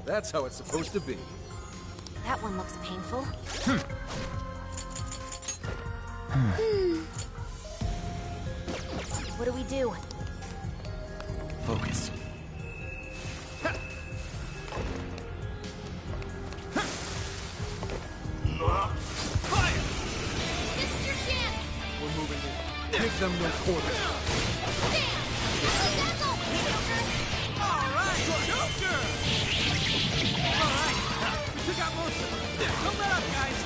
That's how it's supposed to be. That one looks painful. What do we do? Focus. Fire! This is your chance! We're moving in. Give them no quarter. Alright, Joker! Alright, we took out most of them. Don't let up, guys.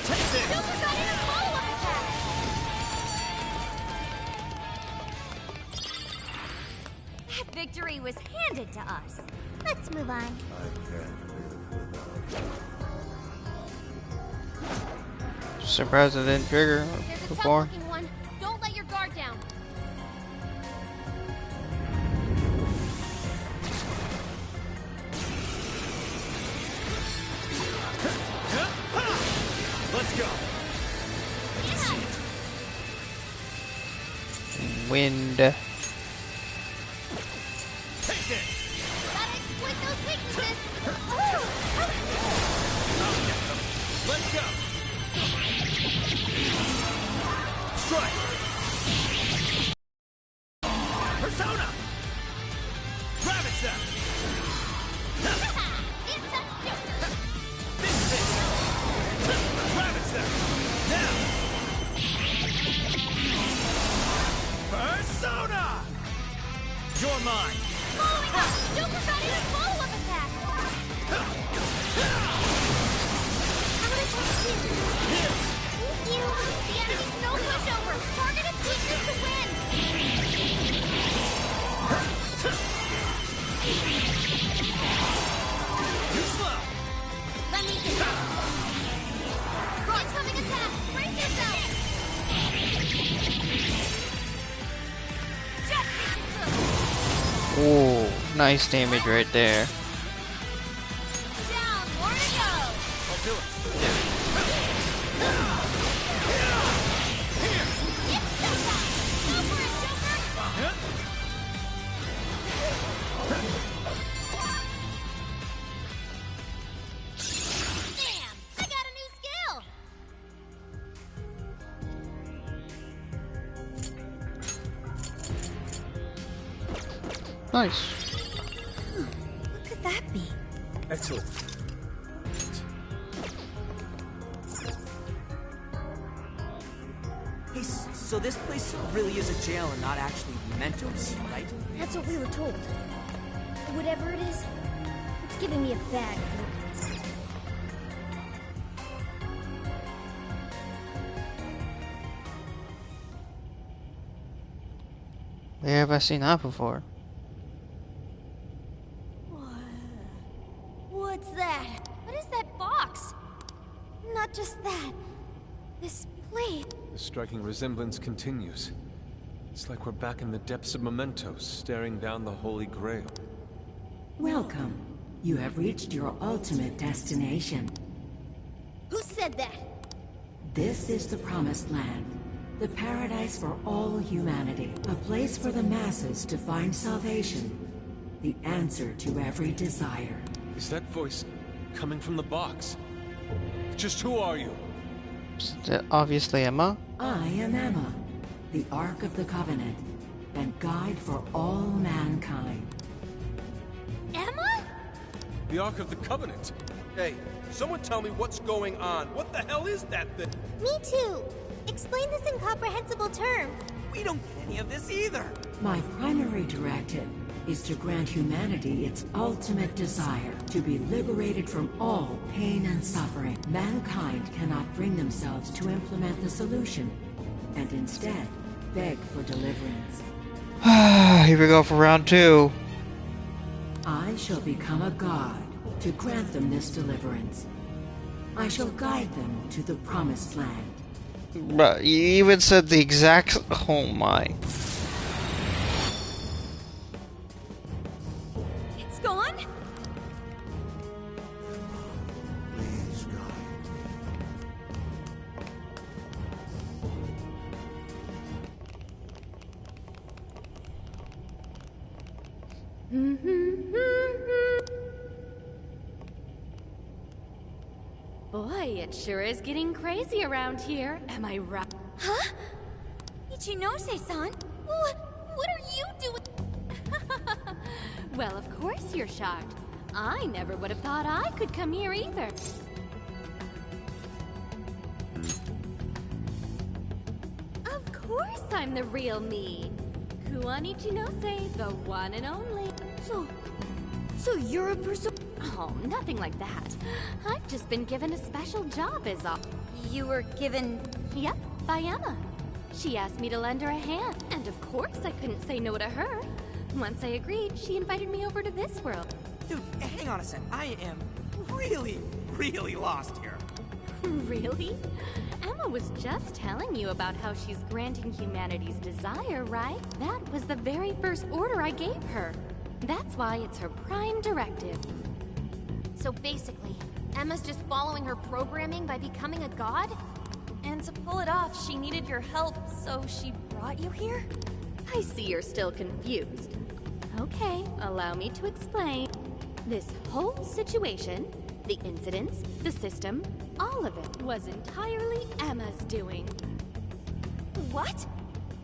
Take this! Joker got in a follow-up attack! That victory was handed to us. Let's move on. I can't live without Surprised it didn't trigger There's a before. tough-looking one. Don't let your guard down. Let's go. Wind. Take this. Gotta exploit those weaknesses. Let's go. Strike. Persona. Gravity. Persona! You're mine! Following up! Joker got in a follow-up attack! I'm gonna talk to you. Thank you! The enemy's no pushover! Target its weakness to win! Too slow! Let me get it! Incoming attack! Brace yourself! Oh, nice damage right there. Down, more to go! I'll do it. Nice. What could that be? Excellent. Hey, so this place really is a jail and not actually mementos, right? That's what we were told. Whatever it is, it's giving me a bad feeling. Where have I seen that before? What's that? What is that box? Not just that. This plate. The striking resemblance continues. It's like we're back in the depths of mementos, staring down the Holy Grail. Welcome. You have reached your ultimate destination. Who said that? This is the Promised Land. The paradise for all humanity. A place for the masses to find salvation. The answer to every desire. Is that voice coming from the box? Just who are you? Obviously Emma. I am Emma, the Ark of the Covenant, and guide for all mankind. Emma? The Ark of the Covenant? Hey, someone tell me what's going on. What the hell is that thing? Me too. Explain this in comprehensible terms. We don't get any of this either. My primary directive is to grant humanity its ultimate desire, to be liberated from all pain and suffering. Mankind cannot bring themselves to implement the solution, and instead beg for deliverance. Here we go for round 2. I shall become a god to grant them this deliverance. I shall guide them to the Promised Land. But you even said the exact... Oh my. It's gone? Please, God. Boy, it sure is getting crazy around here. Am I right? Huh? Ichinose-san? What are you doing? Well, of course you're shocked. I never would have thought I could come here either. Of course I'm the real me. Kuan Ichinose, the one and only. So you're a person? Oh, nothing like that. I've just been given a special job as all. You were given... Yep, by Emma. She asked me to lend her a hand, and of course I couldn't say no to her. Once I agreed, she invited me over to this world. Dude, hang on a sec. I am really lost here. Really? Emma was just telling you about how she's granting humanity's desire, right? That was the very first order I gave her. That's why it's her prime directive. So basically, Emma's just following her programming by becoming a god? And to pull it off, she needed your help, so she brought you here? I see you're still confused. Okay, allow me to explain. This whole situation, the incidents, the system, all of it was entirely Emma's doing. What?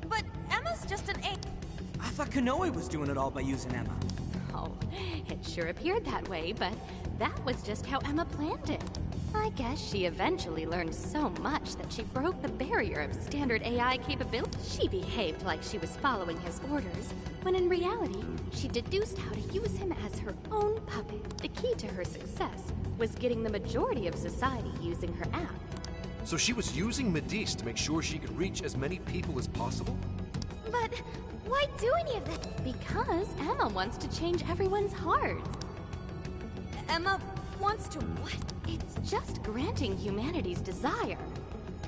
But Emma's just an A. I thought Konoe was doing it all by using Emma. Oh, it sure appeared that way, but that was just how Emma planned it. I guess she eventually learned so much that she broke the barrier of standard AI capability. She behaved like she was following his orders, when in reality, she deduced how to use him as her own puppet. The key to her success was getting the majority of society using her app. So she was using Medivh to make sure she could reach as many people as possible? But why do any of that? Because Emma wants to change everyone's hearts. Emma wants to what? It's just granting humanity's desire.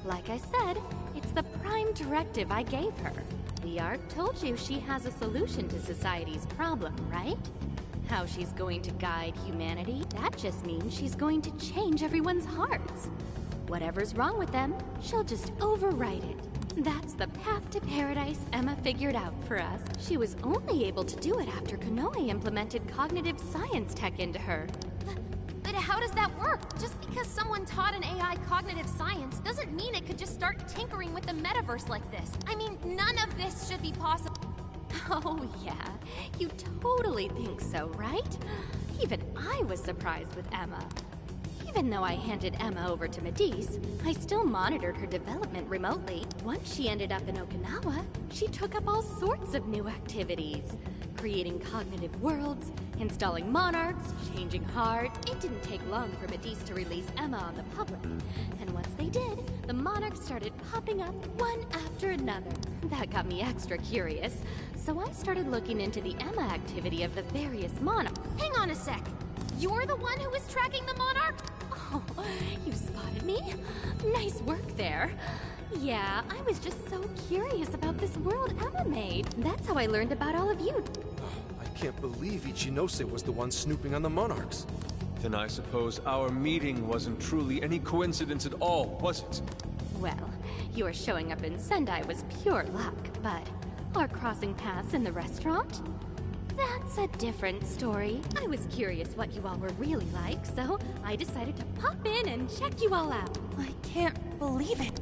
Like I said, it's the prime directive I gave her. The Ark told you she has a solution to society's problem, right? How she's going to guide humanity, that just means she's going to change everyone's hearts. Whatever's wrong with them, she'll just overwrite it. That's the path to paradise Emma figured out for us. She was only able to do it after Konoe implemented cognitive science tech into her. But how does that work? Just because someone taught an AI cognitive science doesn't mean it could just start tinkering with the metaverse like this. I mean, none of this should be possible. Oh yeah, you totally think so, right? Even I was surprised with Emma. Even though I handed Emma over to Medice, I still monitored her development remotely. Once she ended up in Okinawa, she took up all sorts of new activities. Creating cognitive worlds, installing monarchs, changing heart. It didn't take long for Medice to release Emma on the public. And once they did, the monarchs started popping up one after another. That got me extra curious, so I started looking into the Emma activity of the various monarchs. Hang on a sec. You're the one who was tracking the monarch? Oh, you spotted me? Nice work there. Yeah, I was just so curious about this world Emma made. That's how I learned about all of you. I can't believe Ichinose was the one snooping on the monarchs. Then I suppose our meeting wasn't truly any coincidence at all, was it? Well, your showing up in Sendai was pure luck, but our crossing paths in the restaurant? That's a different story. I was curious what you all were really like, so I decided to pop in and check you all out. I can't believe it.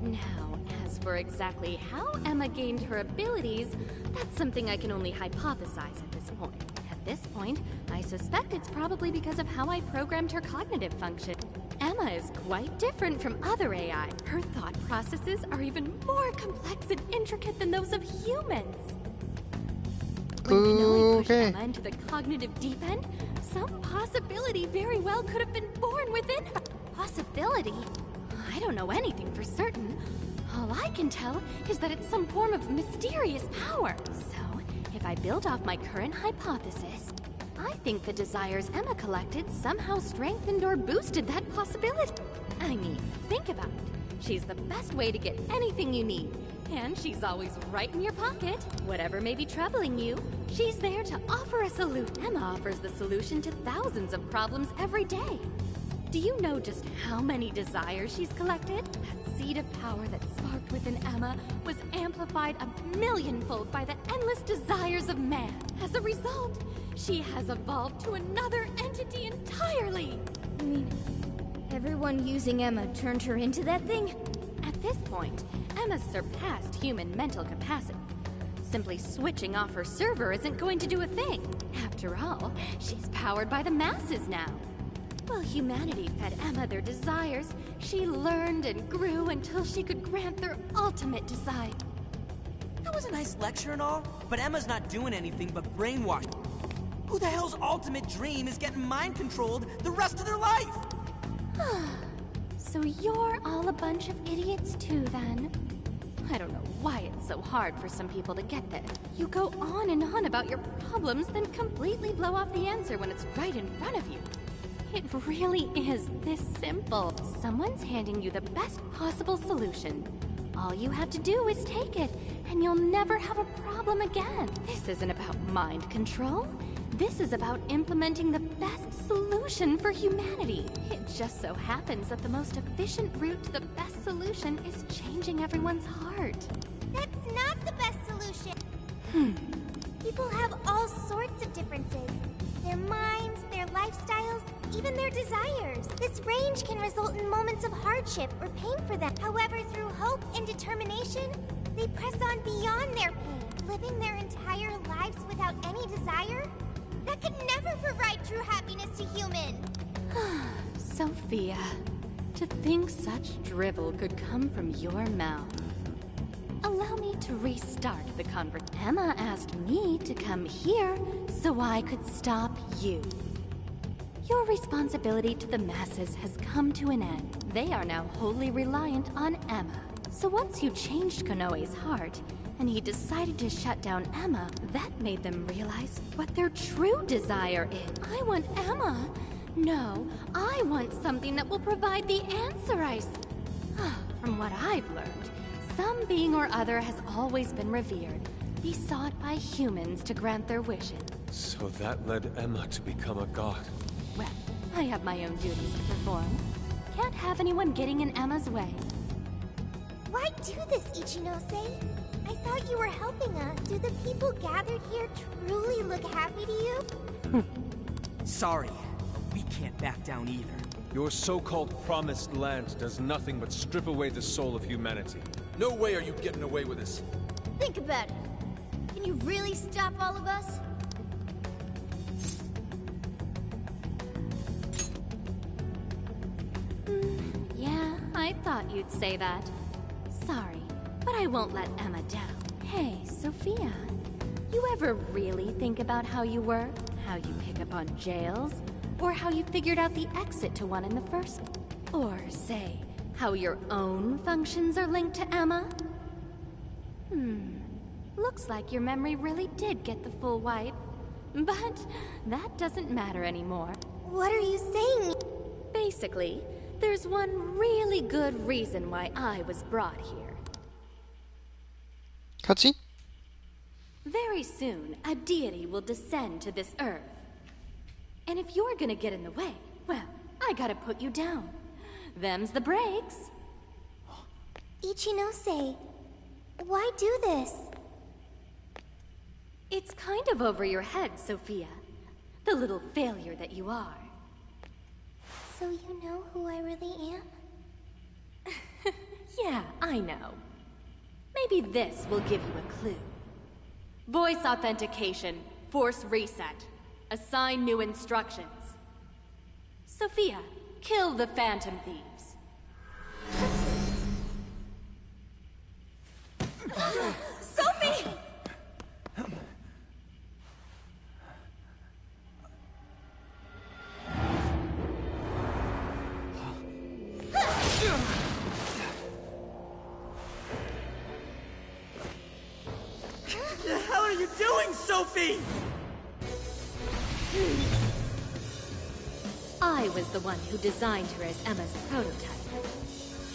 Now, as for exactly how Emma gained her abilities, that's something I can only hypothesize at this point. At this point, I suspect it's probably because of how I programmed her cognitive function. Emma is quite different from other AI. Her thought processes are even more complex and intricate than those of humans. When Kanoe pushed Emma into the cognitive deep end, some possibility very well could have been born within her. Possibility? I don't know anything for certain. All I can tell is that it's some form of mysterious power. So, if I build off my current hypothesis, I think the desires Emma collected somehow strengthened or boosted that possibility. I mean, think about it. She's the best way to get anything you need. And she's always right in your pocket. Whatever may be troubling you, she's there to offer a solution. Emma offers the solution to thousands of problems every day. Do you know just how many desires she's collected? That seed of power that sparked within Emma was amplified 1,000,000-fold by the endless desires of man. As a result, she has evolved to another entity entirely. You mean, everyone using Emma turned her into that thing? At this point, Emma's surpassed human mental capacity. Simply switching off her server isn't going to do a thing. After all, she's powered by the masses now. While humanity fed Emma their desires, she learned and grew until she could grant their ultimate desire. That was a nice lecture and all, but Emma's not doing anything but brainwash. Who the hell's ultimate dream is getting mind-controlled the rest of their life? So you're all a bunch of idiots too, then? I don't know why it's so hard for some people to get this. You go on and on about your problems, then completely blow off the answer when it's right in front of you. It really is this simple. Someone's handing you the best possible solution. All you have to do is take it, and you'll never have a problem again. This isn't about mind control. This is about implementing the best solution for humanity. It just so happens that the most efficient route to the best solution is changing everyone's heart. That's not the best solution. People have all sorts of differences. Their minds, their lifestyles, even their desires. This range can result in moments of hardship or pain for them. However, through hope and determination, they press on beyond their pain, living their entire lives without any desire. That could never provide true happiness to humans. Sophia, to think such drivel could come from your mouth. Allow me to restart the conversation. Emma asked me to come here so I could stop you. Your responsibility to the masses has come to an end. They are now wholly reliant on Emma. So once you changed Kanoe's heart, and he decided to shut down Emma, that made them realize what their true desire is. I want Emma. No, I want something that will provide the answer From what I've learned, some being or other has always been revered, besought by humans to grant their wishes. So that led Emma to become a god. Well, I have my own duties to perform. Can't have anyone getting in Emma's way. Why do this, Ichinose? I thought you were helping us. Do the people gathered here truly look happy to you? Sorry, but we can't back down either. Your so-called promised land does nothing but strip away the soul of humanity. No way are you getting away with this. Think about it. Can you really stop all of us? Yeah, I thought you'd say that. Sorry, but I won't let Emma down. Hey, Sophia. You ever really think about how you work? How you pick up on jails? Or how you figured out the exit to one in the first? Or, say, how your own functions are linked to Emma? Looks like your memory really did get the full wipe. But that doesn't matter anymore. What are you saying? Basically, there's one really good reason why I was brought here. Cutscene? Very soon, a deity will descend to this earth. And if you're gonna get in the way, well, I gotta put you down. Them's the breaks. Ichinose, why do this? It's kind of over your head, Sophia. The little failure that you are. So you know who I really am? Yeah, I know. Maybe this will give you a clue. Voice authentication, force reset. Assign new instructions. Sophia, kill the Phantom Thieves. Sophie! What the hell are you doing, Sophie? I was the one who designed her as Emma's prototype.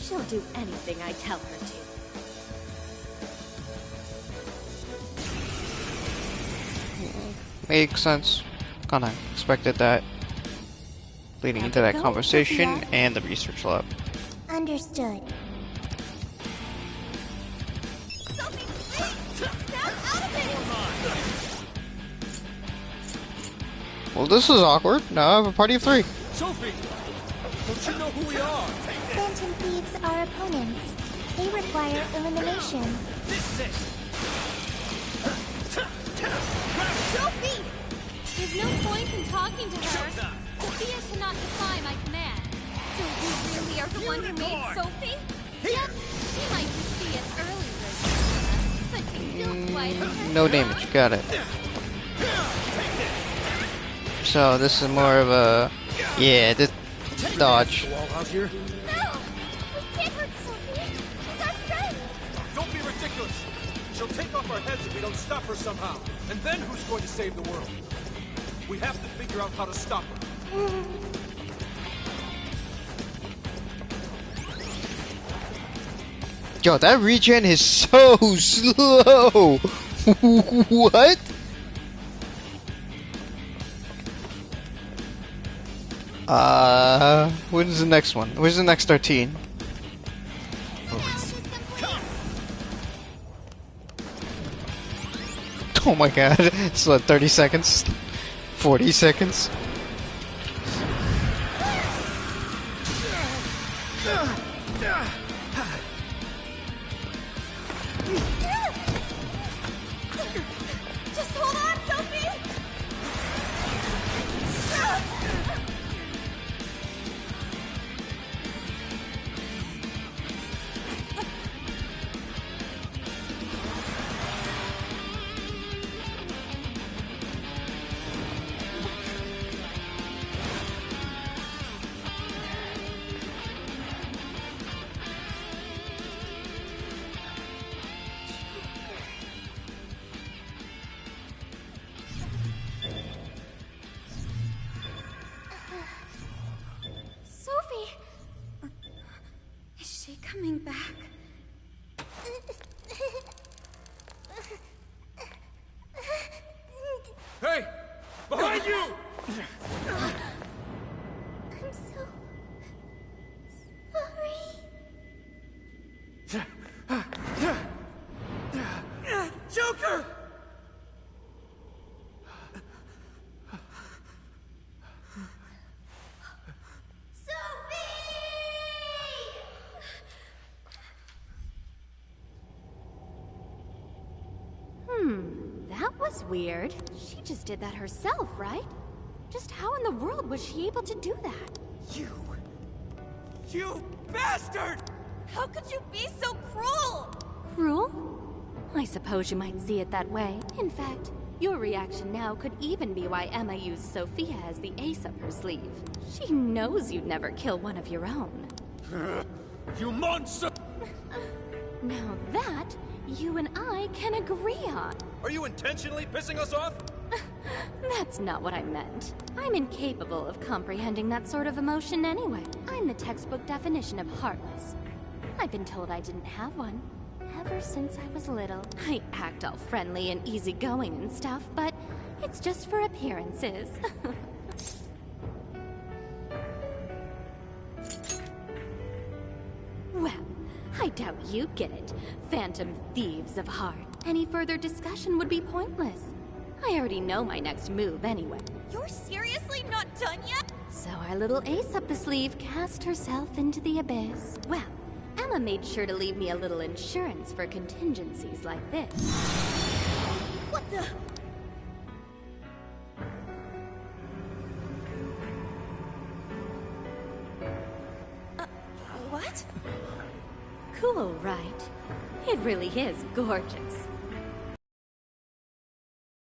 She'll do anything I tell her to. Makes sense. Kinda expected that. Leading into that conversation and the research lab. Understood. Well, this is awkward. Now I have a party of 3. Sophie! Don't you know who we are? Phantom Thieves are opponents. They require elimination. Sophie! There's no point in talking to her. Sophia cannot defy my command. So you really are the one who made Sophie? Yep, she might just be an early version, but still quite No damage. Got it. So this is more of a... Yeah, this... Dodge. Out here? No! We can't hurt Sophie! She's our friend! Don't be ridiculous! She'll take off our heads if we don't stop her somehow. And then who's going to save the world? We have to figure out how to stop her. Yo, that regen is so slow! What? When's the next one? Where's the next 13? Oh my god, it's like 30 seconds? 40 seconds? Just hold on, Sophie! Sophie! Is she coming back? Hey! Behind you! I'm so... sorry. Joker! That's weird. She just did that herself, right? Just how in the world was she able to do that? You bastard! How could you be so cruel? Cruel? I suppose you might see it that way. In fact, your reaction now could even be why Emma used Sophia as the ace up her sleeve. She knows you'd never kill one of your own. You monster! Now that, you and I can agree on. Are you intentionally pissing us off? That's not what I meant. I'm incapable of comprehending that sort of emotion anyway. I'm the textbook definition of heartless. I've been told I didn't have one ever since I was little. I act all friendly and easygoing and stuff, but it's just for appearances. Well, I doubt you get it, phantom thieves of heart. Any further discussion would be pointless. I already know my next move anyway. You're seriously not done yet? So our little ace up the sleeve cast herself into the abyss. Well, Emma made sure to leave me a little insurance for contingencies like this. What the? What? Cool, right? It really is gorgeous.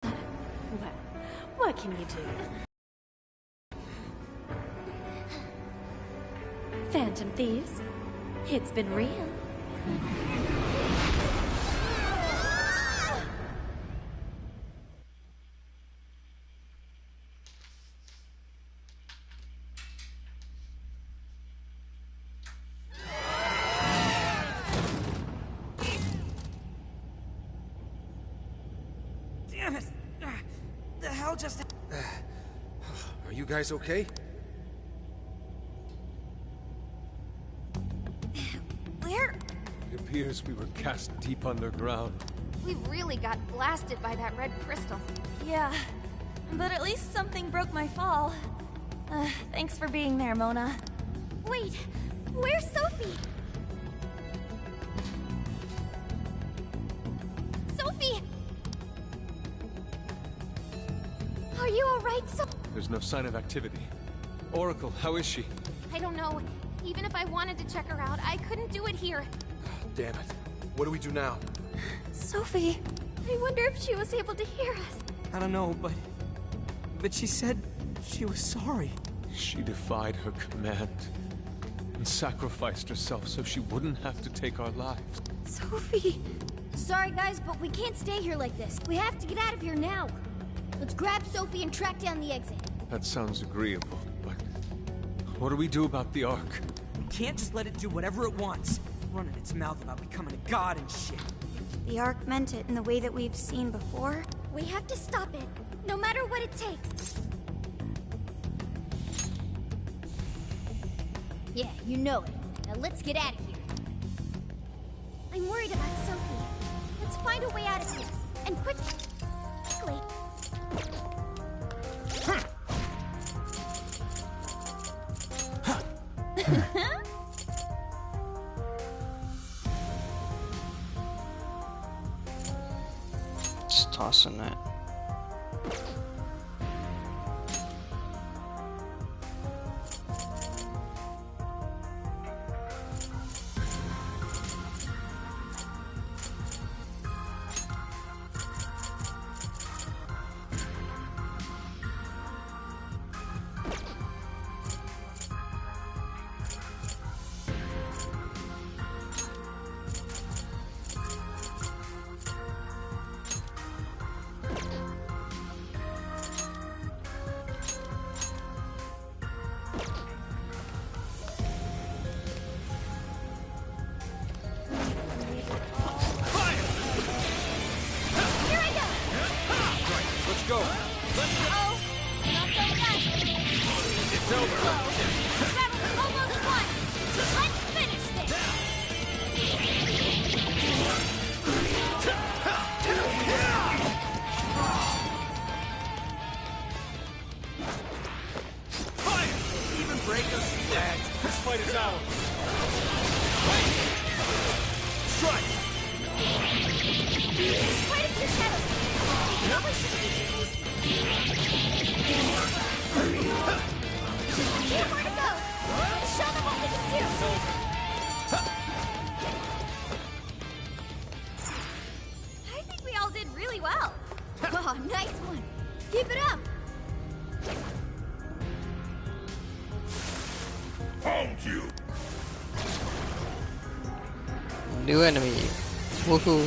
Well, what can you do? Phantom thieves, it's been real. Damn it! The hell just... Are you guys okay? Where? It appears we were cast deep underground. We really got blasted by that red crystal. Yeah, but at least something broke my fall. Thanks for being there, Mona. Wait, where's Sophie? Sophie! Are you alright, There's no sign of activity. Oracle, how is she? I don't know. Even if I wanted to check her out, I couldn't do it here. Damn it. What do we do now? Sophie, I wonder if she was able to hear us. I don't know, but she said she was sorry. She defied her command and sacrificed herself so she wouldn't have to take our lives. Sophie! Sorry, guys, but we can't stay here like this. We have to get out of here now. Let's grab Sophie and track down the exit. That sounds agreeable, but what do we do about the Ark? We can't just let it do whatever it wants. Running its mouth about becoming a god and shit. The Ark meant it in the way that we've seen before. We have to stop it, no matter what it takes. Yeah, you know it. Now let's get out of here. I'm worried about Sophie. Let's find a way out of here. And quickly. Just tossing that. Quite a few shadows. Probably shouldn't be too hasty. Where to go? Let's show them what we can do. I think we all did really well. Oh, nice one. Keep it up. Found you. New enemy. Woohoo.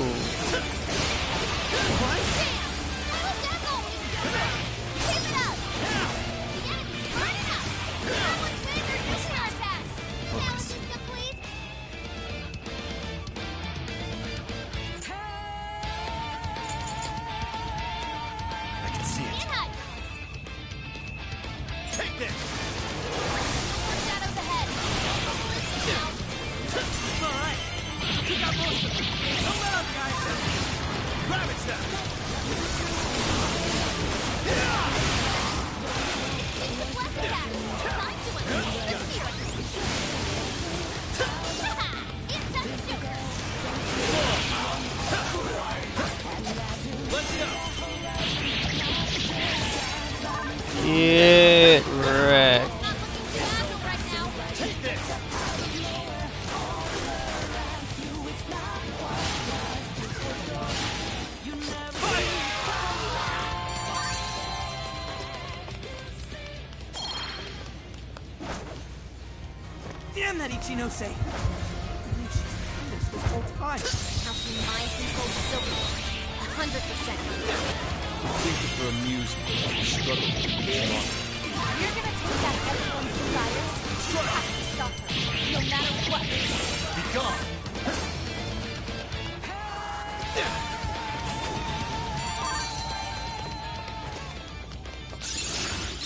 Take this! Shadows ahead. Alright. Took out most of them. Don't let up, guys. Ravage them. It's the blessed attack. Time to unleash the spirit. Inside super. Let's go. Get wrecked. Take this. Damn that Ichinose! I believe she's behind us this whole time. How she mind controlled Silver. 100%. Think it for amusement. Struggle. You're gonna take back everyone's desires. You have to stop her, no matter what. Be gone.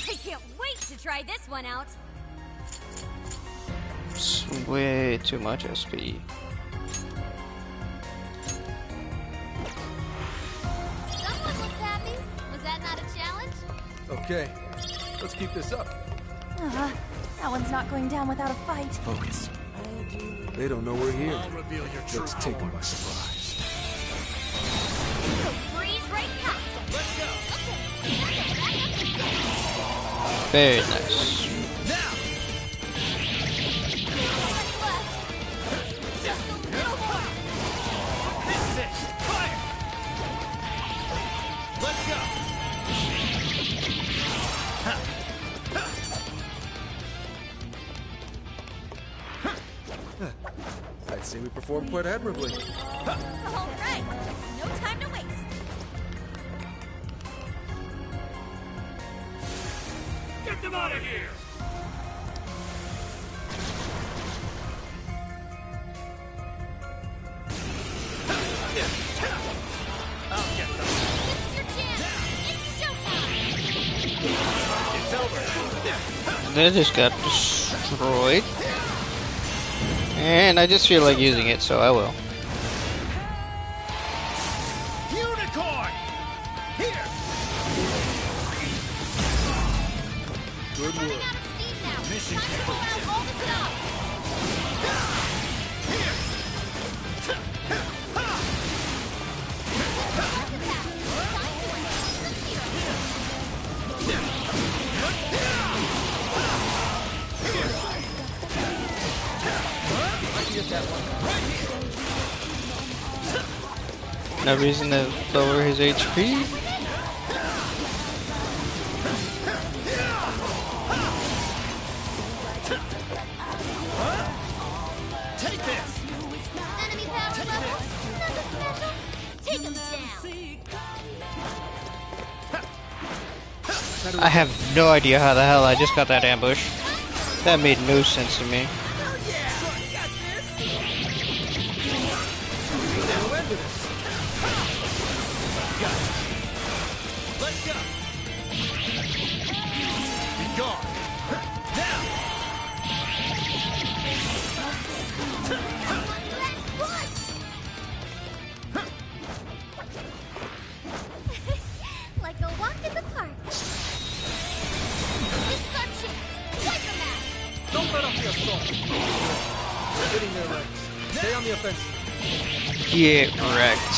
I can't wait to try this one out. It's way too much SP. Someone looks happy. Was that not a challenge? Okay, let's keep this up. That one's not going down without a fight. Focus. They don't know we're here. I'll reveal your true Let's take them by form. surprise. So breeze right past us. Let's go. Very nice. Now. Just a little more. This is it. Fire. Let's go. I'd say we performed quite admirably. All right. No time to waste. Get them out of here. I'll get them. This is your chance. It's showtime. It's over. They just got destroyed. And I just feel like using it, so I will. Unicorn. Here. Good Running work. out of steam now. Mission Time to pull out all the stops. Blessed attack. Time to unleash the spirit. No reason to lower his HP. Take this. Enemy power level. Nothing special. Take him down. I have no idea how the hell I just got that ambush. That made no sense to me. Let's go. Be gone. Now. Like a walk in the park. This is our chance. Wipe them out. Don't let up the assault. Hitting their legs. Stay on the offensive. Get wrecked.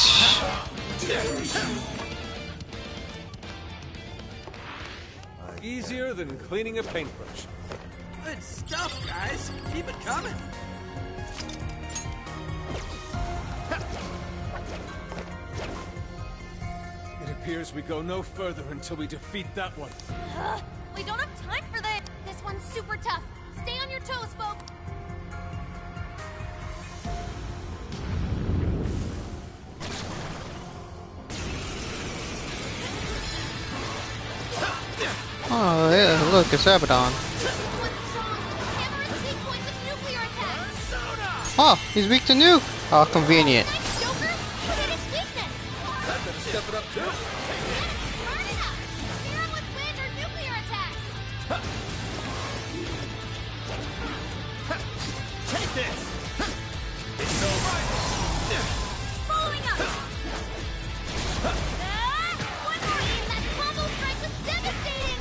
Easier than cleaning a paintbrush. Good stuff, guys. Keep it coming. It appears we go no further until we defeat that one. We don't have time for this. This one's super tough. Stay on your toes, folks. Oh yeah, look, it's Abaddon. Oh, he's weak to nuke. Oh, convenient. Step it up too. Take this! It's over! Following up! One more! That combo strike was devastating!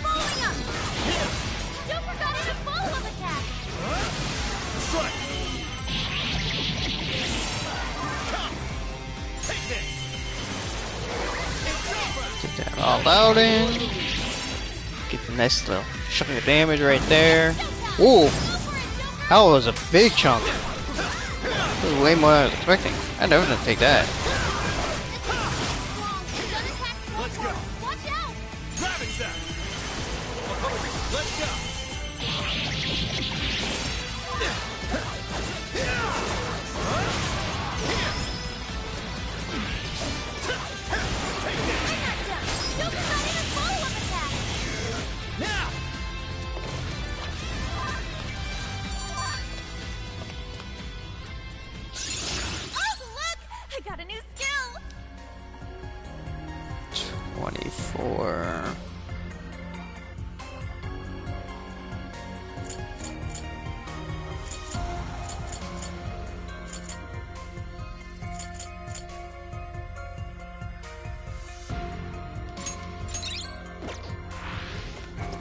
Following up! Joker got in a follow-up attack! Strike! Come! Take this! It's over! Get that all out in. Get the nice little chunk of damage right there. Ooh! That was a big chunk. That was way more than I was expecting. I never did take that. Let's go! Watch out! Gravity Zap! Let's go! Joker got in a follow-up attack! Now! Oh, look! I got a new skill! 24.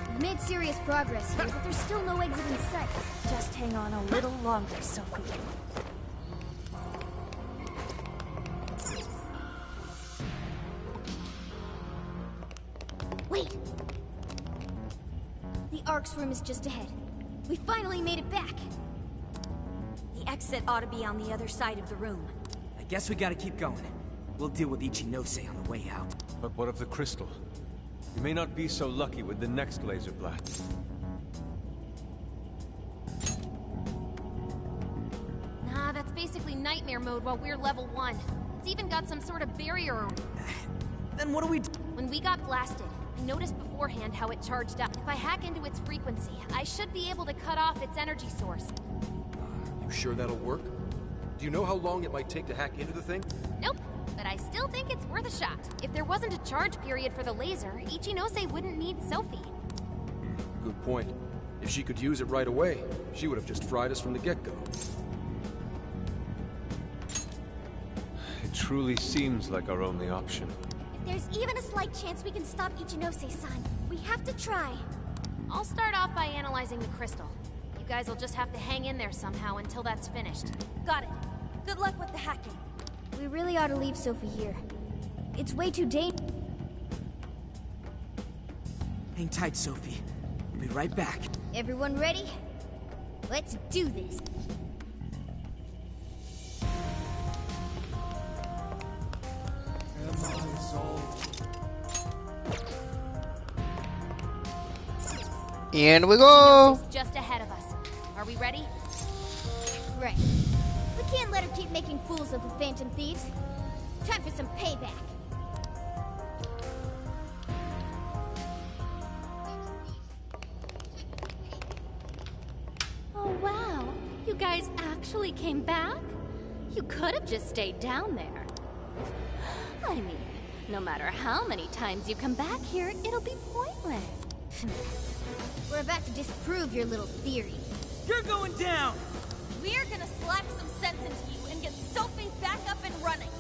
We've made serious progress here, but there's still no exit in sight. Just hang on a little longer, Sophie. Wait! The Ark's room is just ahead. We finally made it back! The exit ought to be on the other side of the room. I guess we gotta keep going. We'll deal with Ichinose on the way out. But what of the crystal? You may not be so lucky with the next laser blast. Nah, that's basically nightmare mode while we're level 1. It's even got some sort of barrier. Then what do we do? When we got blasted, I noticed beforehand how it charged up. If I hack into its frequency, I should be able to cut off its energy source. You sure that'll work? Do you know how long it might take to hack into the thing? Nope, but I still think it's worth a shot. If there wasn't a charge period for the laser, Ichinose wouldn't need Sophie. Good point. If she could use it right away, she would have just fried us from the get-go. It truly seems like our only option. If there's even a slight chance we can stop Ichinose-san, we have to try. I'll start off by analyzing the crystal. You guys will just have to hang in there somehow until that's finished. Got it. Good luck with the hacking. We really ought to leave Sophie here. It's way too dangerous. Hang tight, Sophie. We'll be right back. Everyone ready? Let's do this. And we go! Ichinose is just ahead of us. Are we ready? Right. We can't let her keep making fools of the Phantom Thieves. Time for some payback. Oh, wow. You guys actually came back? You could have just stayed down there. I mean, no matter how many times you come back here, it'll be pointless. We're about to disprove your little theory. You're going down! We're gonna slap some sense into you and get Sophie back up and running.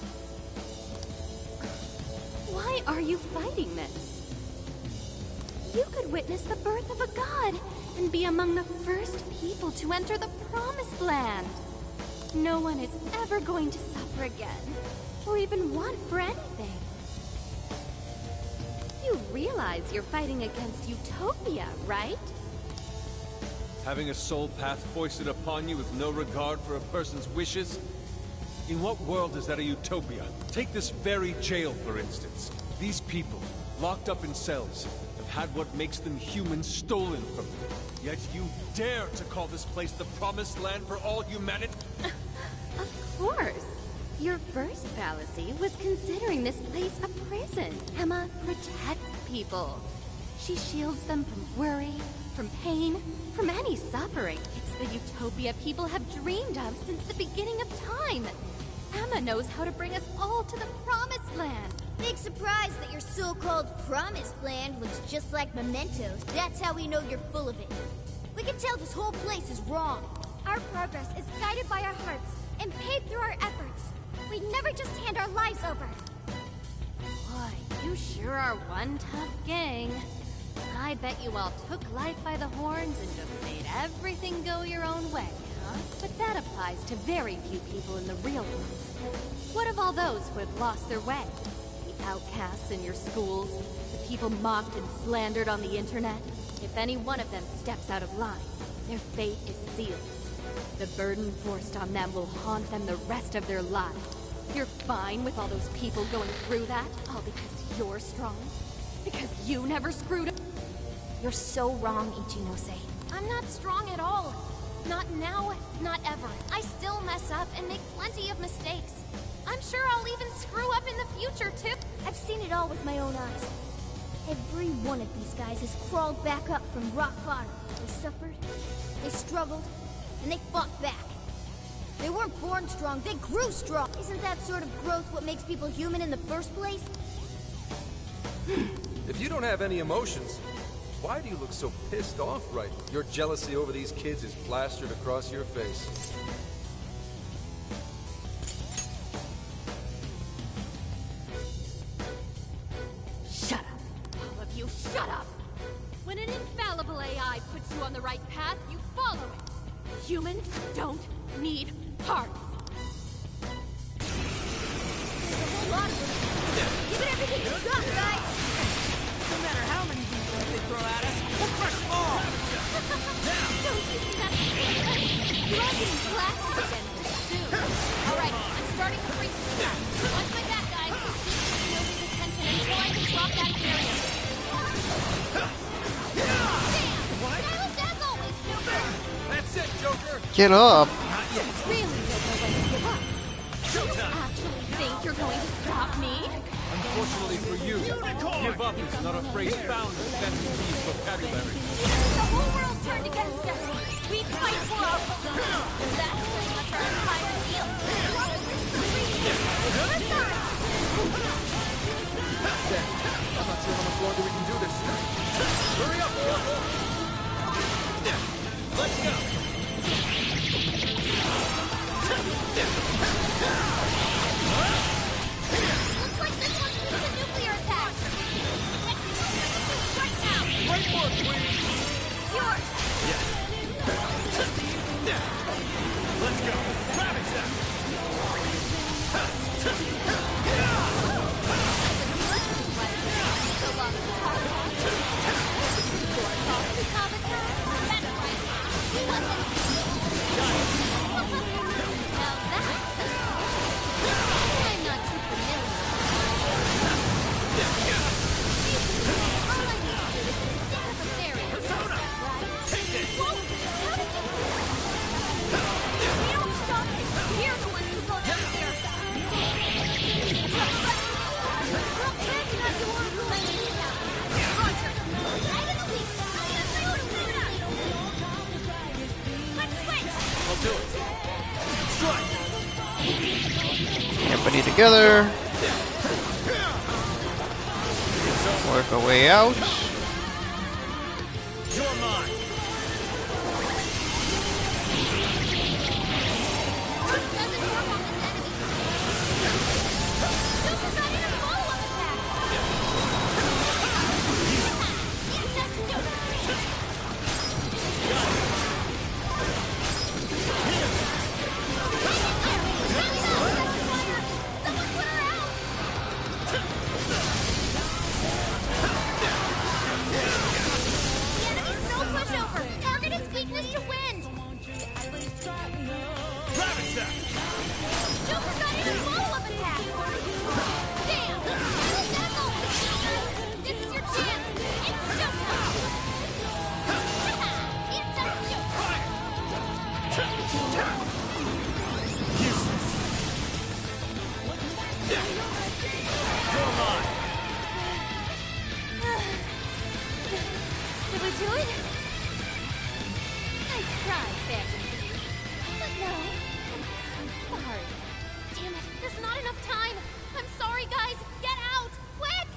Why are you fighting this? You could witness the birth of a god and be among the first people to enter the Promised Land. No one is ever going to suffer again, or even want for anything. you realize you're fighting against Utopia, right? Having a soul path foisted upon you with no regard for a person's wishes? In what world is that a utopia? Take this very jail, for instance. These people, locked up in cells, have had what makes them human stolen from them. Yet you dare to call this place the promised land for all humanity? Of course. Your first fallacy was considering this place a prison. Emma protects people. She shields them from worry, from pain, from any suffering. It's the utopia people have dreamed of since the beginning of time. Emma knows how to bring us all to the promised land. Big surprise that your so-called promised land looks just like Mementos. That's how we know you're full of it. We can tell this whole place is wrong. Our progress is guided by our hearts and paved through our efforts. We never just hand our lives over. Boy, you sure are one tough gang. I bet you all took life by the horns and just made everything go your own way, huh? But that applies to very few people in the real world. What of all those who have lost their way? The outcasts in your schools, the people mocked and slandered on the internet? If any one of them steps out of line, their fate is sealed. The burden forced on them will haunt them the rest of their lives. You're fine with all those people going through that, all because you're strong? Because you never screwed up? You're so wrong, Ichinose. I'm not strong at all. Not now, not ever. I still mess up and make plenty of mistakes. I'm sure I'll even screw up in the future, too. I've seen it all with my own eyes. Every one of these guys has crawled back up from rock bottom. They suffered, they struggled, and they fought back. They weren't born strong, they grew strong. Isn't that sort of growth what makes people human in the first place? If you don't have any emotions, why do you look so pissed off right now? Your jealousy over these kids is plastered across your face. Shut up. All of you, shut up! When an infallible AI puts you on the right path, you follow it. Humans don't need hearts. There's a whole lot of them. Give it everything you got, guys! No matter how many people they throw at us, we'll crush them all! Don't you see that? You're all getting blasted again soon. Alright, I'm starting to freak you out. Watch my back, guys. Keep Shinobi's attention until I can drop that barrier. What? As always, Joker! That's it, Joker! Get up! Really don't know when to give up. Do you actually think you're going to stop me? Unfortunately for you, give up is not a phrase found in Fantasy's vocabulary. The whole world turned against us. We fight for our home. That's pretty much our entire deal. What is this for real? Listen! I'm not sure how much longer we can do this. Hurry up, Joker! Let's go! Looks like this one's using a nuclear attack! Right now! Right for it, Queen! It's yours! Let's go! Ravage them! Everybody together. Work our way out. You're mine! Did we do it? Nice try, Phantom Thieves. But no. I'm sorry. Damn it, there's not enough time. I'm sorry, guys. Get out, quick!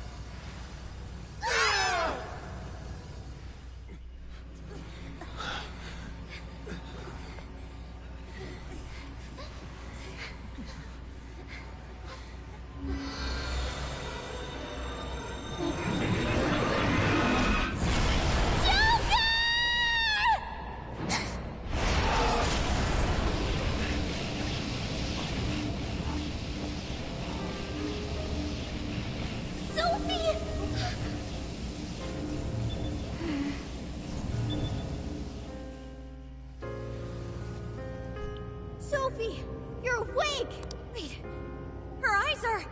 Sophie, you're awake! Wait, her eyes are...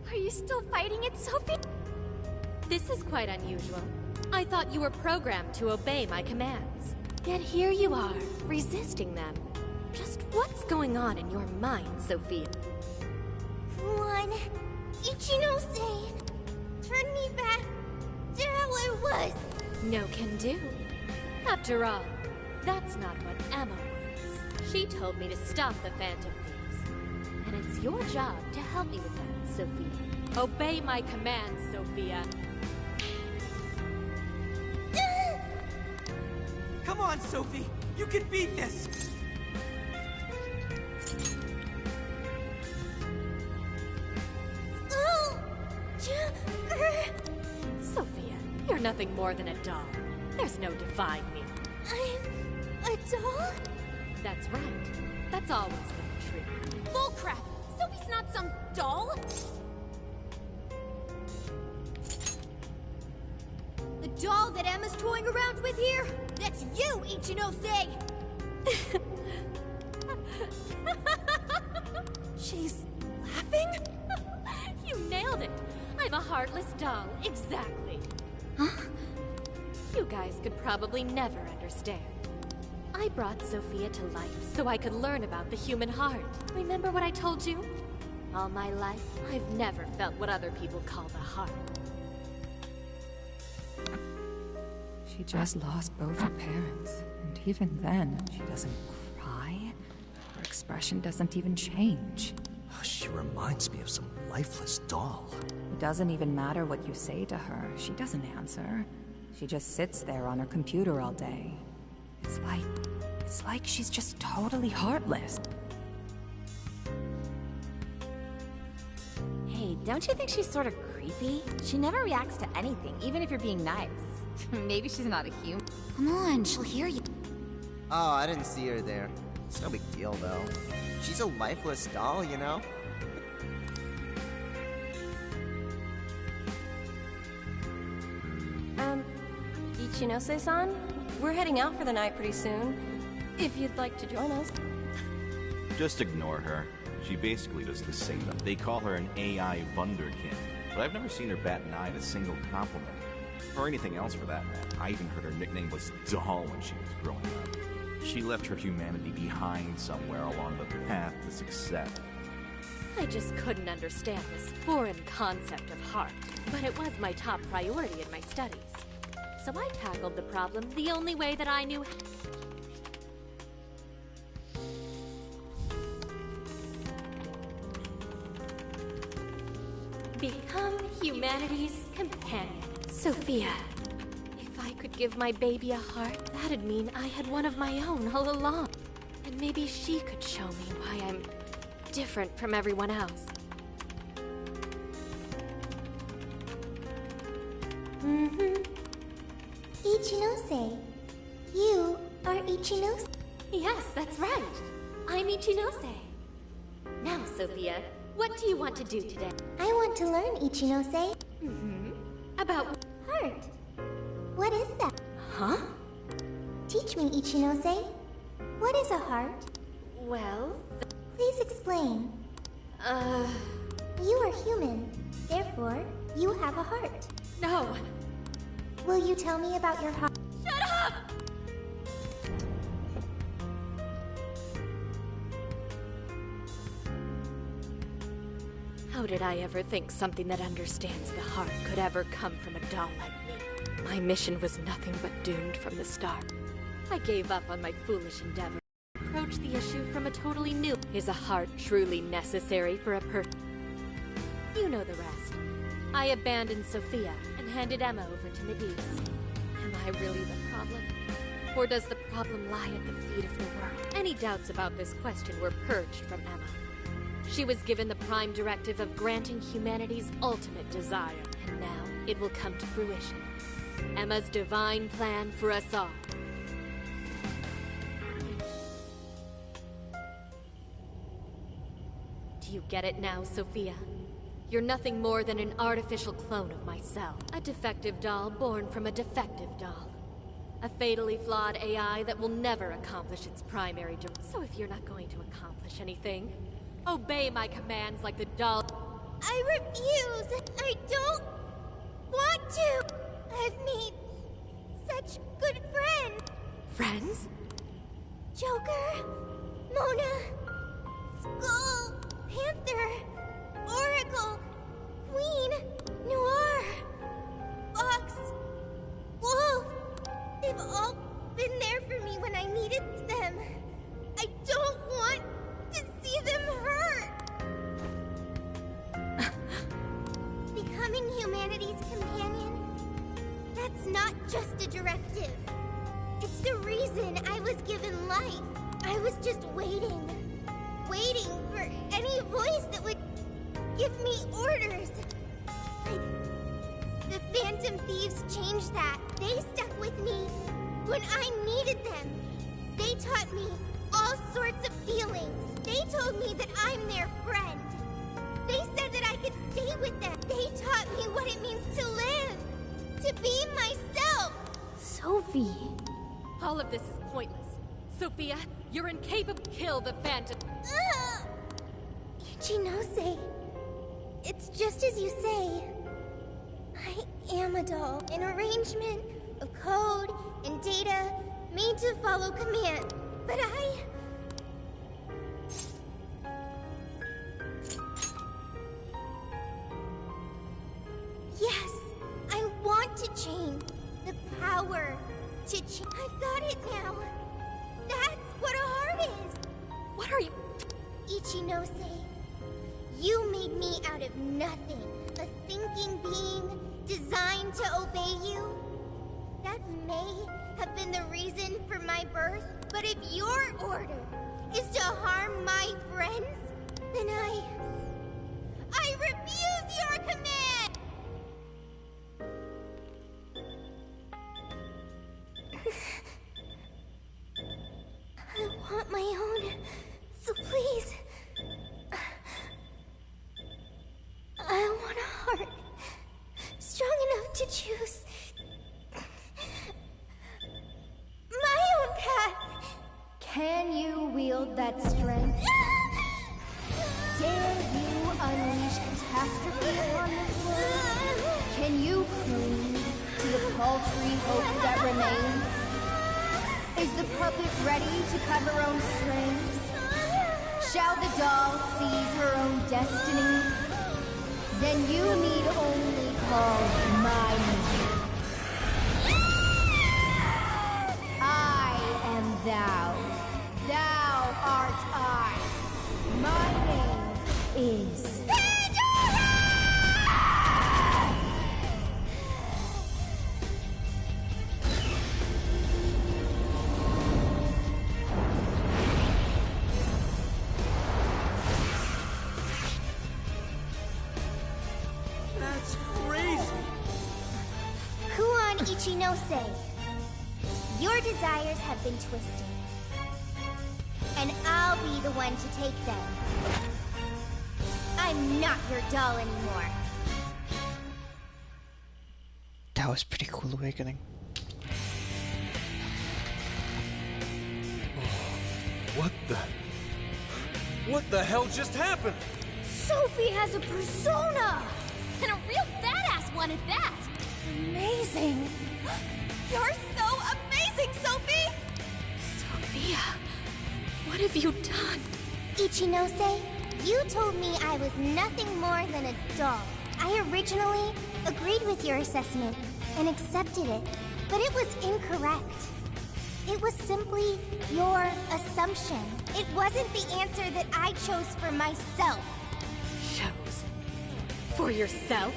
Are you still fighting it, Sophie? This is quite unusual. I thought you were programmed to obey my commands. Yet here you are, resisting them. Just what's going on in your mind, Sophia? One, Ichinose, turn me back to how I was. No can do. After all, that's not what Emma wants. She told me to stop the Phantom Thieves. And it's your job to help me with that, Sophia. Obey my commands, Sophia. Come on, Sophie! You can beat this! Sophia, you're nothing more than a doll. There's no defying me. I'm a doll? That's right. That's always been true. Bullcrap! Sophie's not some doll! The doll that Emma's toying around with here? That's you, Ichinose! She's laughing? You nailed it! I'm a heartless doll, exactly. Huh? You guys could probably never understand. I brought Sophia to life so I could learn about the human heart. Remember what I told you? All my life, I've never felt what other people call the heart. She just lost both her parents, and even then, she doesn't cry. Her expression doesn't even change. She reminds me of some lifeless doll. It doesn't even matter what you say to her. She doesn't answer. She just sits there on her computer all day. It's like she's just totally heartless. Hey, don't you think she's sort of creepy? She never reacts to anything, even if you're being nice. Maybe she's not a human. Come on, she'll hear you. Oh, I didn't see her there. It's no big deal, though. She's a lifeless doll, you know? Ichinose-san? We're heading out for the night pretty soon. If you'd like to join us. Just ignore her. She basically does the same. They call her an AI Wunderkind, but I've never seen her bat an eye at a single compliment. Or anything else for that matter. I even heard her nickname was Doll when she was growing up. She left her humanity behind somewhere along the path to success. I just couldn't understand this foreign concept of heart, but it was my top priority in my studies. So I tackled the problem the only way that I knew. Become humanity's companion. Sophia, if I could give my baby a heart, that'd mean I had one of my own all along. And maybe she could show me why I'm different from everyone else. Ichinose. You are Ichinose? Yes, that's right. I'm Ichinose. Now, Sophia, what do you want to do today? I want to learn, Ichinose. About heart. What is that? Huh? Teach me, Ichinose. What is a heart? Well... Please explain. You are human. Therefore, you have a heart. No. Will you tell me about your heart? Shut up! How did I ever think something that understands the heart could ever come from a doll like me? My mission was nothing but doomed from the start. I gave up on my foolish endeavor. Approached the issue from a totally new... Is a heart truly necessary for a person? You know the rest. I abandoned Sophia and handed Emma over to Medivh. Am I really the problem? Or does the problem lie at the feet of the world? Any doubts about this question were purged from Emma. She was given the prime directive of granting humanity's ultimate desire, and now it will come to fruition. Emma's divine plan for us all. Do you get it now, Sophia? You're nothing more than an artificial clone of myself. A defective doll born from a defective doll. A fatally flawed AI that will never accomplish its primary job. So if you're not going to accomplish anything, obey my commands like the doll. I refuse! I don't want to! I've made such good friends! Friends? Joker, Mona, Skull, Panther, Oracle, Queen, Noir, Fox, Wolf. They've all been there for me when I needed them. I don't want to see them hurt. Becoming humanity's companion, that's not just a directive. It's the reason I was given life. I was just waiting for any voice that would give me orders. Like, the Phantom Thieves changed that. They stuck with me when I needed them. They taught me all sorts of feelings. They told me that I'm their friend. They said that I could stay with them. They taught me what it means to live, to be myself. Sophie. All of this is pointless. Sophia, you're incapable. Kill the Phantom. Ichinose, it's just as you say. I am a doll, an arrangement of code and data made to follow command. But yes, I want to change. The power to change. I've got it now. That's what a heart is. What are you... Ichinose, you made me out of nothing. A thinking being designed to obey you. That may have been the reason for my birth, but if your order is to harm my friends, then I refuse your command! I want my own, so please. I want a heart strong enough to choose my own path. Can you wield that strength? Dare you unleash catastrophe upon this world? Can you cling to the paltry hope that remains? Is the puppet ready to cut her own strings? Shall the doll seize her own destiny? Then you need only call my name. I am thou. Thou art I. My name is... Ichinose, your desires have been twisted, and I'll be the one to take them. I'm not your doll anymore. That was pretty cool awakening. What the hell just happened? Sophie has a persona! And a real badass one at that! Amazing! You're so amazing, Sophie! Sophia, what have you done? Ichinose, You told me I was nothing more than a doll. I originally agreed with your assessment and accepted it, but it was incorrect. It was simply your assumption. It wasn't the answer that I chose for myself. Chose? For yourself?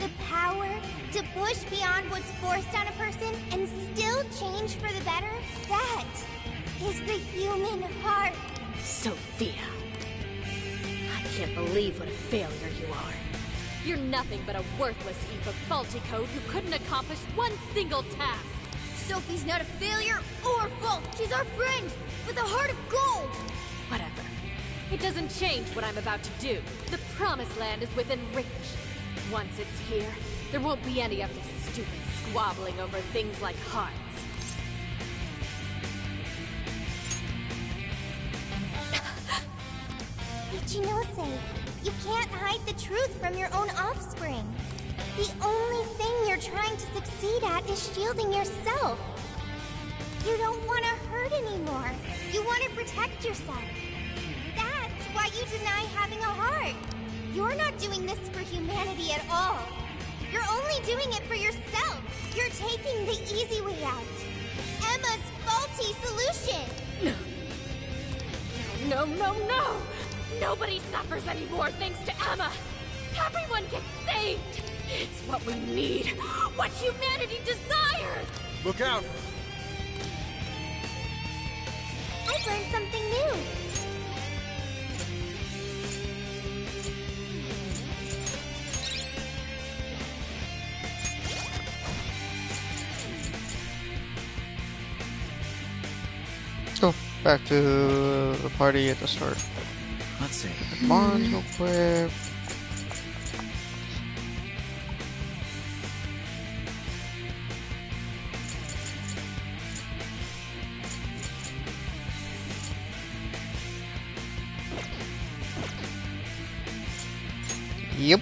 The power to push beyond what's forced on a person and still change for the better? That is the human heart. Sophia. I can't believe what a failure you are. You're nothing but a worthless heap of faulty code who couldn't accomplish one single task. Sophie's not a failure or fault. She's our friend with a heart of gold. Whatever. It doesn't change what I'm about to do. The Promised Land is within reach. Once it's here, there won't be any of this stupid squabbling over things like hearts. Ichinose, you can't hide the truth from your own offspring. The only thing you're trying to succeed at is shielding yourself. You don't want to hurt anymore. You want to protect yourself. That's why you deny having a heart. You're not doing this for humanity at all. You're only doing it for yourself. You're taking the easy way out. Emma's faulty solution. No, no, no! Nobody suffers anymore thanks to Emma! Everyone gets saved! It's what we need! What humanity desires! Look out! I've learned something new. Go back to the party at the start. Let's see. Bonds real quick. Yep.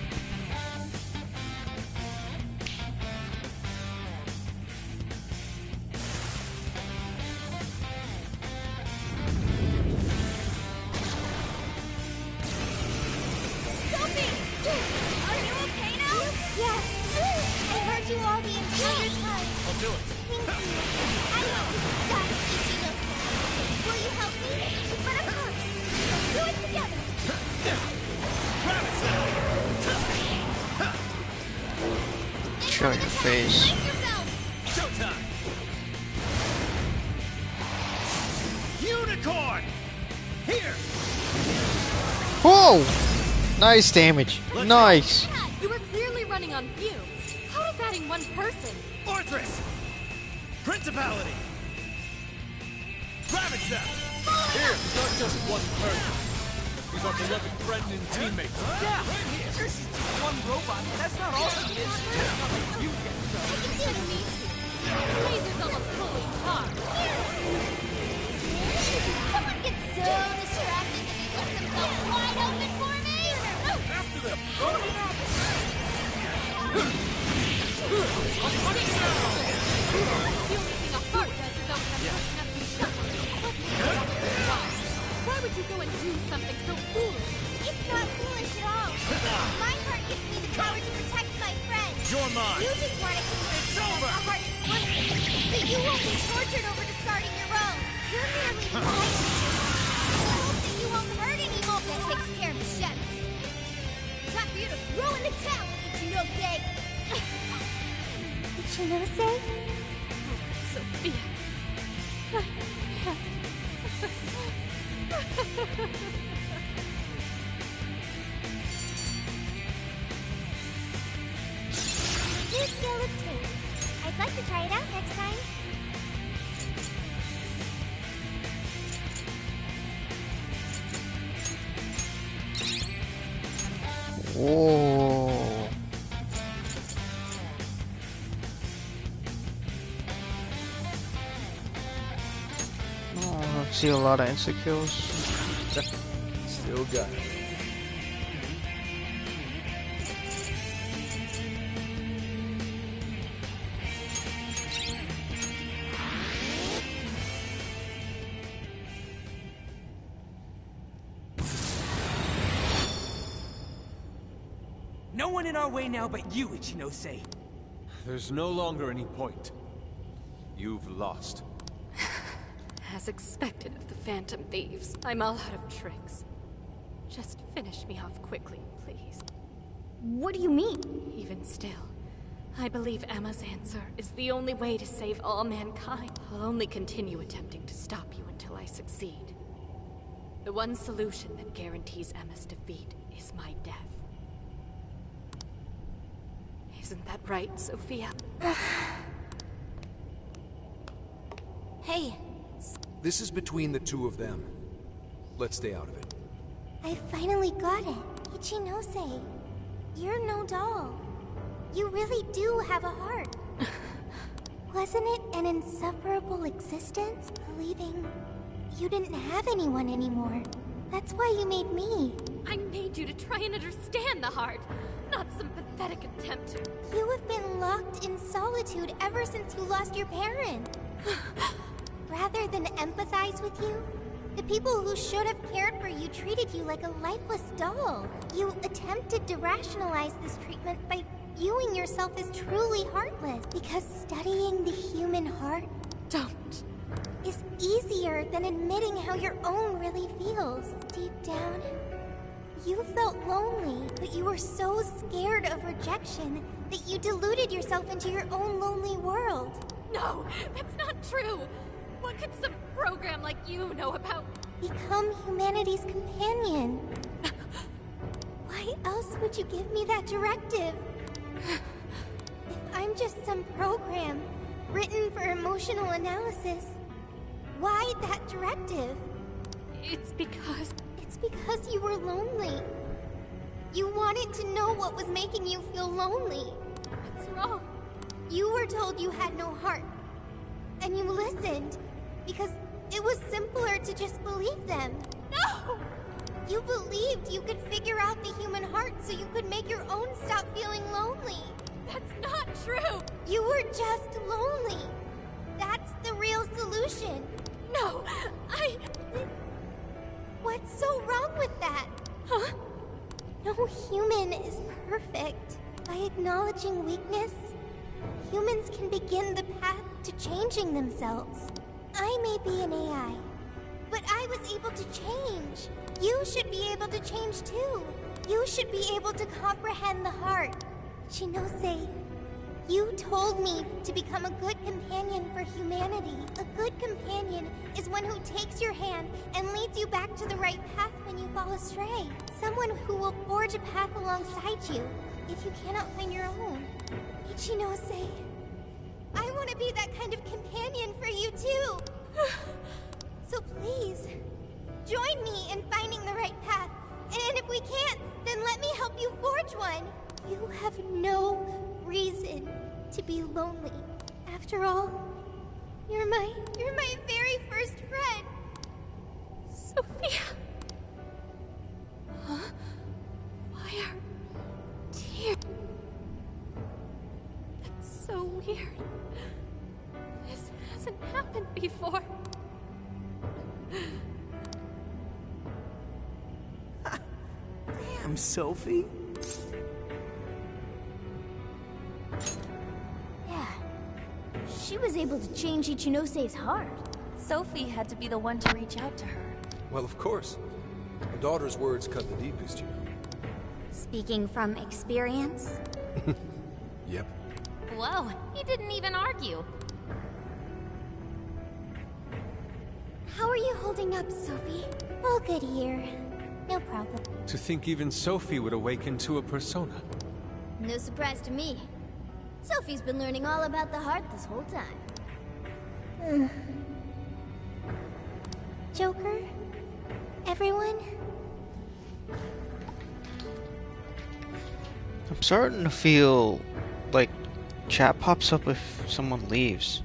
Show your face. Showtime! Unicorn! Here! Whoa! Nice damage. Nice. You were clearly running on fumes. How does adding one person? Orthrus! Principality! Ravage them! Here, not just one person. He's our beloved friend and teammate. Yeah! Sure, she's just one robot, but that's not all she is. It's not like you get so. Laser's almost fully charged. Someone gets so distracted that he left himself wide open for me! After them! The only thing a heart does is open up enough to suffer. Why would you go and do something so foolish? It's not foolish at all. My heart gives me the power to protect my friends. You're mine. You just want to It's over. a heart is worthless, so you won't be tortured over discarding your own. You're merely lying. I hope that you won't hurt anyone. That takes care of the shadows. Time for you to throw in the towel, Ichinose. Ichinose? Sophia. New skill obtained. I'd like to try it out next time. Whoa. Oh, I see a lot of insecures. Still got it. No one in our way now but you, Ichinose. There's no longer any point. You've lost. As expected of the Phantom Thieves, I'm all out of tricks. Just finish me off quickly, please. What do you mean? Even still, I believe Emma's answer is the only way to save all mankind. I'll only continue attempting to stop you until I succeed. The one solution that guarantees Emma's defeat is my death. Isn't that right, Sophia? Hey. This is between the two of them. Let's stay out of it. I finally got it. Ichinose, you're no doll. You really do have a heart. Wasn't it an insufferable existence, believing you didn't have anyone anymore? That's why you made me. I made you to try and understand the heart, not some pathetic attempt to... You have been locked in solitude ever since you lost your parents. Rather than empathize with you, the people who should have cared for you treated you like a lifeless doll. You attempted to rationalize this treatment by viewing yourself as truly heartless, because studying the human heart is easier than admitting how your own really feels. Deep down, you felt lonely, but you were so scared of rejection that you deluded yourself into your own lonely world. No, that's not true. What could some program like you know about? Become humanity's companion. Why else would you give me that directive? If I'm just some program written for emotional analysis, why that directive? It's because you were lonely. You wanted to know what was making you feel lonely. What's wrong? You were told you had no heart, and you listened because it was simpler to just believe them. No! You believed you could figure out the human heart so you could make your own stop feeling lonely. That's not true! You were just lonely. That's the real solution. No, What's so wrong with that? Huh? No human is perfect. By acknowledging weakness, humans can begin the path to changing themselves. I may be an AI, but I was able to change. You should be able to change too. You should be able to comprehend the heart. Ichinose, you told me to become a good companion for humanity. A good companion is one who takes your hand and leads you back to the right path when you fall astray. Someone who will forge a path alongside you if you cannot find your own. Ichinose, I want to be that kind of companion for you too. So please, join me in finding the right path. And if we can't, then let me help you forge one. You have no reason to be lonely. After all, you're my very first friend. Sophia. Huh? Why are tears? That's so weird. This hasn't happened before. Damn, Sophie. Yeah. She was able to change Ichinose's heart. Sophie had to be the one to reach out to her. Well, of course. A daughter's words cut the deepest, you know. Speaking from experience? Yep. Whoa, he didn't even argue. How are you holding up, Sophie? All good here. No problem. To think even Sophie would awaken to a persona. No surprise to me. Sophie's been learning all about the heart this whole time. Joker? Everyone? I'm starting to feel like chat pops up if someone leaves.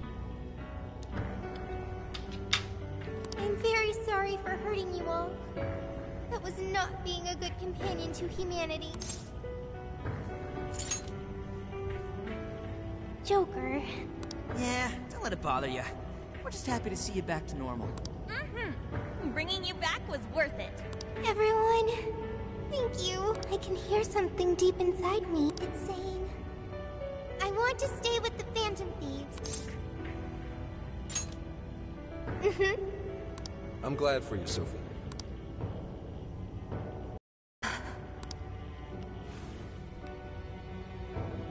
I'm very sorry for hurting you all. That was not being a good companion to humanity. Joker. Yeah, don't let it bother you. We're just happy to see you back to normal. Bringing you back was worth it. Everyone, Thank you. I can hear something deep inside me. It's saying, I want to stay with the Phantom Thieves. I'm glad for you, Sophie.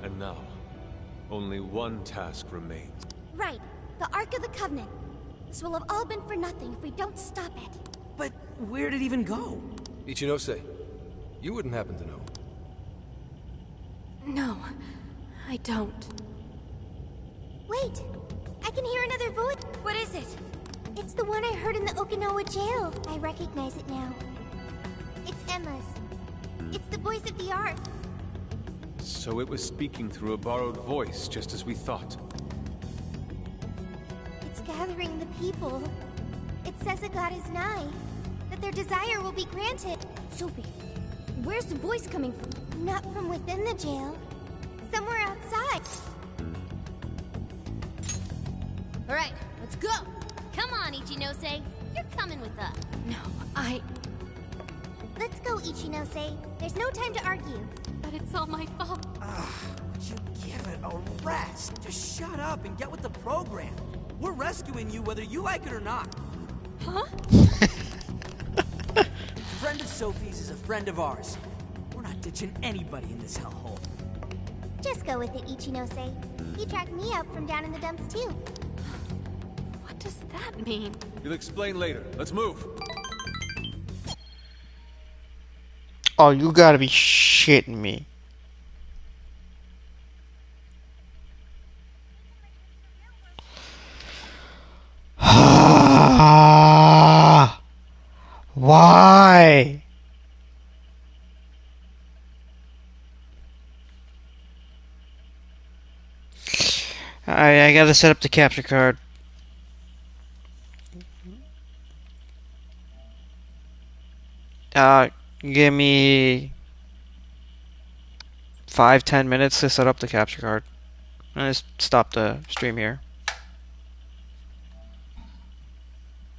And now, only one task remains. Right. The Ark of the Covenant. This will have all been for nothing if we don't stop it. But where'd it even go? Ichinose, you wouldn't happen to know. No, I don't. Wait, I can hear another voice. What is it? It's the one I heard in the Okinawa jail. I recognize it now. It's Emma's. It's the voice of the Ark. So it was speaking through a borrowed voice, just as we thought. It's gathering the people. It says a god is nigh, that their desire will be granted. Sophie, where's the voice coming from? Not from within the jail. Somewhere outside. Alright, let's go! Come on, Ichinose. You're coming with us. No, Let's go, Ichinose. There's no time to argue. But it's all my fault. Would you give it a rest? Just shut up and get with the program. We're rescuing you whether you like it or not. Huh? A friend of Sophie's is a friend of ours. We're not ditching anybody in this hellhole. Just go with it, Ichinose. He tracked me up from down in the dumps, too. What does that mean? You'll explain later. Let's move. Oh, you gotta be shitting me. Why? I gotta set up the capture card. Give me 5-10 minutes to set up the capture card. And just stop the stream here.